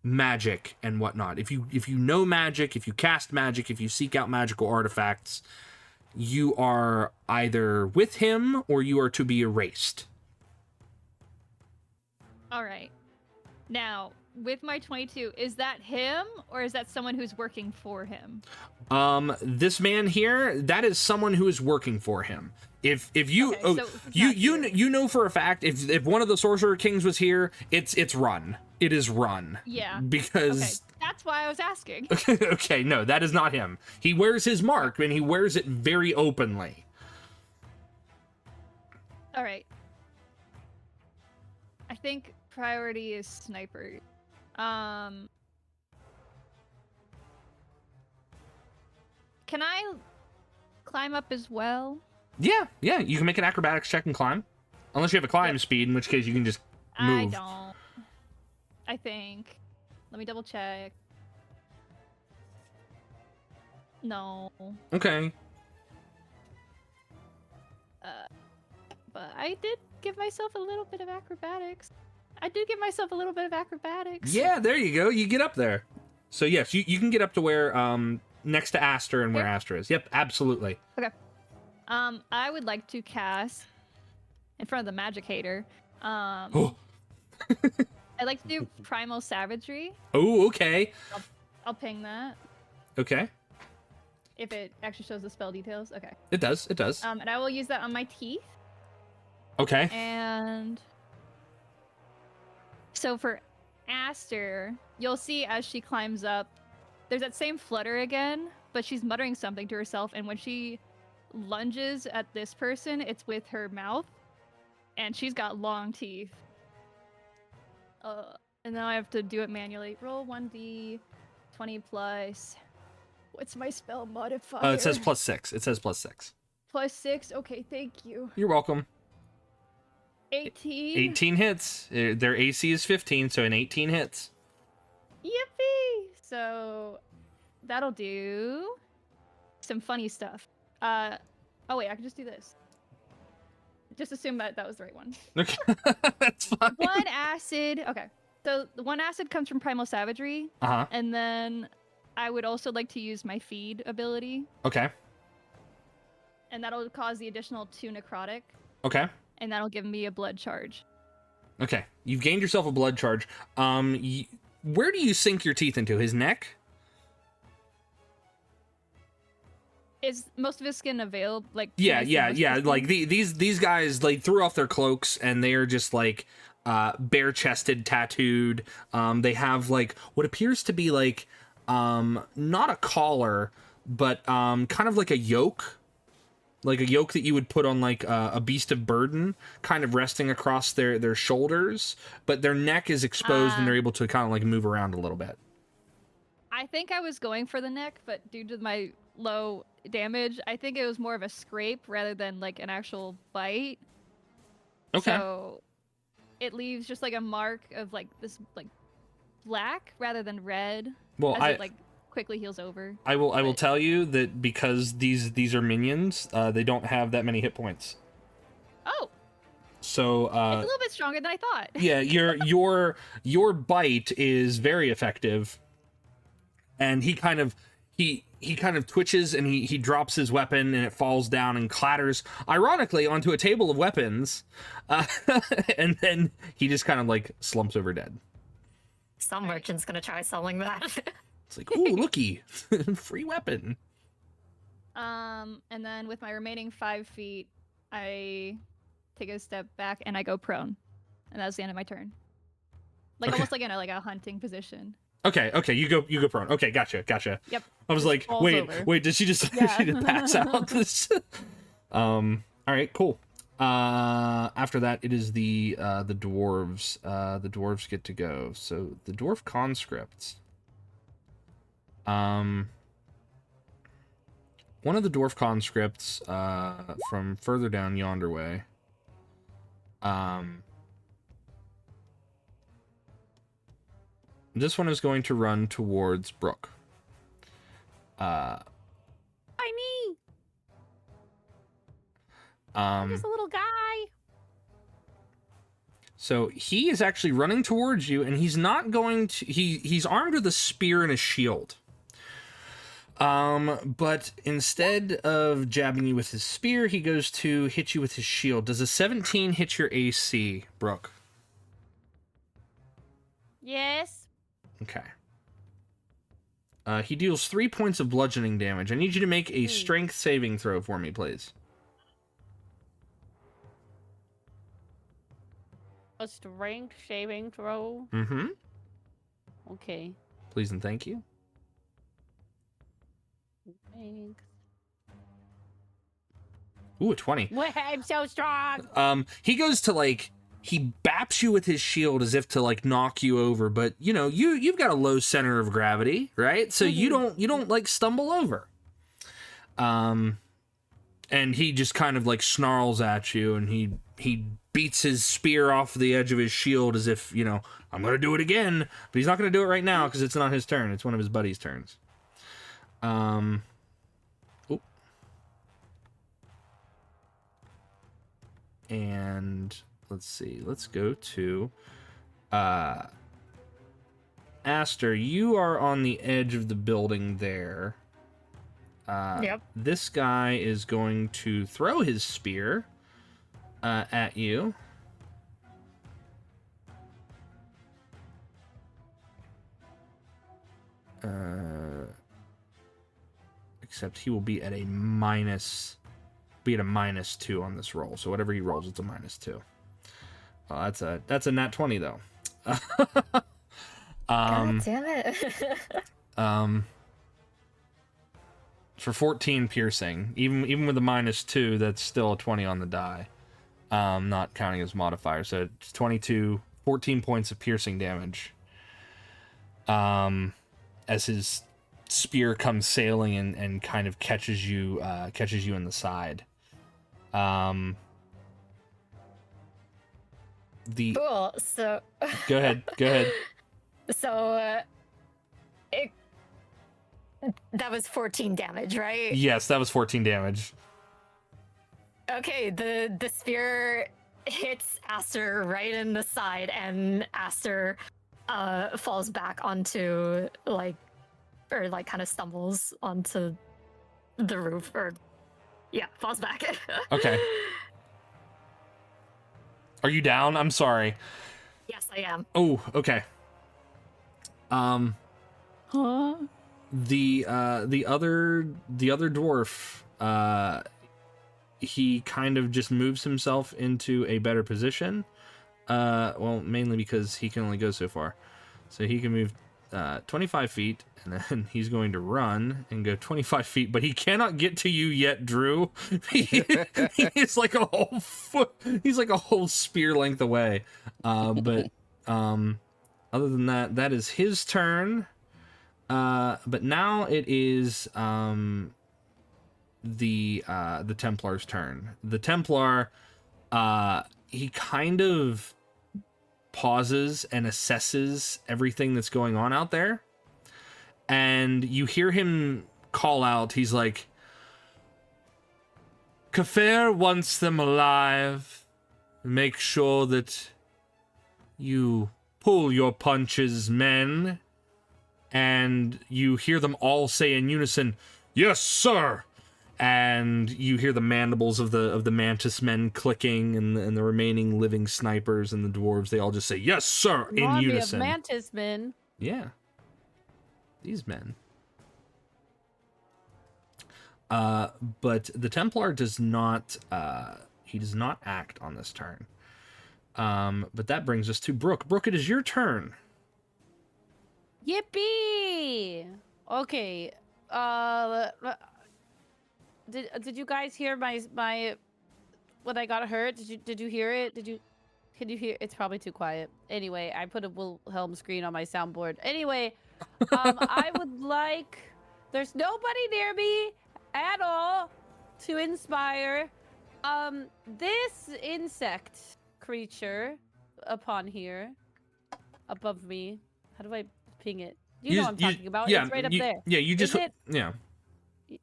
magic and whatnot. If you know magic, if you cast magic, if you seek out magical artifacts, you are either with him or you are to be erased. All right. Now, with my 22, is that him or is that someone who's working for him? This man here, that is someone who is working for him. If you Okay, so you know for a fact if one of the sorcerer kings was here, it's run. It is run. Yeah. Because Okay, that's why I was asking. okay, no, that is not him. He wears his mark and he wears it very openly. All right. I think priority is sniper. Can I climb up as well? Yeah, you can make an acrobatics check and climb. Unless you have a climb speed, in which case you can just move. I don't. I think. Let me double check. No. Okay. But I did give myself a little bit of acrobatics. Yeah, there you go. You get up there. So yes, you can get up to where next to Aster and where Aster is. Yep, absolutely. Okay. I would like to cast in front of the magic hater. Oh. I'd like to do primal savagery. Oh, okay. I'll ping that Okay. if it actually shows the spell details. Okay. It does. And I will use that on my teeth. Okay. And so for Aster, you'll see as she climbs up, there's that same flutter again, but she's muttering something to herself, and when she lunges at this person, it's with her mouth, and she's got long teeth. And now I have to do it manually. Roll 1d, 20 plus. What's my spell modifier? It says +6. It says +6. +6. Okay, thank you. You're welcome. 18. 18 hits. Their AC is 15, so an 18 hits. Yippee! So that'll do some funny stuff. Oh wait, I can just do this. Just assume that that was the right one. Okay, that's fine. One acid. Okay, so the one acid comes from Primal Savagery, Uh-huh. and then I would also like to use my feed ability, Okay. and that'll cause the additional 2 necrotic, Okay. and that'll give me a blood charge. Okay. You've gained yourself a blood charge. Where do you sink your teeth into? His neck? Is most of his skin available? Like Yeah, can I see yeah, most of yeah. his Like skin? these guys like threw off their cloaks and they are just like bare-chested, tattooed. They have like what appears to be like not a collar, but kind of like a yoke. Like a yoke that you would put on like a beast of burden, kind of resting across their shoulders, but their neck is exposed and they're able to kind of like move around a little bit. I think I was going for the neck, but due to my low damage, I think it was more of a scrape rather than like an actual bite. Okay. So it leaves just like a mark of like this like black rather than red. Well, as it like quickly heals over. I will but- tell you that because these are minions, they don't have that many hit points. Oh, So it's a little bit stronger than I thought. yeah, your bite is very effective. And he kind of twitches and he drops his weapon and it falls down and clatters ironically onto a table of weapons. And then he just kind of like slumps over dead. Some merchant's gonna try selling that. It's like, ooh, looky, free weapon. And then with my remaining 5 feet, I take a step back and I go prone, and that's the end of my turn. Like Okay. almost like in a hunting position. Okay, you go prone. Okay, gotcha. Yep. I was like, falls wait, over. wait, did she just Yeah. she just pass out? This. All right, cool. After that, it is the dwarves. The dwarves get to go. So the dwarf conscripts. One of the dwarf conscripts, from further down yonder way. This one is going to run towards Brooke. Why me? Um, I'm just a little guy. So he is actually running towards you, and he's not going to. He's armed with a spear and a shield. But instead of jabbing you with his spear, he goes to hit you with his shield. Does a 17 hit your AC, Brooke? Yes. Okay. He deals 3 points of bludgeoning damage. I need you to make a strength saving throw for me, please. A strength saving throw. Mm-hmm. Okay. Please and thank you. Thanks. Ooh, a 20. Well, I'm so strong. He goes to like he baps you with his shield as if to like knock you over, but you know, you've got a low center of gravity, right? So you don't like stumble over. And he just kind of like snarls at you, and he beats his spear off the edge of his shield as if, you know, I'm gonna do it again, but he's not gonna do it right now because it's not his turn. It's one of his buddies' turns. And let's see. Let's go to Aster. You are on the edge of the building there. Yep. This guy is going to throw his spear at you. Except he will be at a -2 on this roll. So whatever he rolls, it's a -2. That's a nat 20 though. God damn it. For 14 piercing, even with a -2, that's still a 20 on the die. Not counting his modifier. So it's 22, 14 points of piercing damage. As his spear comes sailing and kind of catches you in the side. the Cool. So go ahead. Go ahead. So that was 14 damage, right? Yes, that was 14 damage. Okay, the spear hits Aster right in the side, and Aster falls back onto kind of stumbles onto the roof, or falls back. Okay. Are you down? I'm sorry. Yes, I am. Oh, okay. Huh? The other dwarf, he kind of just moves himself into a better position. Well, mainly because he can only go so far. So he can move 25 feet, and then he's going to run and go 25 feet, but he cannot get to you yet, Drew. He's like a whole foot. He's like a whole spear length away. But other than that, that is his turn. But now it is the Templar's turn. The Templar, he kind of pauses and assesses everything that's going on out there, and you hear him call out. He's like, Kafir wants them alive. Make sure that you pull your punches, men. And you hear them all say in unison, "Yes, sir!" And you hear the mandibles of the mantis men clicking, and the remaining living snipers and the dwarves, they all just say, "Yes, sir!" in Army unison. of mantis men. Yeah. These men. But the Templar does not, he does not act on this turn. But that brings us to Brooke. Brooke, it is your turn. Yippee! Okay. Did you guys hear my when I got hurt? Did you hear it? Can you hear? It's probably too quiet. Anyway, I put a Wilhelm screen on my soundboard. Anyway, I would like. There's nobody near me at all to inspire. This insect creature upon here, above me. How do I ping it? You know what I'm talking about. Yeah, it's right up there. Yeah, you just. Is it? Yeah.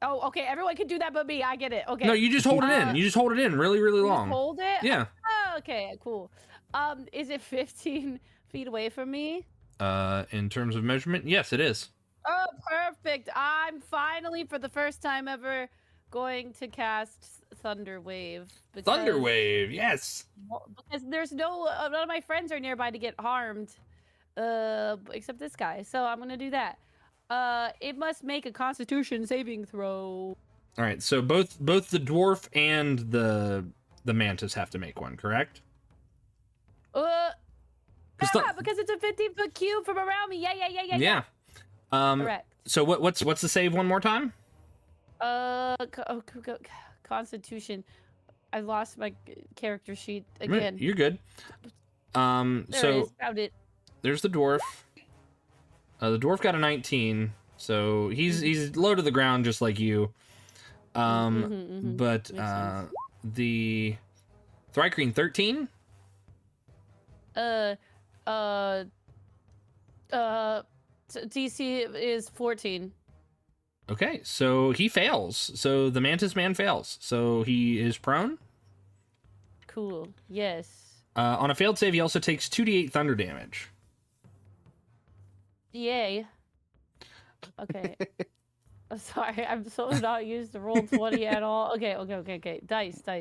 Oh, okay. Everyone can do that but me. I get it. Okay. No, you just hold it in. You just hold it in really, really You long. just hold it? Yeah. Oh, okay, cool. Is it 15 feet away from me? In terms of measurement, yes, it is. Oh, perfect. I'm finally, for the first time ever, going to cast Thunder Wave. Thunder Wave, yes. Because there's none of my friends are nearby to get harmed, except this guy. So I'm gonna do that. It must make a Constitution saving throw. All right, so both the dwarf and the mantis have to make one, correct? Yeah, because it's a 15-foot cube from around me. Yeah. Correct. So what's the save one more time? Constitution. I lost my character sheet again. You're good. There it So is. Found it. there's the dwarf. The dwarf got a 19, so he's low to the ground just like you. But sense. the Thrycreen 13. DC is 14. Okay, so he fails. So the mantis man fails. So he is prone. Cool. Yes. On a failed save, he also takes 2d8 thunder damage. Yay. Okay. I'm sorry. I'm so not used to roll 20 at all. Okay. Dice. Where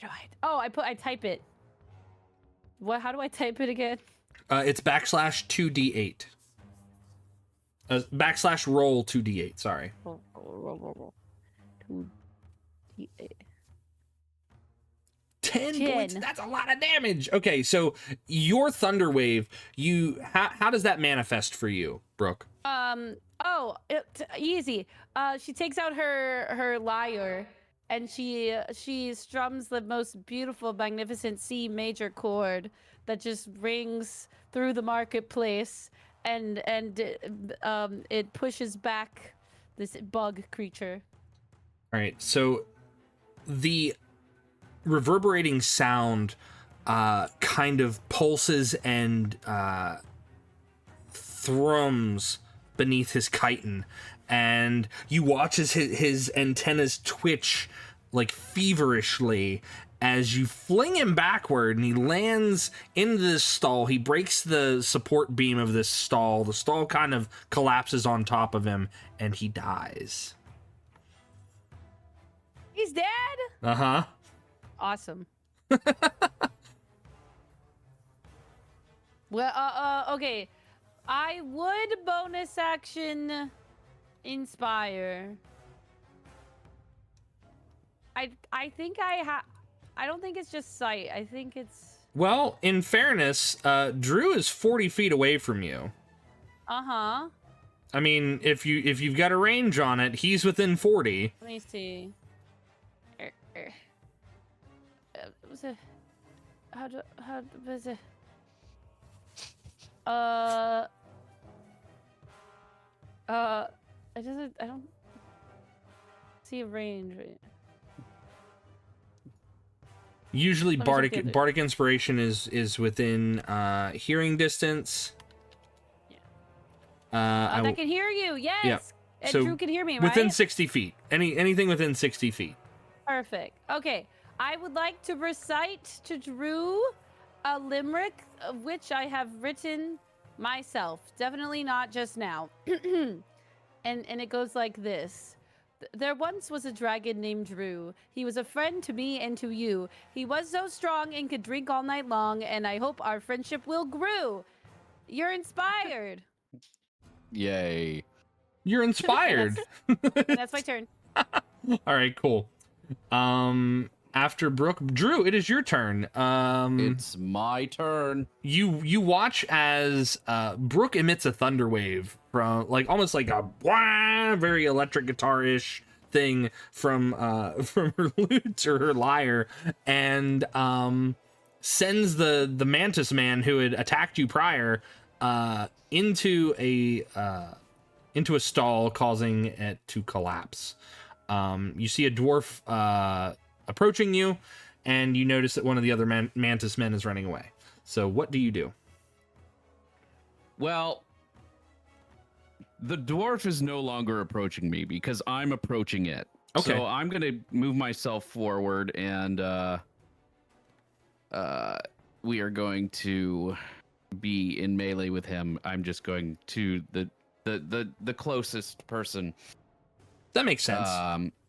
do I? Oh, I type it. What? How do I type it again? It's backslash 2d8. Backslash roll 2d8. Sorry. Roll. 2d8. 10 points. That's a lot of damage. Okay, so your thunder wave. How does that manifest for you, Brooke? Easy. She takes out her lyre and she strums the most beautiful, magnificent C major chord that just rings through the marketplace, and it pushes back this bug creature. All right, so the reverberating sound kind of pulses and thrums beneath his chitin, and you watch as his antennas twitch like feverishly as you fling him backward, and he lands into this stall. He breaks the support beam of this stall. The stall kind of collapses on top of him, and he dies. He's dead? Uh-huh. Awesome. Well, okay. I would bonus action inspire. I think I don't think it's just sight. I think it's... Well, in fairness, Drew is 40 feet away from you. Uh-huh. I mean, if you've got a range on it, he's within 40. Let me see. Was it? How was it? I don't see a range. Usually Let me check the other- bardic inspiration is within hearing distance. Yeah. I can hear you. Yes. Yeah. And So Drew can hear me, right? within 60 feet. Anything within 60 feet. Perfect. Okay. I would like to recite to Drew a limerick of which I have written myself. Definitely not just now. and it goes like this. There once was a dragon named Drew. He was a friend to me and to you. He was so strong and could drink all night long, and I hope our friendship will grow. You're inspired. Yay. You're inspired. That's my turn. All right, cool. After Brooke, Drew, it is your turn. It's my turn. You watch as Brooke emits a thunder wave from almost like a wah, very electric guitar-ish thing from her lute or her lyre, and sends the mantis man who had attacked you prior into a stall, causing it to collapse. You see a dwarf approaching you, and you notice that one of the other mantis men is running away. So what do you do? Well, the dwarf is no longer approaching me because I'm approaching it. Okay. So I'm going to move myself forward, and we are going to be in melee with him. I'm just going to the closest person. That makes sense.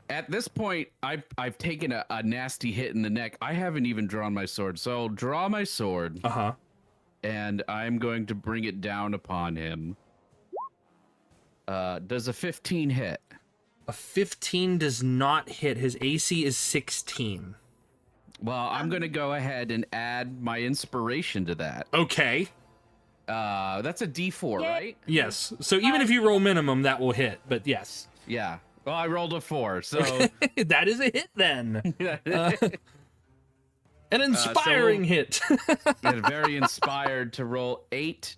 At this point, I've taken a nasty hit in the neck. I haven't even drawn my sword, so I'll draw my sword, Uh-huh. and I'm going to bring it down upon him. Does a 15 hit? A 15 does not hit. His AC is 16. Well, I'm going to go ahead and add my inspiration to that. Okay. That's a D4, Yay. right? Yes. So even if you roll minimum, that will hit. But yes. Yeah. Well, I rolled a 4, so... That is a hit then. An inspiring hit. Get very inspired to roll 8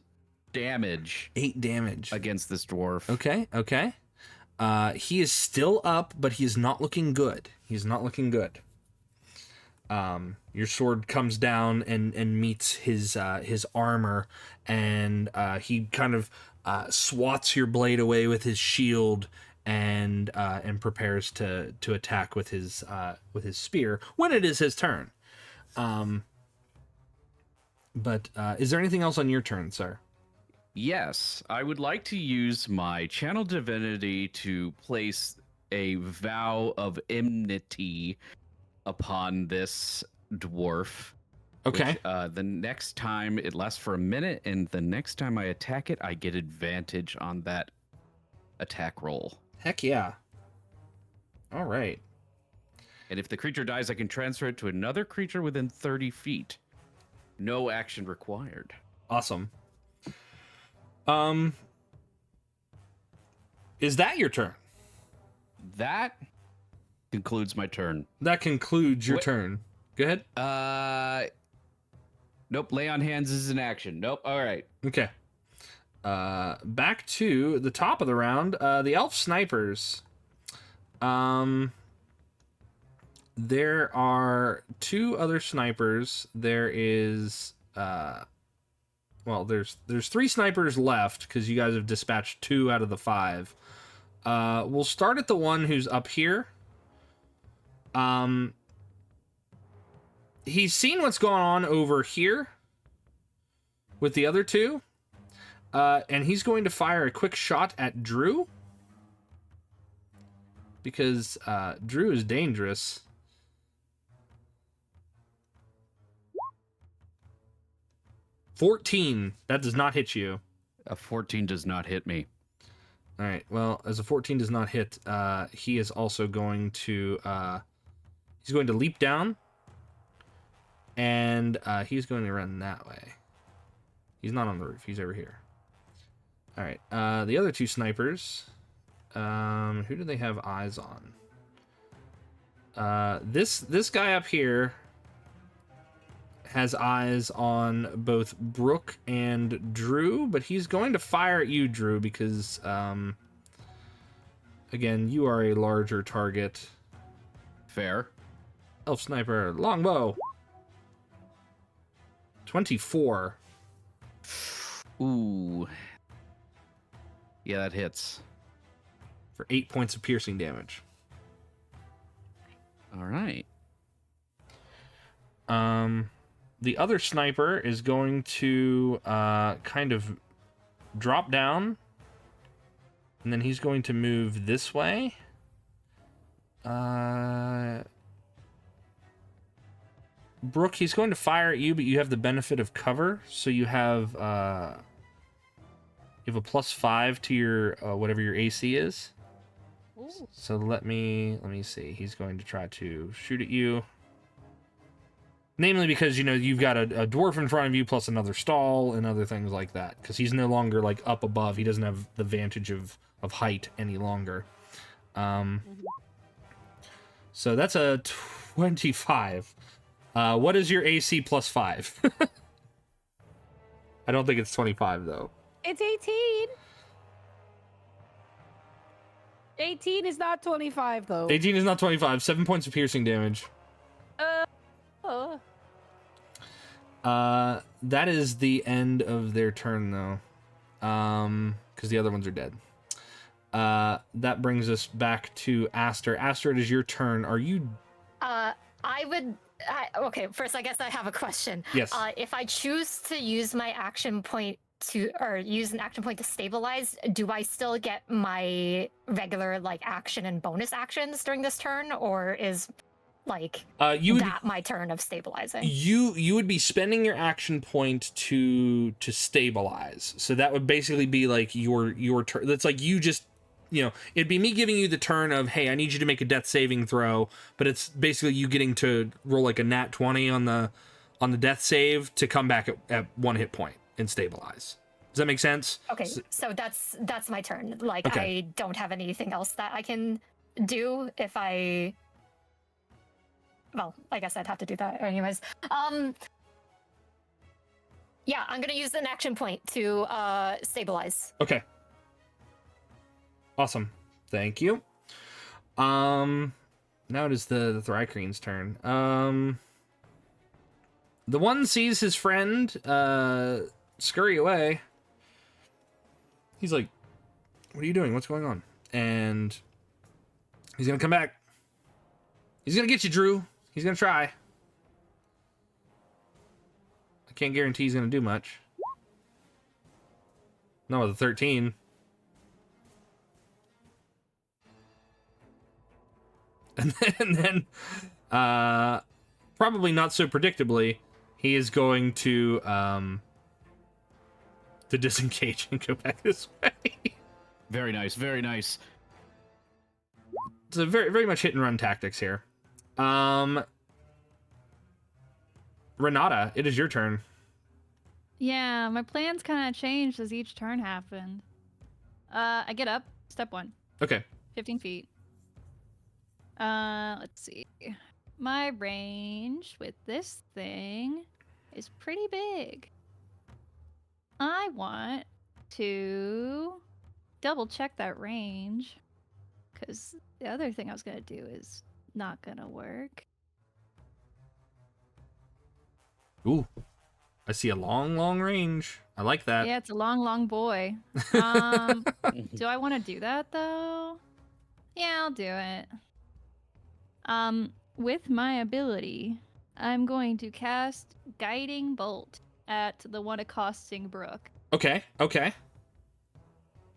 damage 8 damage. against this dwarf. Okay. He is still up, but he is not looking good. He's not looking good. Your sword comes down and meets his armor, and he kind of swats your blade away with his shield, and prepares to attack with his spear when it is his turn. But is there anything else on your turn, sir? Yes, I would like to use my channel divinity to place a vow of enmity upon this dwarf. Okay. Which, the next time it lasts for a minute, and the next time I attack it, I get advantage on that attack roll. Heck yeah. All right. And if the creature dies, I can transfer it to another creature within 30 feet. No action required. Awesome. Is that your turn? That concludes my turn. That concludes your Wait. turn. Go ahead. Nope. Lay on hands is an action. Nope. All right. Okay. Back to the top of the round. The elf snipers. There are 2 other snipers. There is well, there's 3 snipers left because you guys have dispatched 2 out of the 5. We'll start at the one who's up here. He's seen what's going on over here with the other 2. And he's going to fire a quick shot at Drew. Because Drew is dangerous. $14. That does not hit you. A 14 does not hit me. All right. Well, as a 14 does not hit, he is also going to he's going to leap down, and he's going to run that way. He's not on the roof. He's over here. All right. The other 2 snipers. Who do they have eyes on? This guy up here has eyes on both Brooke and Drew, but he's going to fire at you, Drew, because again, you are a larger target. Fair. Elf sniper, longbow. 24. Ooh. Yeah, that hits. For 8 points of piercing damage. All right. The other sniper is going to kind of drop down, and then he's going to move this way. Brooke, he's going to fire at you, but you have the benefit of cover, so you have a +5 to your whatever your AC is. Ooh. So let me see. He's going to try to shoot at you. Namely because, you know, you've got a dwarf in front of you plus another stall and other things like that. Because he's no longer, like, up above. He doesn't have the vantage of height any longer. So that's a 25. What is your AC +5? I don't think it's 25, though. It's 18. 18 is not 25, though. 18 is not 25. 7 points of piercing damage. Oh. That is the end of their turn, though. Because the other ones are dead. That brings us back to Aster. Aster, it is your turn. Are you... Okay, first I guess I have a question. Yes. If I choose to use my action point use an action point to stabilize, do I still get my regular, like, action and bonus actions during this turn, or is... like my turn of stabilizing? You would be spending your action point to stabilize. So that would basically be like your turn. That's like you just, you know, it'd be me giving you the turn of, hey, I need you to make a death saving throw, but it's basically you getting to roll like a nat 20 on the death save to come back at 1 hit point and stabilize. Does that make sense? Okay, so that's my turn. Like, okay. I don't have anything else that I can do if I... Well, I guess I'd have to do that anyways. Yeah, I'm gonna use an action point to stabilize. Okay. Awesome. Thank you. Now it is the Thrycrean's turn. The one sees his friend scurry away. He's like, what are you doing? What's going on? And he's gonna come back. He's gonna get you, Drew. He's gonna try. I can't guarantee he's gonna do much. No, with a 13. And then probably not so predictably, he is going to disengage and go back this way. Very nice, very nice. So very, very much hit and run tactics here. Renata, it is your turn. Yeah, my plans kind of changed as each turn happened. I get up, step 1, Okay. 15 feet. Let's see. My range with this thing is pretty big. I want to double check that range, because the other thing I was going to do is Not gonna work. Ooh, I see a long range. I like that. Yeah, it's a long boy. Do I want to do that though? Yeah, I'll do it. With my ability, I'm going to cast Guiding Bolt at the one accosting Brooke. Okay.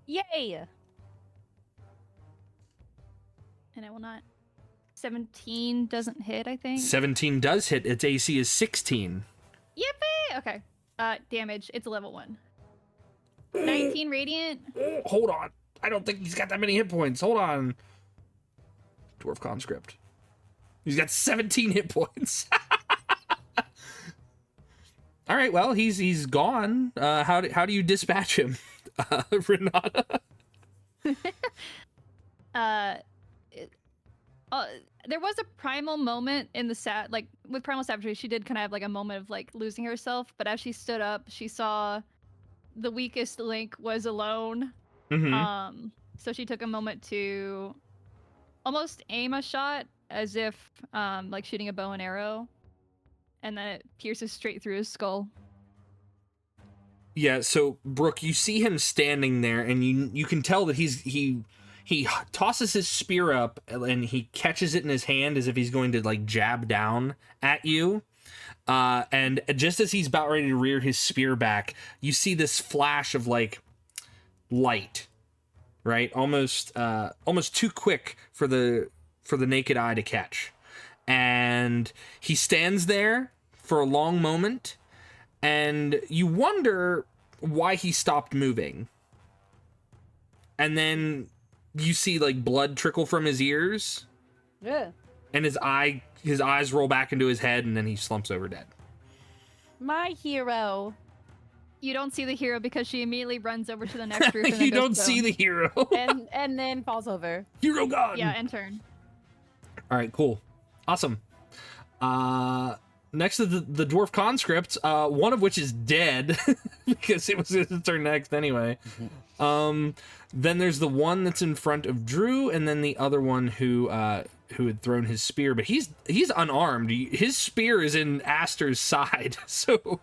Yay! And I will not. 17 doesn't hit, I think. 17 does hit. Its AC is 16. Yippee! Okay. Damage. It's a level 1. 19 radiant. Hold on. I don't think he's got that many hit points. Hold on. Dwarf conscript. He's got 17 hit points. All right. Well, he's gone. How do you dispatch him, Renata? There was a primal moment in the with primal savagery. She did kind of have like a moment of like losing herself, but as she stood up, she saw the weakest link was alone. Mm-hmm. So she took a moment to almost aim a shot as if like shooting a bow and arrow, and then it pierces straight through his skull. Yeah. So Brooke, you see him standing there, and you can tell that he tosses his spear up and he catches it in his hand as if he's going to like jab down at you. And just as he's about ready to rear his spear back, you see this flash of like light, right? Almost too quick for the naked eye to catch. And he stands there for a long moment, and you wonder why he stopped moving. And then you see like blood trickle from his ears. Yeah. And his eyes roll back into his head, and then he slumps over dead. My hero. You don't see the hero because she immediately runs over to the next roof. And You then don't goes see boom. the hero. and then falls over. Hero gone. Yeah, and turn. All right, cool. Awesome. Next to the dwarf conscripts, one of which is dead because it was his turn next anyway. Then there's the one that's in front of Drew, and then the other one who had thrown his spear, but he's unarmed. His spear is in Aster's side. So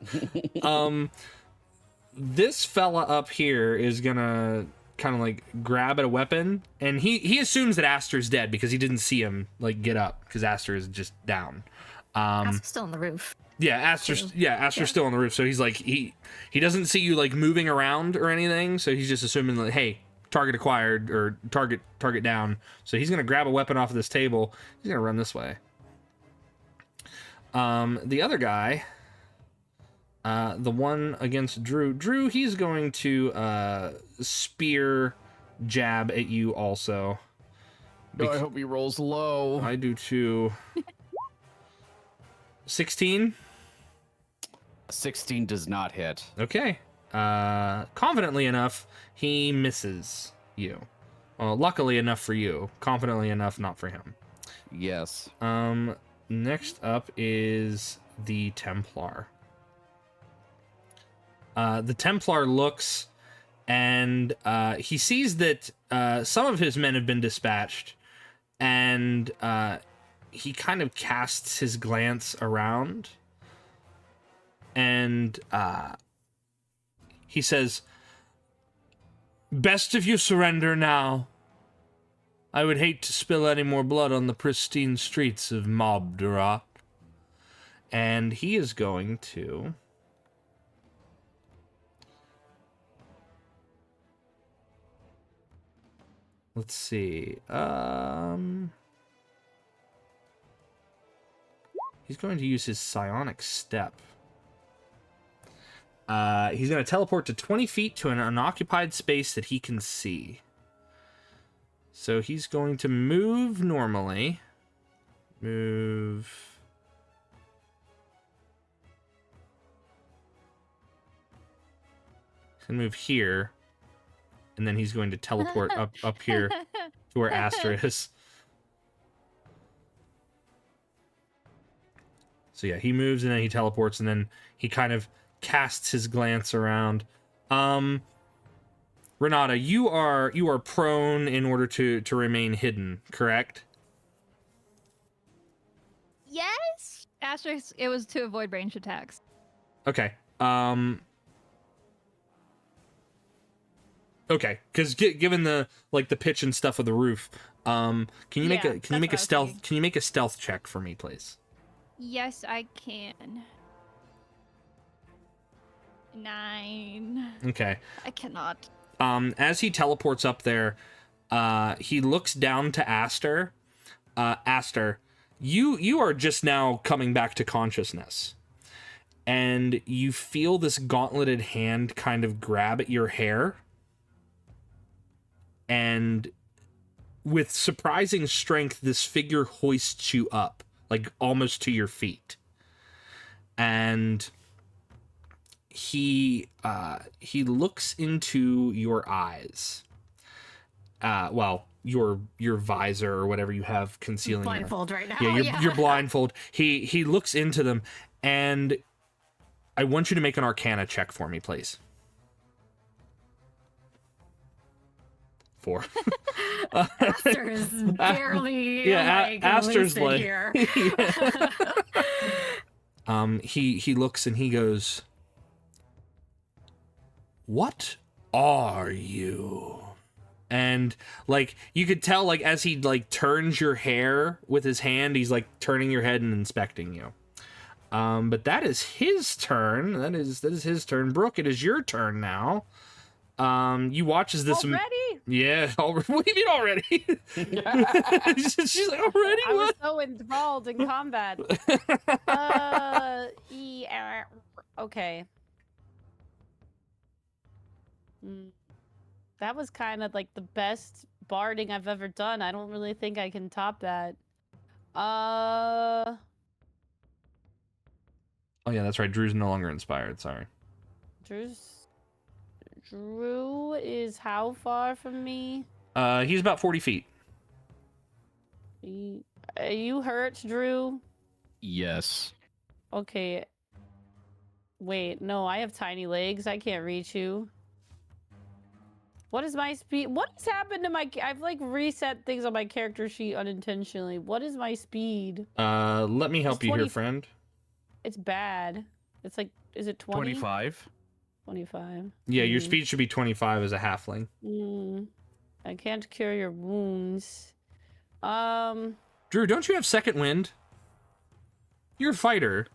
this fella up here is gonna kind of like grab at a weapon, and he assumes that Aster's dead because he didn't see him like get up because Aster is just down. Aster's still on the roof. Yeah, Aster's still on the roof, so he's like he doesn't see you like moving around or anything, so he's just assuming that, hey, target acquired or target down. So he's gonna grab a weapon off of this table. He's gonna run this way. The other guy, the one against Drew, he's going to spear jab at you also. I hope he rolls low. I do too. 16. 16 does not hit. Okay. Confidently enough, he misses you. Well, luckily enough for you. Confidently enough, not for him. Yes. Next up is the Templar. The Templar looks, and he sees that some of his men have been dispatched, and he kind of casts his glance around, and he says, "Best if you surrender now. I would hate to spill any more blood on the pristine streets of Mob Durat." And he is going to... Let's see. He's going to use his psionic step. He's going to teleport to 20 feet to an unoccupied space that he can see. So he's going to move normally. Move. He's going to move here. And then he's going to teleport up here to where Aster is. So yeah, he moves and then he teleports, and then he kind of casts his glance around. Renata, you are prone in order to remain hidden, correct? Yes. Asterisk, it was to avoid ranged attacks. Okay. Okay, because given the the pitch and stuff of the roof, can you make Yeah, a can you that's make a what I was stealth thinking. can you make a stealth check for me, please? Yes, I can. 9. Okay. I cannot. As he teleports up there, he looks down to Aster. Aster, you are just now coming back to consciousness, and you feel this gauntleted hand kind of grab at your hair, and with surprising strength, this figure hoists you up, like almost to your feet, and he looks into your eyes. Well, your visor or whatever you have concealing your... Blindfold right now. Yeah, your blindfold. He looks into them, and I want you to make an Arcana check for me, please. 4. Aster is barely Aster's lucid like here. he looks and he goes, "What are you?" And you could tell as he turns your hair with his hand, he's turning your head and inspecting you. But that is his turn. That is his turn. Brooke, it is your turn now. You watch as this Already? Yeah, what do you mean already? She's like, already? I was What? so enthralled in combat. Yeah, okay. That was kind of the best barding I've ever done. I don't really think I can top that. Oh yeah, that's right. Drew's no longer inspired. Sorry. Drew is how far from me? He's about 40 feet. Are you hurt, Drew? Yes. Okay. Wait, no, I have tiny legs. I can't reach you. What is my speed? What has happened to my... I've reset things on my character sheet unintentionally. What is my speed? Let me help It's you 20... here, friend. It's bad. It's is it 20? 25. 25. Yeah, your speed should be 25 as a halfling. I can't cure your wounds. Drew, don't you have second wind? You're a fighter.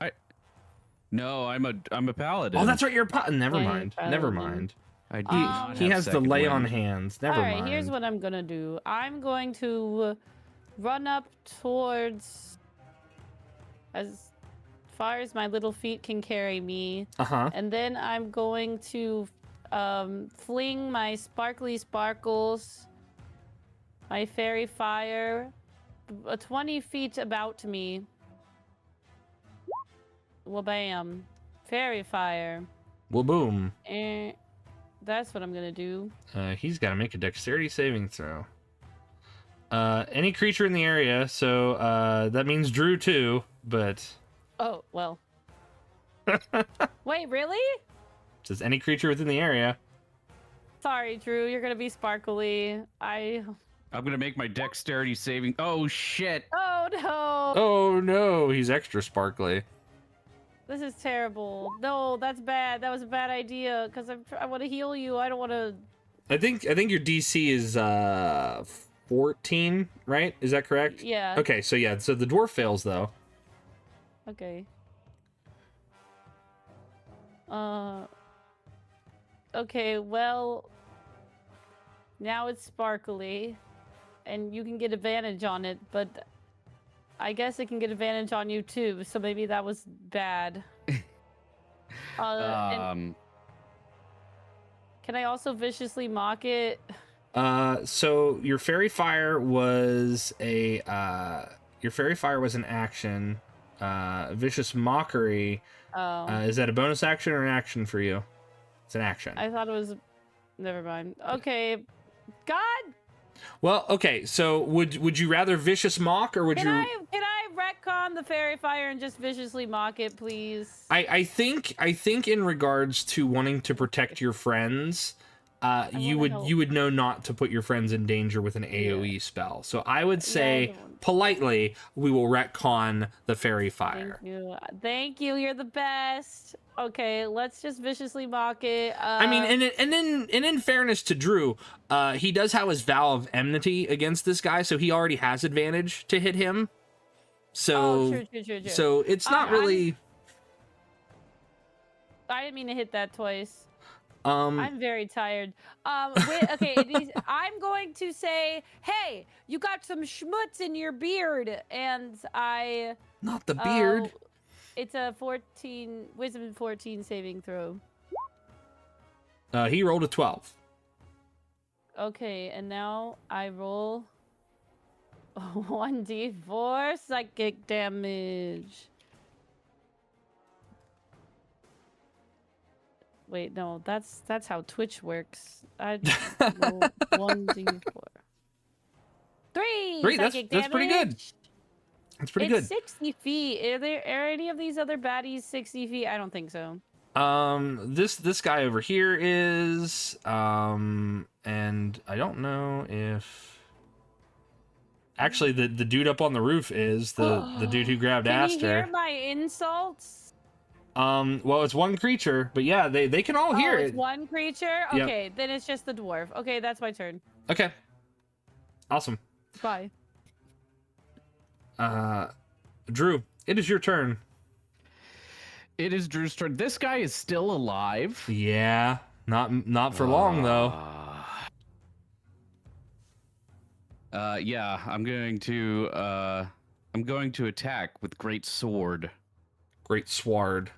No, I'm a paladin. Oh, that's right. You're a Never Yeah, mind. paladin. Never mind. I do not He have has the second lay wind. on hands. Never All right, mind. here's what I'm gonna do. I'm going to run up towards as far as my little feet can carry me. Uh-huh. And then I'm going to fling my sparkly sparkles, my fairy fire, 20 feet about me. Well, bam. Fairy fire. Well, boom. And that's what I'm gonna do. He's got to make a dexterity saving throw. Any creature in the area, so that means Drew too, but... Oh, well. Wait, really? Says any creature within the area. Sorry, Drew, you're gonna be sparkly. I'm gonna make my dexterity saving. Oh shit! Oh no! Oh no, he's extra sparkly. This is terrible. No, that's bad. That was a bad idea. Cause I want to heal you. I don't want to. I think your DC is 14, right? Is that correct? Yeah. Okay, so the dwarf fails though. Okay. Okay, well, now it's sparkly, and you can get advantage on it, but I guess it can get advantage on you too, so maybe that was bad. And can I also viciously mock it? So your fairy fire was an action. Vicious mockery. Is that a bonus action or an action for you? It's an action. I thought it was. Never mind. Okay. God. Well, okay. So would you rather vicious mock or would Can you? I retcon the fairy fire and just viciously mock it, please? I think in regards to wanting to protect your friends, you would know not to put your friends in danger with an AoE spell. So I would say politely, we will retcon the fairy fire. Thank you. You're the best. Okay, let's just viciously mock it. I mean, and in fairness to Drew, he does have his vow of enmity against this guy, so he already has advantage to hit him. So, true. So it's not really. I didn't mean to hit that twice. I'm very tired. Okay, I'm going to say, hey, you got some schmutz in your beard, and I. Not the beard. It's a wisdom 14 saving throw. He rolled a 12. Okay, and now I roll 1d4 psychic damage. Wait, no, that's how Twitch works. I roll 1d4. 3 that's pretty good. That's pretty good. 60 feet. Are any of these other baddies 60 feet? I don't think so. This guy over here is, and I don't know if. Actually, the dude up on the roof is the dude who grabbed Aster. Can you hear my insults? Well, it's one creature, but yeah, they can all hear it's it. One creature? Yep. Okay, then it's just the dwarf. Okay, that's my turn. Okay. Awesome. Bye. Drew, it is your turn. It is Drew's turn. This guy is still alive. Yeah, not for long though. Yeah, I'm going to attack with great sword. Great sword.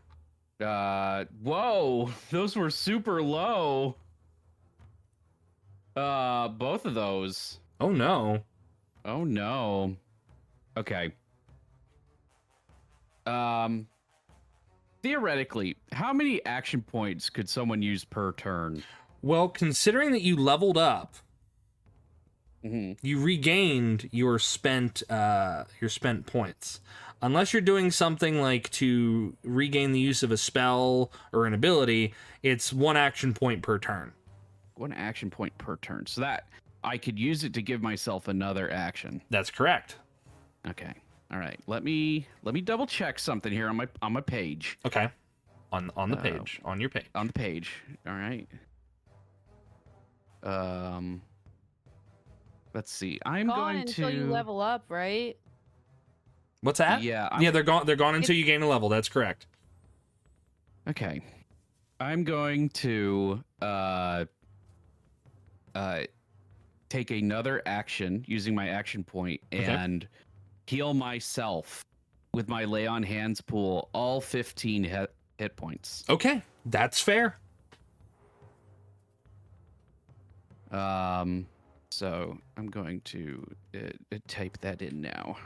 Whoa, those were super low. Both of those. Oh no. Oh no. Okay. Theoretically, how many action points could someone use per turn? Well, considering that you leveled up, you regained your spent points. Unless you're doing something like to regain the use of a spell or an ability, it's 1 action point per turn. 1 action point per turn. So that I could use it to give myself another action. That's correct. Okay. All right. Let me double check something here on my page. Okay. On the page. On your page. On the page. All right. Let's see. I'm going to until you level up, right? What's that? Yeah. Yeah, they're gone until you gain a level. That's correct. Okay. I'm going to take another action using my action point and heal myself with my lay on hands pool all 15 hit points. Okay, that's fair. So I'm going to type that in now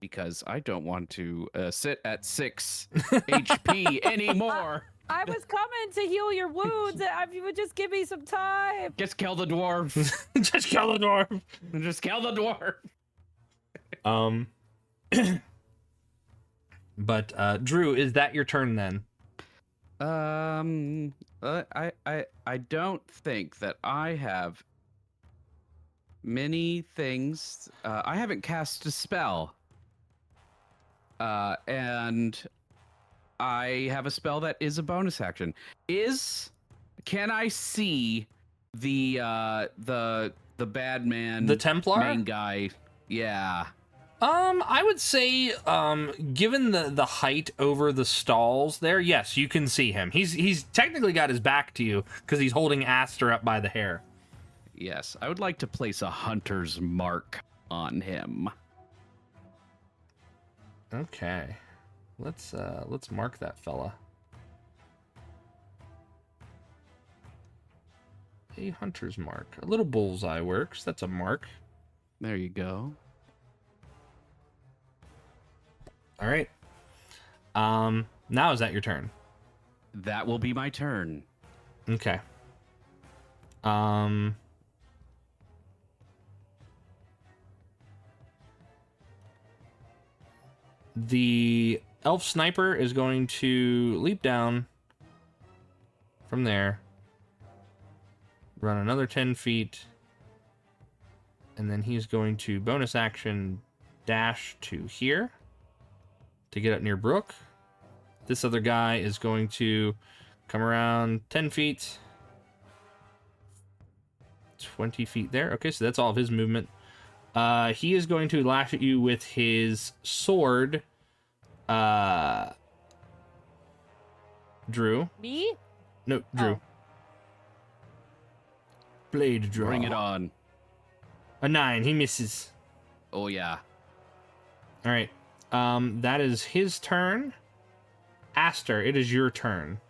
because I don't want to sit at 6 HP anymore. I was coming to heal your wounds. If you would just give me some time. Just kill the dwarf. Just kill the dwarf. Just kill the dwarf. But Drew, is that your turn then? I don't think that I have many things. I haven't cast a spell. And I have a spell that is a bonus action. Can I see the bad man, The Templar? main guy? Yeah. I would say, given the height over the stalls there, yes, you can see him. He's technically got his back to you because he's holding Aster up by the hair. Yes, I would like to place a hunter's mark on him. Okay, let's mark that fella. A hunter's mark. A little bullseye works. That's a mark. There you go. All right. Now is that your turn? That will be my turn. Okay. The elf sniper is going to leap down from there run another 10 feet, and then he's going to bonus action dash to here to get up near Brooke. This other guy is going to come around 10 feet, 20 feet there. Okay, so that's all of his movement. He is going to lash at you with his sword. Drew. Me? No, Drew. Oh. Blade draw. Bring it on. A 9. He misses. Oh, yeah. All right. That is his turn. Aster, it is your turn.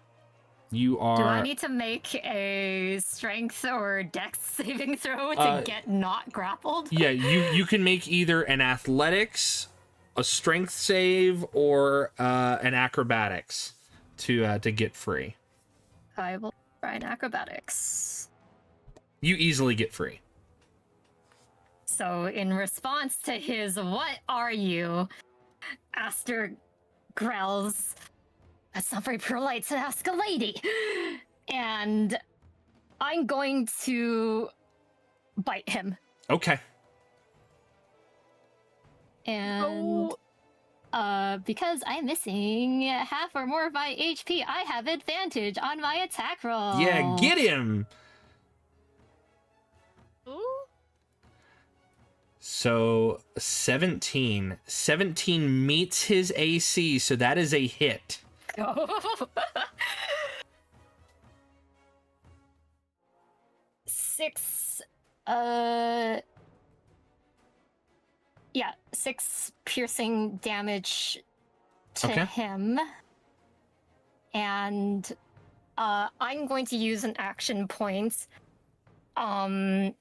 You are. Do I need to make a strength or dex saving throw to get not grappled? Yeah, you can make either an athletics, a strength save, or an acrobatics to get free. I will try an acrobatics. You easily get free. So in response to his "What are you?" Aster growls, "That's not very polite to ask a lady." And I'm going to bite him. Okay. And because I'm missing half or more of my HP, I have advantage on my attack roll. Yeah, get him. Ooh. So 17. 17 meets his AC, so that is a hit. Six, 6 piercing damage to Okay. him. And I'm going to use an action point. I'm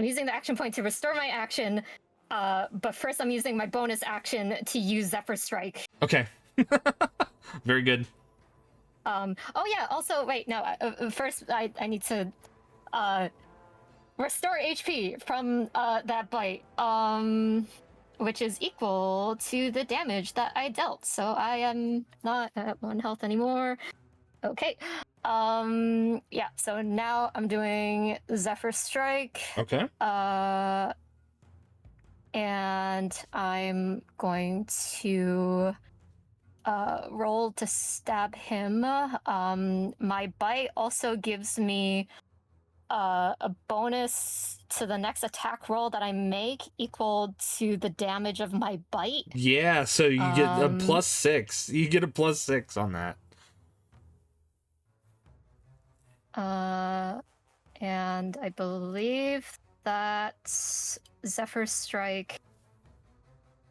using the action point to restore my action, but first I'm using my bonus action to use Zephyr Strike. Okay. Very good. Oh yeah, also, wait, no, first I need to restore HP from that bite, which is equal to the damage that I dealt, so I am not at 1 health anymore. Okay. Yeah, so now I'm doing Zephyr Strike. Okay. And I'm going to roll to stab him. My bite also gives me a bonus to the next attack roll that I make equal to the damage of my bite. Yeah, so you get a +6. You get a +6 on that. And I believe that Zephyr Strike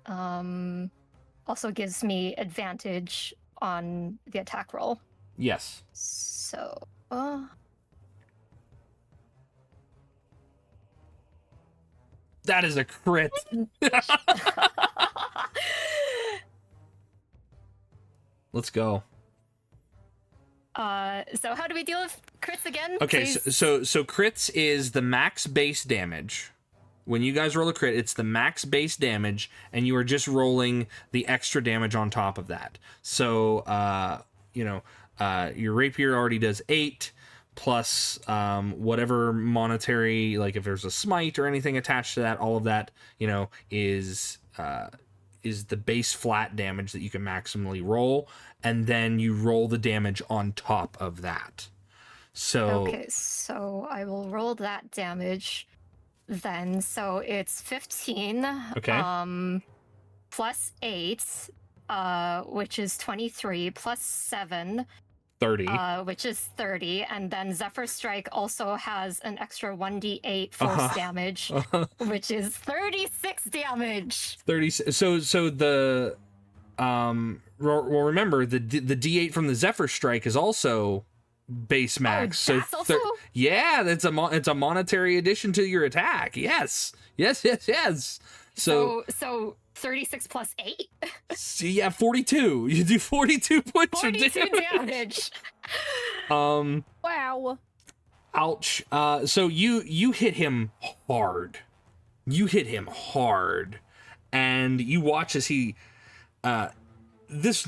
also gives me advantage on the attack roll. Yes. So, That is a crit. Let's go. So how do we deal with crits again? Okay, Please? so crits is the max base damage. When you guys roll a crit, it's the max base damage, and you are just rolling the extra damage on top of that. So, your rapier already does 8, plus whatever monetary, like if there's a smite or anything attached to that, all of that, is the base flat damage that you can maximally roll, and then you roll the damage on top of that. So Okay, so I will roll that damage then. So it's 15. Okay. Plus 8, which is 23, plus 7, 30. which is 30, and then Zephyr Strike also has an extra 1d8 force damage, which is 36 damage. 30. So the remember the D8 from the Zephyr Strike is also base max. Oh, that's also? Yeah, it's a monetary addition to your attack. Yes. So 36 plus 8? So yeah, 42. You do 42 points 42 of damage. Wow. Ouch. So you hit him hard. And you watch as he this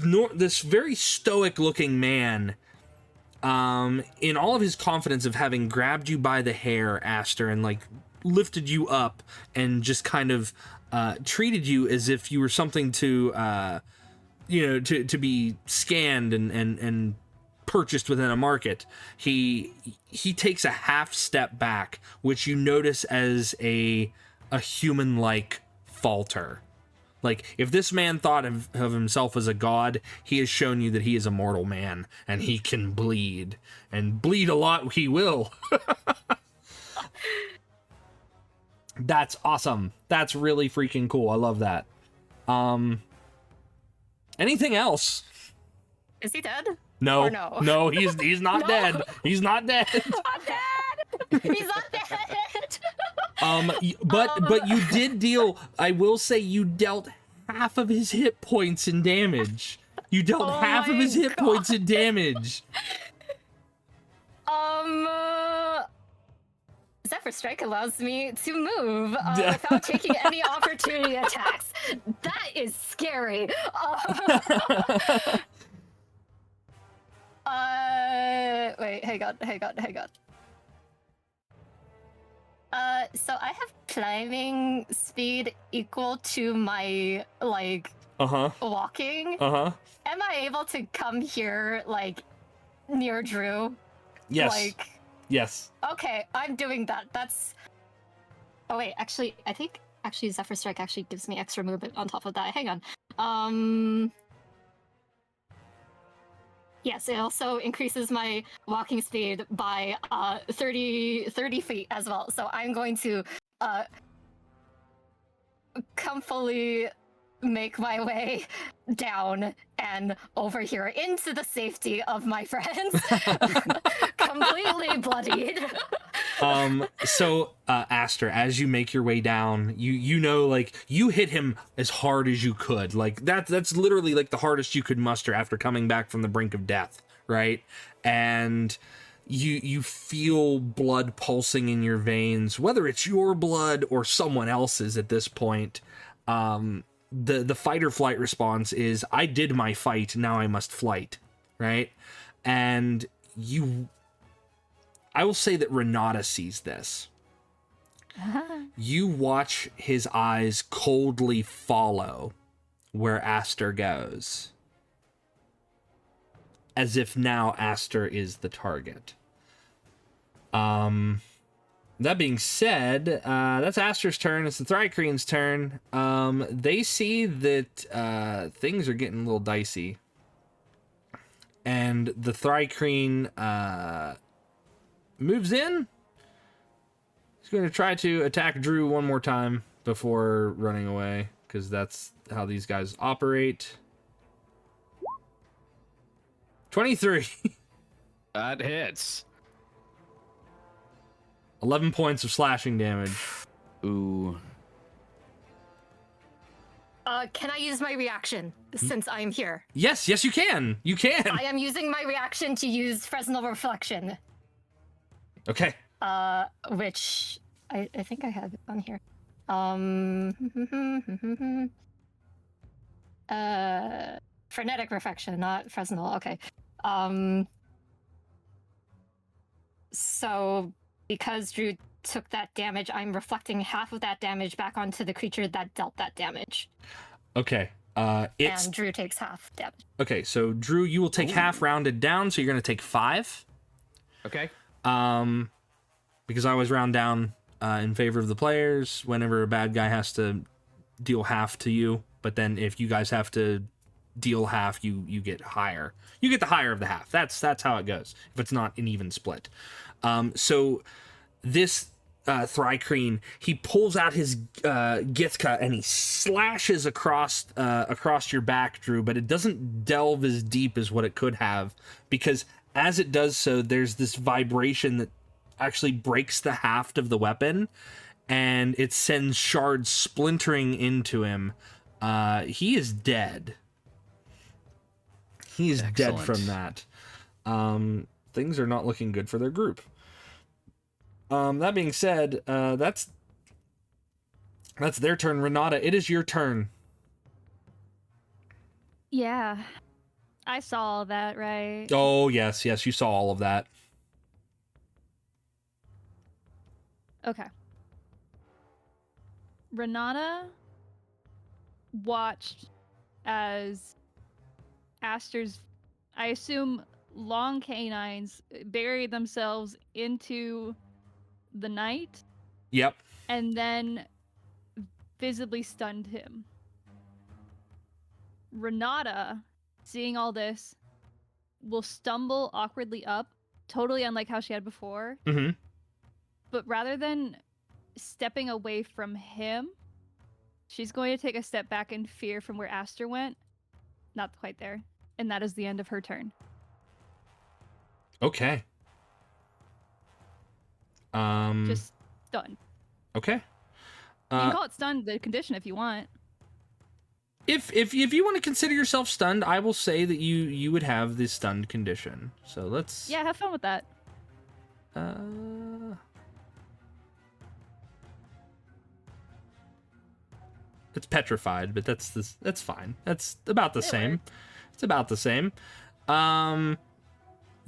very stoic looking man, in all of his confidence of having grabbed you by the hair, Aster, and like lifted you up and just kind of treated you as if you were something to to be scanned and purchased within a market. He takes a half step back, which you notice as a human-like falter. Like, if this man thought of himself as a god, he has shown you that he is a mortal man, and he can bleed. And bleed a lot he will. That's awesome. That's really freaking cool. I love that. Anything else? Is he dead? No. Or no? No, he's not No. dead. He's not dead. I'm dead! He's not dead! But you did deal, I will say you dealt half of his hit points in damage. You dealt half of his hit points in damage. Zephyr Strike allows me to move without taking any opportunity attacks. That is scary. Wait, hang on. So I have climbing speed equal to my, like, walking. Am I able to come here, like, near Drew? Yes. Like, yes. okay, I'm doing that. That's... Oh, wait, actually, I think Zephyr Strike actually gives me extra movement on top of that. Hang on. Yes, it also increases my walking speed by 30 feet as well. So I'm going to comfortably make my way down and over here into the safety of my friends. Completely bloodied. So Aster, as you make your way down, you know, like, you hit him as hard as you could. Like, that's literally like the hardest you could muster after coming back from the brink of death, right? And you feel blood pulsing in your veins, whether it's your blood or someone else's at this point. The fight or flight response is, I did my fight, now I must flight, right? And I will say that Renata sees this. You watch his eyes coldly follow where Aster goes, as if now Aster is the target. That being said, that's Aster's turn. It's the Thrycrean's turn. They see that things are getting a little dicey. And the Thrycrean moves in. He's going to try to attack Drew one more time before running away, because that's how these guys operate. 23. That hits. 11 points of slashing damage. Ooh. Can I use my reaction since I'm here? Yes, you can. You can. I am using my reaction to use Fresnel Reflection. Okay. Which I think I have it on here. Frenetic Reflection, not Fresnel. Okay. So because Drew took that damage, I'm reflecting half of that damage back onto the creature that dealt that damage. Okay. And Drew takes half damage. Okay, so Drew, you will take half rounded down, so you're going to take 5. Okay. Because I always round down in favor of the players whenever a bad guy has to deal half to you. But then if you guys have to deal half, you get higher. You get the higher of the half. That's how it goes, if it's not an even split. So this Thrycrean, he pulls out his Githka and he slashes across your back, Drew, but it doesn't delve as deep as what it could have, because as it does so, there's this vibration that actually breaks the haft of the weapon, and it sends shards splintering into him. He is dead. He is dead from that. Things are not looking good for their group. That being said, that's their turn. Renata, it is your turn. Yeah. I saw all that, right? Oh, yes, you saw all of that. Okay. Renata watched as Aster's, I assume, long canines buried themselves into the night Yep. and then visibly stunned him. Renata, seeing all this, will stumble awkwardly up, totally unlike how she had before. Mm-hmm. But rather than stepping away from him, she's going to take a step back in fear from where Aster went. Not quite there. And that is the end of her turn. Okay. Just stunned. Okay. You can call it stunned, the condition, if you want. If you want to consider yourself stunned, I will say that you would have the stunned condition. So let's. Yeah, have fun with that. It's petrified, but that's fine. That's about the same. It's about the same.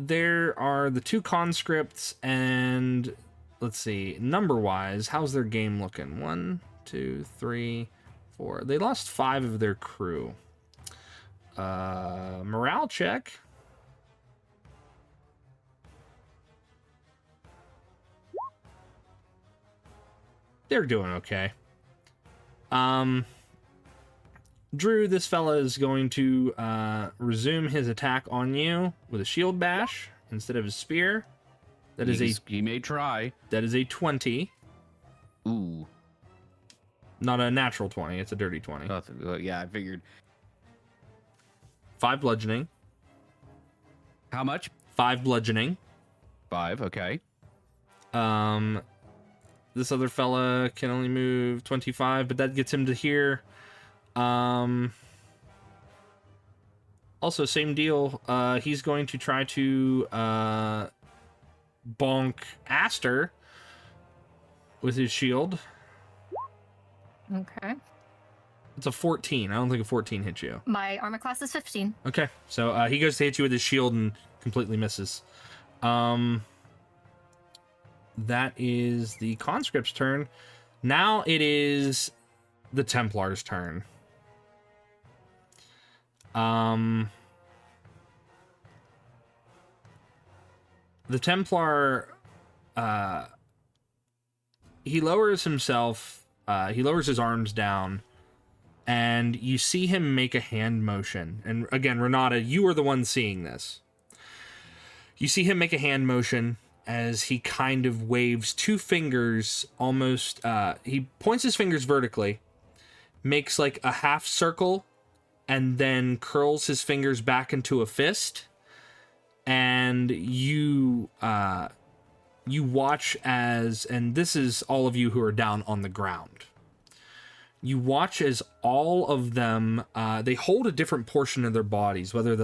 There are the 2 conscripts, and let's see, number-wise, how's their game looking? 1, 2, 3, 4. They lost 5 of their crew. Morale check. They're doing okay. Drew, this fella is going to resume his attack on you with a shield bash instead of a spear. That is He may try. That is a 20. Ooh. Not a natural 20, it's a dirty 20. Yeah, I figured. 5 bludgeoning. How much? 5 bludgeoning. 5, okay. This other fella can only move 25, but that gets him to here. Also, same deal. He's going to try to bonk Aster with his shield. Okay. It's a 14. I don't think a 14 hits you. My armor class is 15. Okay, so he goes to hit you with his shield and completely misses. That is the conscript's turn. Now it is the Templar's turn. The Templar, he lowers himself, he lowers his arms down, and you see him make a hand motion. And again, Renata, you are the one seeing this. You see him make a hand motion as he kind of waves 2 fingers almost, he points his fingers vertically, makes like a half circle, and then curls his fingers back into a fist. And you watch as, and this is all of you who are down on the ground. You watch as all of them, they hold a different portion of their bodies, whether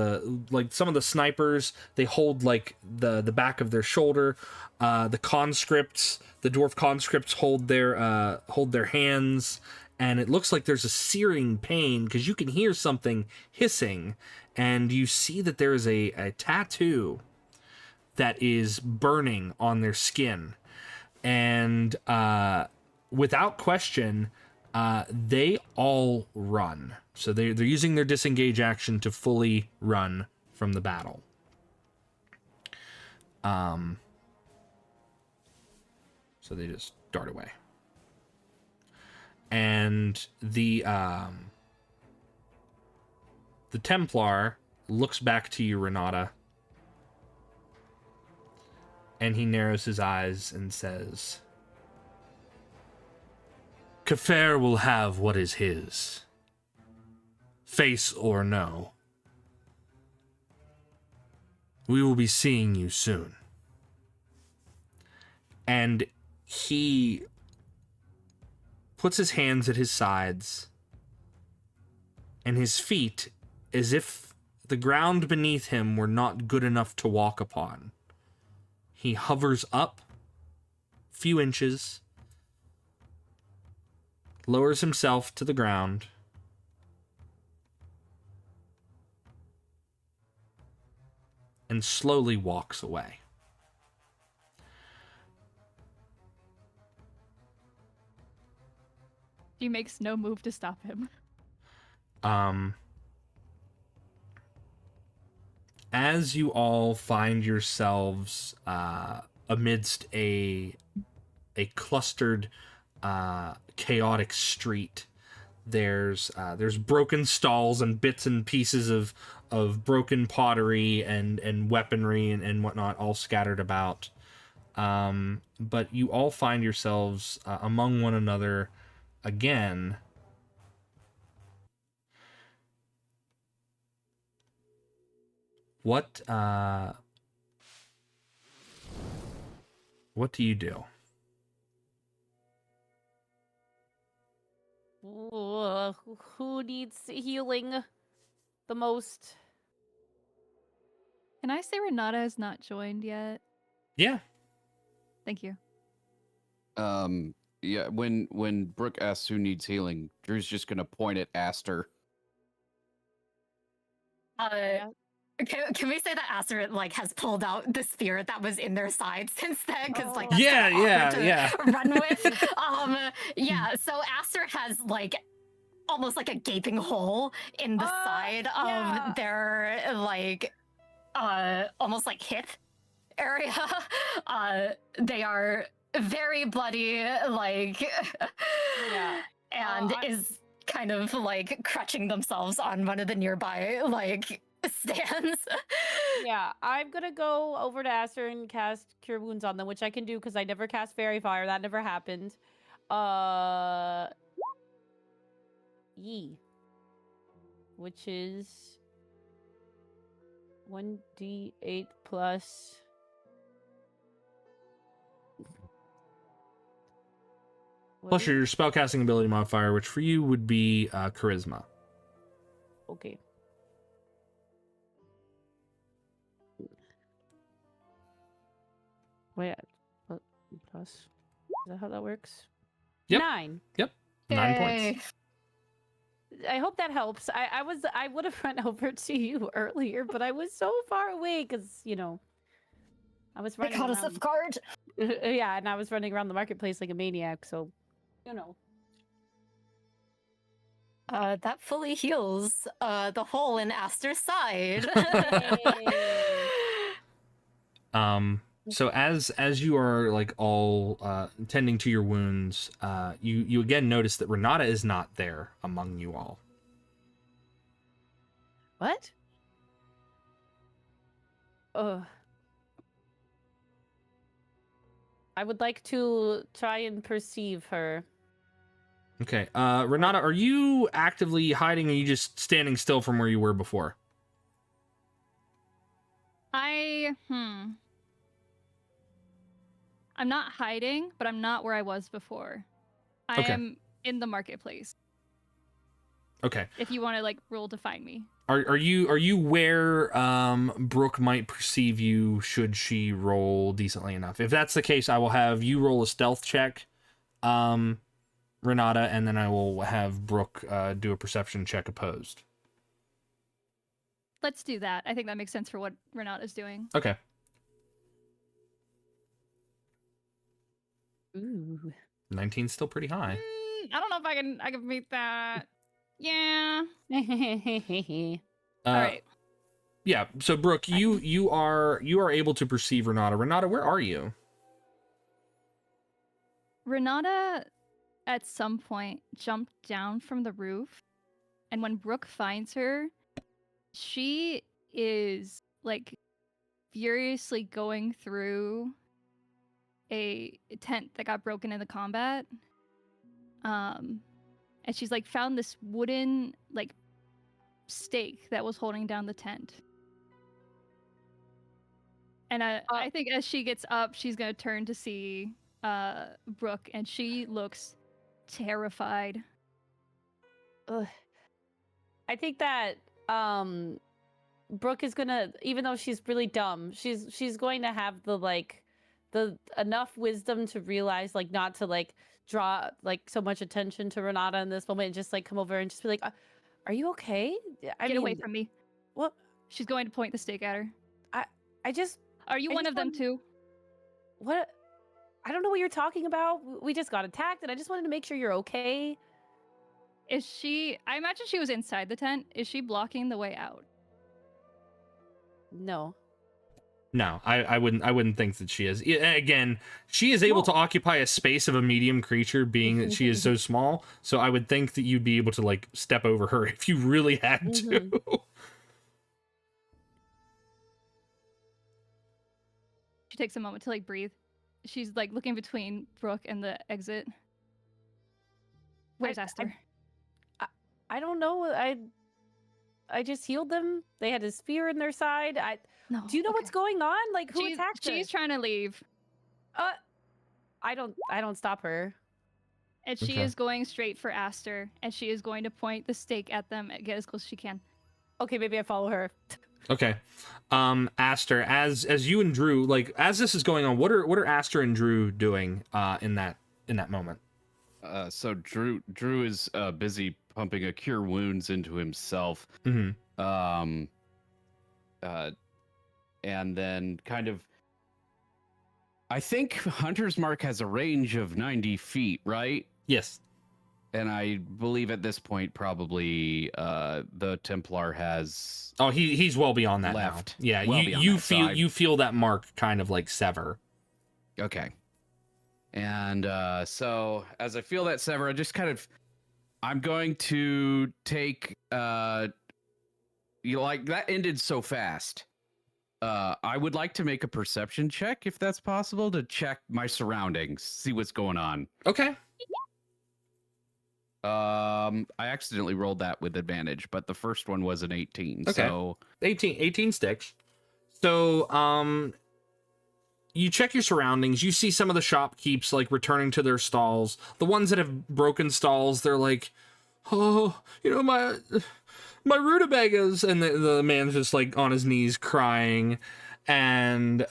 some of the snipers, they hold like the back of their shoulder. The conscripts, the dwarf conscripts hold their hands, and it looks like there's a searing pain because you can hear something hissing, and you see that there is a tattoo that is burning on their skin. And without question, they all run. So they're using their disengage action to fully run from the battle. So they just dart away. And the Templar looks back to you, Renata, and he narrows his eyes and says, Kafir will have what is his. Face or no. We will be seeing you soon. And he puts his hands at his sides, and his feet, as if the ground beneath him were not good enough to walk upon. He hovers up a few inches, lowers himself to the ground, and slowly walks away. She makes no move to stop him. As you all find yourselves amidst a clustered, chaotic street, there's broken stalls and bits and pieces of broken pottery and weaponry and whatnot all scattered about. But you all find yourselves among one another again. What do you do? Who needs healing the most? Can I say Renata has not joined yet? Yeah. Thank you. Yeah, when Brooke asks who needs healing, Drew's just gonna point at Aster. Can we say that Aster like has pulled out the spear that was in their side since then? Because like Oh. that's Yeah, kinda yeah, awkward to yeah. run with. Yeah. So Aster has like almost like a gaping hole in the side yeah. of their like almost like hip area. They are very bloody, like Yeah. and I- is kind of like crutching themselves on one of the nearby like stands. Yeah, I'm gonna go over to Aster and cast Cure Wounds on them, which I can do because I never cast Fairy Fire. That never happened. Which is 1d8 plus. What Plus is- your spellcasting ability modifier, which for you would be charisma. Okay. Wait, plus. Is that how that works? Yep. 9. 9 Yay. points. I hope that helps. I would have run over to you earlier, but I was so far away because I was They running caught us around. off guard. Yeah, and I was running around the marketplace like a maniac. So, That fully heals the hole in Aster's side. So as you are like all tending to your wounds, you again notice that Renata is not there among you all. What? I would like to try and perceive her. Okay. Renata, are you actively hiding or are you just standing still from where you were before? I'm not hiding, but I'm not where I was before. I Okay. am in the marketplace. Okay. If you want to like roll to find me. Are you where Brooke might perceive you should she roll decently enough? If that's the case, I will have you roll a stealth check, Renata, and then I will have Brooke do a perception check opposed. Let's do that. I think that makes sense for what Renata's doing. Okay. Ooh. 19's still pretty high. I don't know if I can beat that. Yeah. Uh, All right. Yeah. So Brooke, you are able to perceive Renata. Renata, where are you? Renata at some point jumped down from the roof, and when Brooke finds her, she is like furiously going through a tent that got broken in the combat. And she's like found this wooden like stake that was holding down the tent. And I think as she gets up, she's gonna turn to see Brooke, and she looks terrified. Ugh. I think that Brooke is gonna, even though she's really dumb, she's going to have the enough wisdom to realize like not to like draw like so much attention to Renata in this moment and just like come over and just be like, "Are you okay? Get away from me." What? She's going to point the stake at her. Are you one of them too? What? I don't know what you're talking about. We just got attacked, and I just wanted to make sure you're okay. Is she? I imagine she was inside the tent. Is she blocking the way out? No. No, I wouldn't think that she is. Again, she is able to occupy a space of a medium creature, being that she is so small. So I would think that you'd be able to like step over her if you really had to. She takes a moment to like breathe. She's like looking between Brooke and the exit. Where's Aster? I don't know. I just healed them. They had a spear in their side. No. Do you know what's going on? Like, who attacked her? She's trying to leave. I don't stop her. And she is going straight for Aster, and she is going to point the stake at them and get as close as she can. Okay, maybe I follow her. Okay. Aster, as you and Drew, like, as this is going on, what are Aster and Drew doing in that moment? So Drew is busy pumping a cure wounds into himself. Mm-hmm. And then kind of, I think Hunter's Mark has a range of 90 feet, right? Yes. And I believe at this point probably the Templar has. Oh, he's well beyond that left. now. Yeah, well you feel that mark kind of like sever. Okay. And so as I feel that sever, I just kind of, I'm going to take that ended so fast. I would like to make a perception check if that's possible to check my surroundings, see what's going on. Okay. I accidentally rolled that with advantage, but the first one was an 18. Okay. So 18 sticks. So you check your surroundings. You see some of the shopkeepers like returning to their stalls. The ones that have broken stalls, they're like, oh, my rutabagas, and the man's just like on his knees crying, and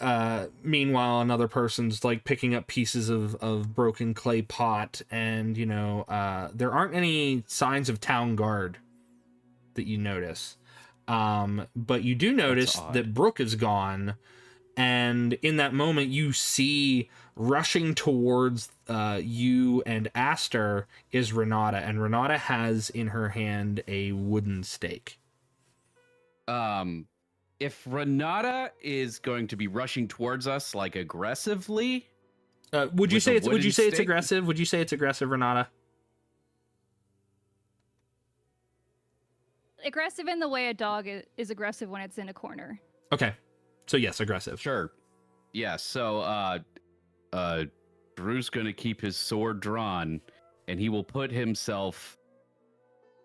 meanwhile another person's like picking up pieces of broken clay pot, and there aren't any signs of town guard that you notice, but you do notice that Brooke is gone, and in that moment you see rushing towards you and Aster is Renata, and Renata has in her hand a wooden stake. If Renata is going to be rushing towards us like aggressively, would you say it's aggressive? Would you say it's aggressive, Renata? Aggressive in the way a dog is aggressive when it's in a corner. Okay. So yes, aggressive. Sure. Yeah, so Drew's going to keep his sword drawn, and he will put himself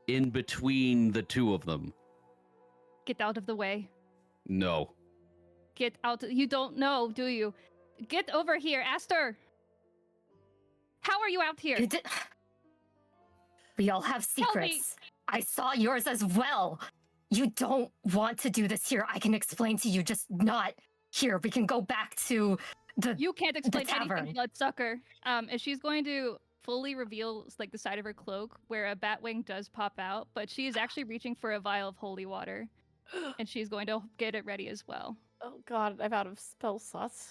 in between the two of them. Get out of the way. No. Get out. You don't know, do you? Get over here, Aster. How are you out here? We all have secrets. I saw yours as well. You don't want to do this here. I can explain to you, just not here. We can go back to You can't explain tavern. anything, bloodsucker. And she's going to fully reveal like the side of her cloak where a bat wing does pop out, but she is actually reaching for a vial of holy water, and she's going to get it ready as well. Oh god, I'm out of spell slots.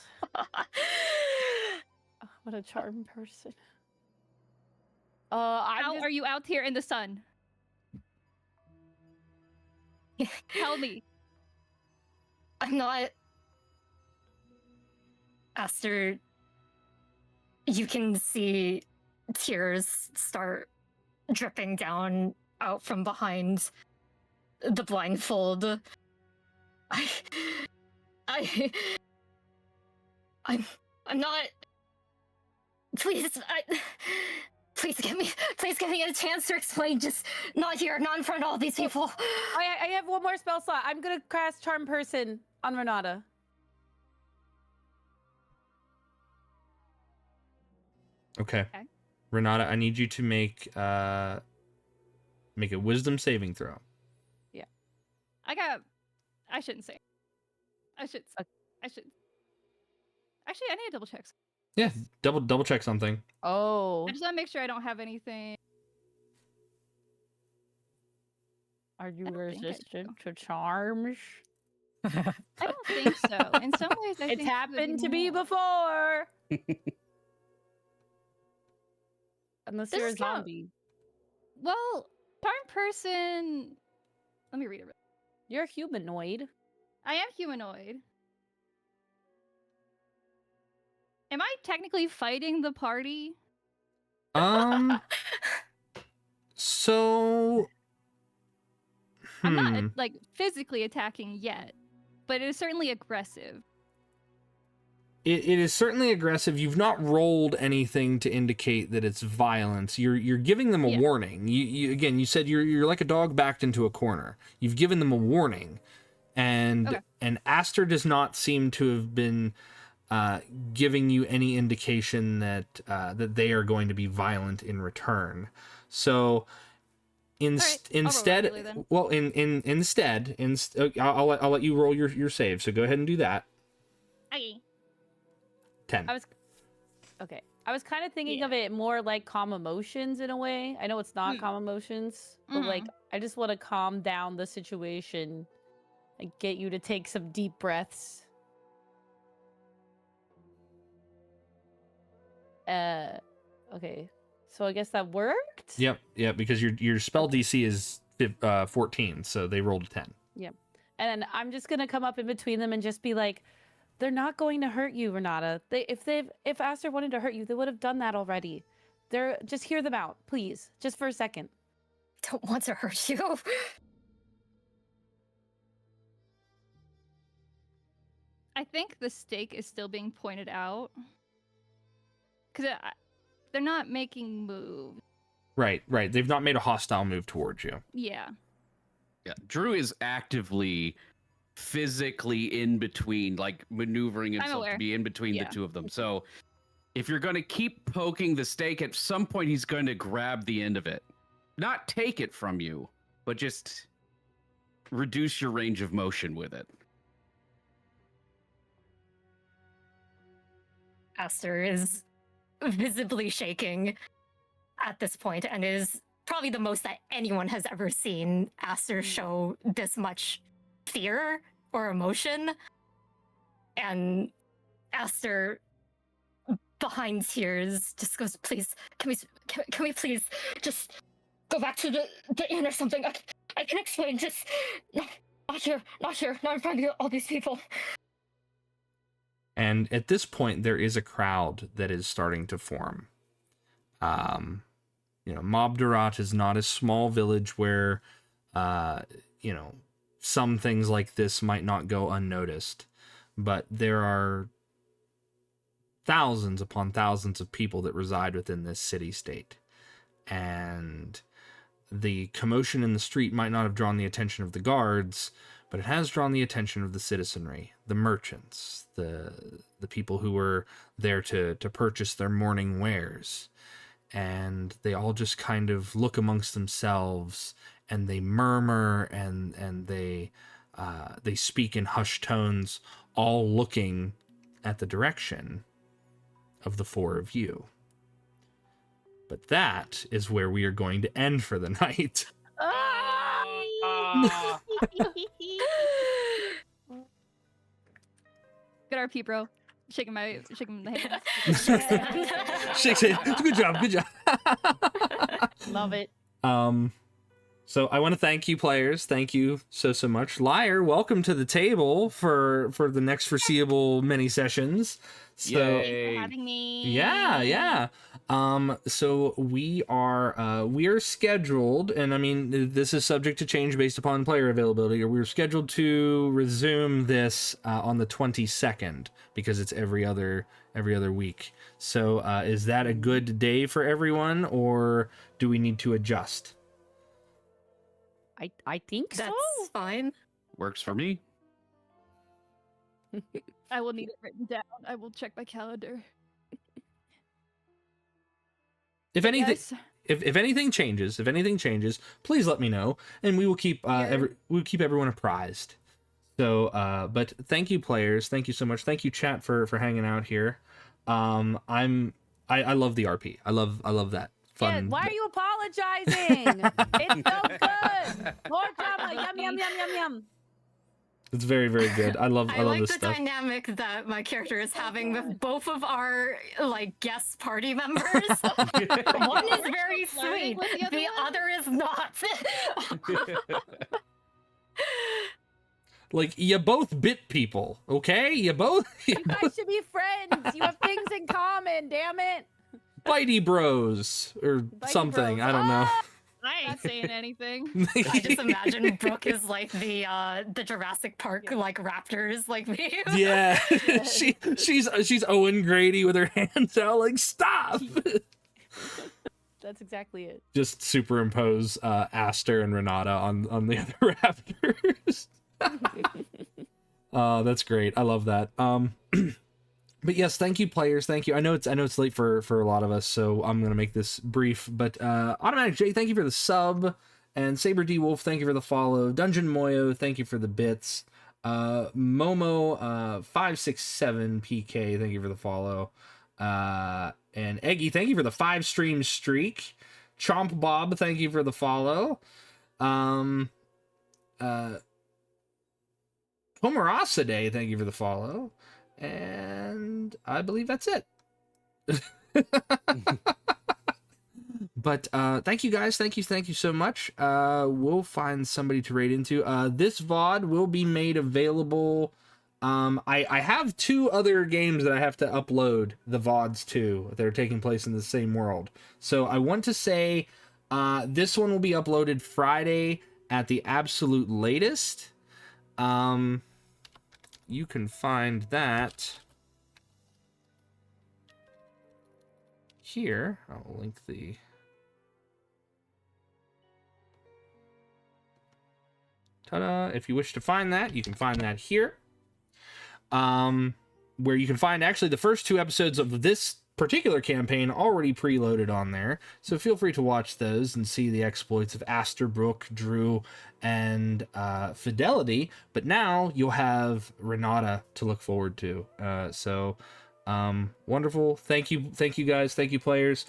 What a charm person. How are you out here in the sun? Tell me. I'm not. Aster, you can see tears start dripping down out from behind the blindfold. I'm not. Please give me a chance to explain. Just not here, not in front of all these people. I have one more spell slot. I'm gonna cast Charm Person on Renata. Okay. Renata, I need you to make a wisdom saving throw. Yeah. I shouldn't say. I should. Actually, I need to double check. Yeah, double check something. Oh. I just want to make sure I don't have anything. Are you resistant to charms? I don't think so. In some ways, I think It's it would happened to me more. before. Unless This you're a is count- zombie. Well, charm person. Let me read it. You're a humanoid. I am humanoid. Am I technically fighting the party? So I'm not like physically attacking yet, but it is certainly aggressive. It is certainly aggressive. You've not rolled anything to indicate that it's violence. You're giving them a Yeah. warning. You said you're like a dog backed into a corner. You've given them a warning, and Okay. and Aster does not seem to have been giving you any indication that that they are going to be violent in return. So right, I'll roll instead, regularly then. well, instead, I'll let you roll your save. So go ahead and do that. Okay. 10. Okay. I was kind of thinking of it more like calm emotions in a way. I know it's not calm emotions, but like I just want to calm down the situation and get you to take some deep breaths. Okay. So I guess that worked? Yep, because your spell DC is 14, so they rolled a 10. Yep. And then I'm just gonna come up in between them and just be like, they're not going to hurt you, Renata. If Aster wanted to hurt you, they would have done that already. Just hear them out, please. Just for a second. Don't want to hurt you. I think the stake is still being pointed out. Because they're not making moves. Right. They've not made a hostile move towards you. Yeah. Yeah, Drew is actively physically in between, like maneuvering himself to aware. be in between Yeah. the two of them. So if you're going to keep poking the stake, at some point he's going to grab the end of it. Not take it from you, but just reduce your range of motion with it. Aster is visibly shaking at this point and is probably the most that anyone has ever seen Aster show this much fear or emotion. And Aster, behind tears, just goes, "Please, can we please just go back to the inn or something? I can explain. Just not here, not in front of all these people." And at this point, there is a crowd that is starting to form. Mob Durat is not a small village where, some things like this might not go unnoticed. But there are thousands upon thousands of people that reside within this city-state. And the commotion in the street might not have drawn the attention of the guards, but it has drawn the attention of the citizenry, the merchants, the people who were there to purchase their morning wares. And they all just kind of look amongst themselves, and they murmur, and they speak in hushed tones, all looking at the direction of the four of you. But that is where we are going to end for the night. Good RP, bro. Shaking the hand. Shakes it. Good job. Love it. So I want to thank you, players. Thank you so much. Liar, welcome to the table for the next foreseeable many sessions. So Yay. Thanks for having me. yeah. So we are scheduled, and I mean this is subject to change based upon player availability. Or we're scheduled to resume this on the 22nd because it's every other week. So is that a good day for everyone, or do we need to adjust? I think That's so. fine. Works for me. I will need it written down. I will check my calendar. If anything, Yes. if anything changes, please let me know, and we will keep we'll keep everyone apprised. So, but thank you, players. Thank you so much. Thank you, chat, for hanging out here. I love the RP. I love that fun. Yeah, why are you apologizing? It's so good. More drama. Yum, yum, yum, yum, yum. It's very, very good. I love like this the stuff. dynamic that my character is having with both of our like guest party members. One is very Flirting sweet, with the other the one? other is not. Like, you both bit people, okay? You both You guys should be friends. You have things in common, damn it. bitey bros or Bitey something. bros. I don't know. I ain't saying anything. I just imagine Brooke is like the Jurassic Park like raptors like me. Yeah, she's Owen Grady with her hands out like stop. That's exactly it. Just superimpose Aster and Renata on the other raptors. That's great. I love that. But yes, thank you, players. Thank you. I know it's late for a lot of us, so I'm gonna make this brief. But Automatic J, thank you for the sub, and Saber D Wolf, thank you for the follow. Dungeon Moyo, thank you for the bits. Momo 567 PK, thank you for the follow. And Eggy, thank you for the 5-stream streak. Chomp Bob, thank you for the follow. Homeroside, thank you for the follow. And I believe that's it. But thank you guys. Thank you so much. We'll find somebody to raid into. This VOD will be made available. I have 2 other games that I have to upload the VODs to that are taking place in the same world. So I want to say this one will be uploaded Friday at the absolute latest. You can find that here. I'll link the... Ta-da! If you wish to find that, you can find that here. Where you can find actually the first 2 episodes of this particular campaign already preloaded on there. So feel free to watch those and see the exploits of Aster, Brooke, Drew, and Fidelity. But now you'll have Renata to look forward to. Wonderful. Thank you guys. Thank you, players.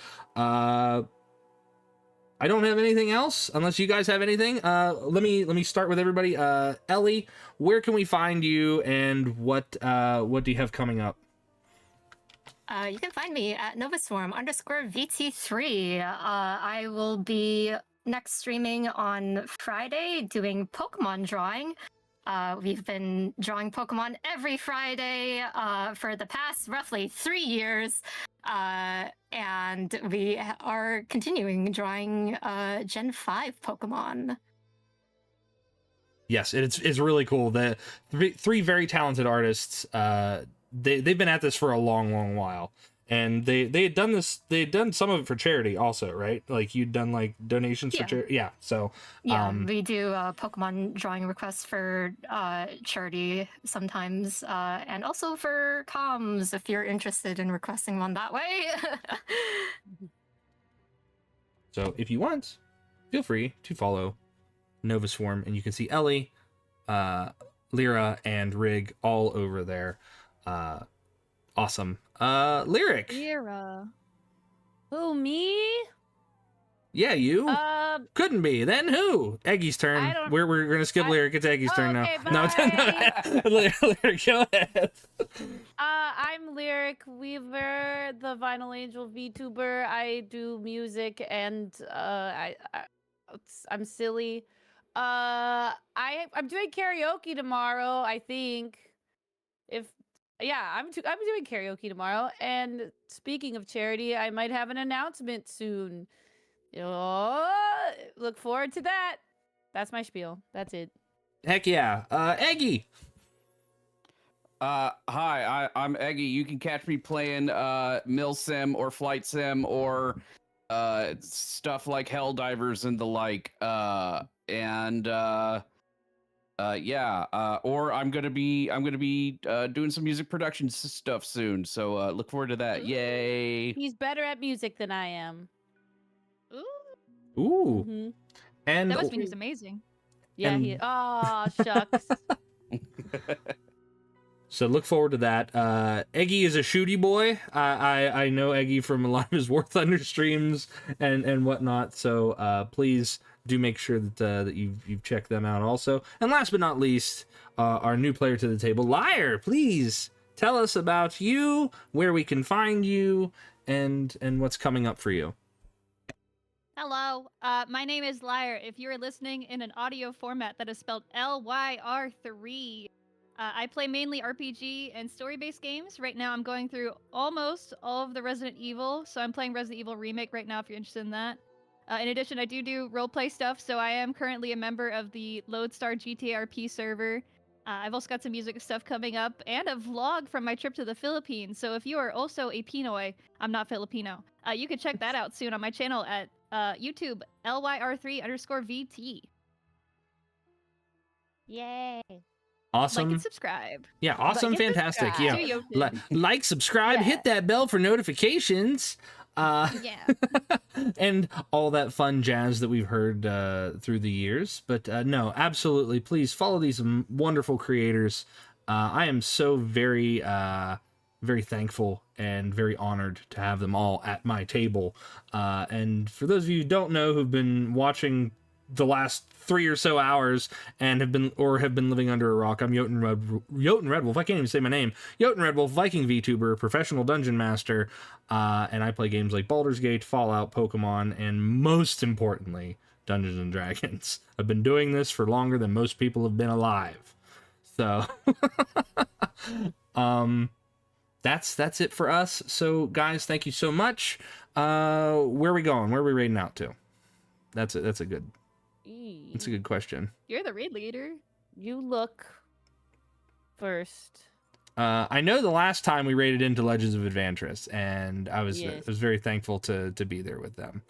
I don't have anything else unless you guys have anything. Let me start with everybody. Elly, where can we find you, and what do you have coming up? You can find me at novaswarm_VT3. I will be next streaming on Friday doing Pokemon drawing. We've been drawing Pokemon every Friday for the past roughly 3 years. And we are continuing drawing Gen 5 Pokemon. Yes, it's really cool. The 3 very talented artists. They've been at this for a long while, and they had done this. They had done some of it for charity, also, right? Like you'd done like donations for charity. Yeah. So we do Pokemon drawing requests for charity sometimes, and also for comms if you're interested in requesting one that way. So if you want, feel free to follow Nova Swarm, and you can see Elly, Lyra, and Rig all over there. Awesome. Lyric. Era. Who, me? Yeah, you. Couldn't be. Then who? Eggy's I turn. don't- We're gonna skip Lyric. It's Eggy's turn now. Okay, No, Lyric, go ahead. I'm Lyric Weaver, the Vinyl Angel VTuber. I do music and I'm silly. I'm doing karaoke tomorrow, I think. I'm doing karaoke tomorrow. And speaking of charity, I might have an announcement soon. Look forward to that. That's my spiel. That's it. Heck yeah. Eggy. Hi, I'm Eggy. You can catch me playing Mill Sim or Flight Sim or stuff like Helldivers and the like. Or I'm gonna be doing some music production stuff soon. So look forward to that. Yay! He's better at music than I am. Ooh. Ooh. Mhm. And That must mean he's amazing. Yeah, And- he. Oh, shucks. so look forward to that. Eggy is a shooty boy. I know Eggy from a lot of his War Thunder streams and whatnot. So please do make sure that you've checked them out also. And last but not least, our new player to the table, Liar. Please tell us about you, where we can find you, and what's coming up for you. Hello, my name is Liar. If you are listening in an audio format, that is spelled LYR3. I play mainly RPG and story-based games. Right now I'm going through almost all of the Resident Evil, so I'm playing Resident Evil Remake right now if you're interested in that. In addition, I do roleplay stuff, so I am currently a member of the Lodestar GTA RP server. I've also got some music stuff coming up, and a vlog from my trip to the Philippines. So if you are also a Pinoy, I'm not Filipino, you can check that out soon on my channel at YouTube, LYR3_VT. Yay. Awesome. Like and subscribe. Yeah, awesome, Like and fantastic. subscribe. Yeah, like, subscribe, Yeah. hit that bell for notifications. Yeah. And all that fun jazz that we've heard through the years. But no, absolutely, please follow these wonderful creators. I am so very, very thankful and very honored to have them all at my table. And for those of you who don't know, who've been watching the last 3 or so hours and have been living under a rock, I'm Jotun Redwulf. I can't even say my name. Jotun Redwulf, Viking VTuber, professional dungeon master, and I play games like Baldur's Gate, Fallout, Pokemon, and most importantly, Dungeons and Dragons. I've been doing this for longer than most people have been alive. So, that's it for us. So, guys, thank you so much. Where are we going? Where are we raiding out to? That's a good question. You're the raid leader. You look first. I know the last time we raided into Legends of Advantris, and I was very thankful to be there with them.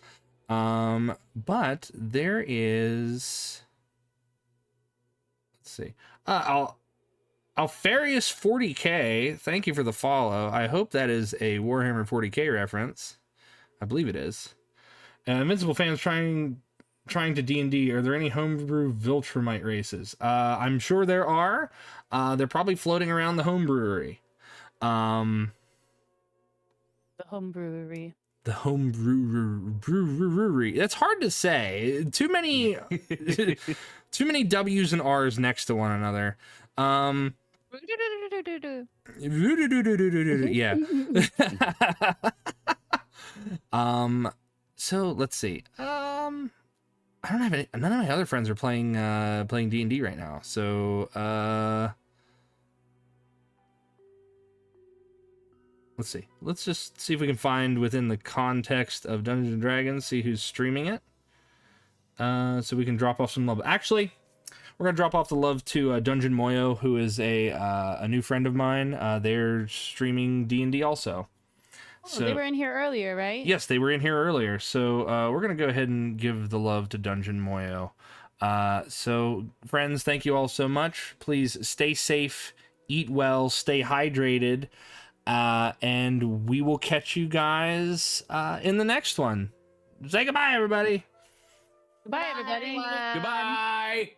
But there is, let's see, Alfarius 40K. Thank you for the follow. I hope that is a Warhammer 40K reference. I believe it is. Invincible fans trying to D&D. Are there any homebrew Viltrumite races? I'm sure there are. They're probably floating around the home brewery. The home brewery. The home brewery. That's hard to say. Too many W's and R's next to one another. Yeah. So let's see. I don't have any. None of my other friends are playing D&D right now. So let's see. Let's just see if we can find within the context of Dungeons and Dragons, see who's streaming it. So we can drop off some love. Actually, we're gonna drop off the love to Dungeon Moyo, who is a new friend of mine. They're streaming D&D also. So they were in here earlier, right? Yes, they were in here earlier. So we're going to go ahead and give the love to Dungeon Moyo. So, friends, thank you all so much. Please stay safe, eat well, stay hydrated, and we will catch you guys in the next one. Say goodbye, everybody. Goodbye, everybody. Goodbye.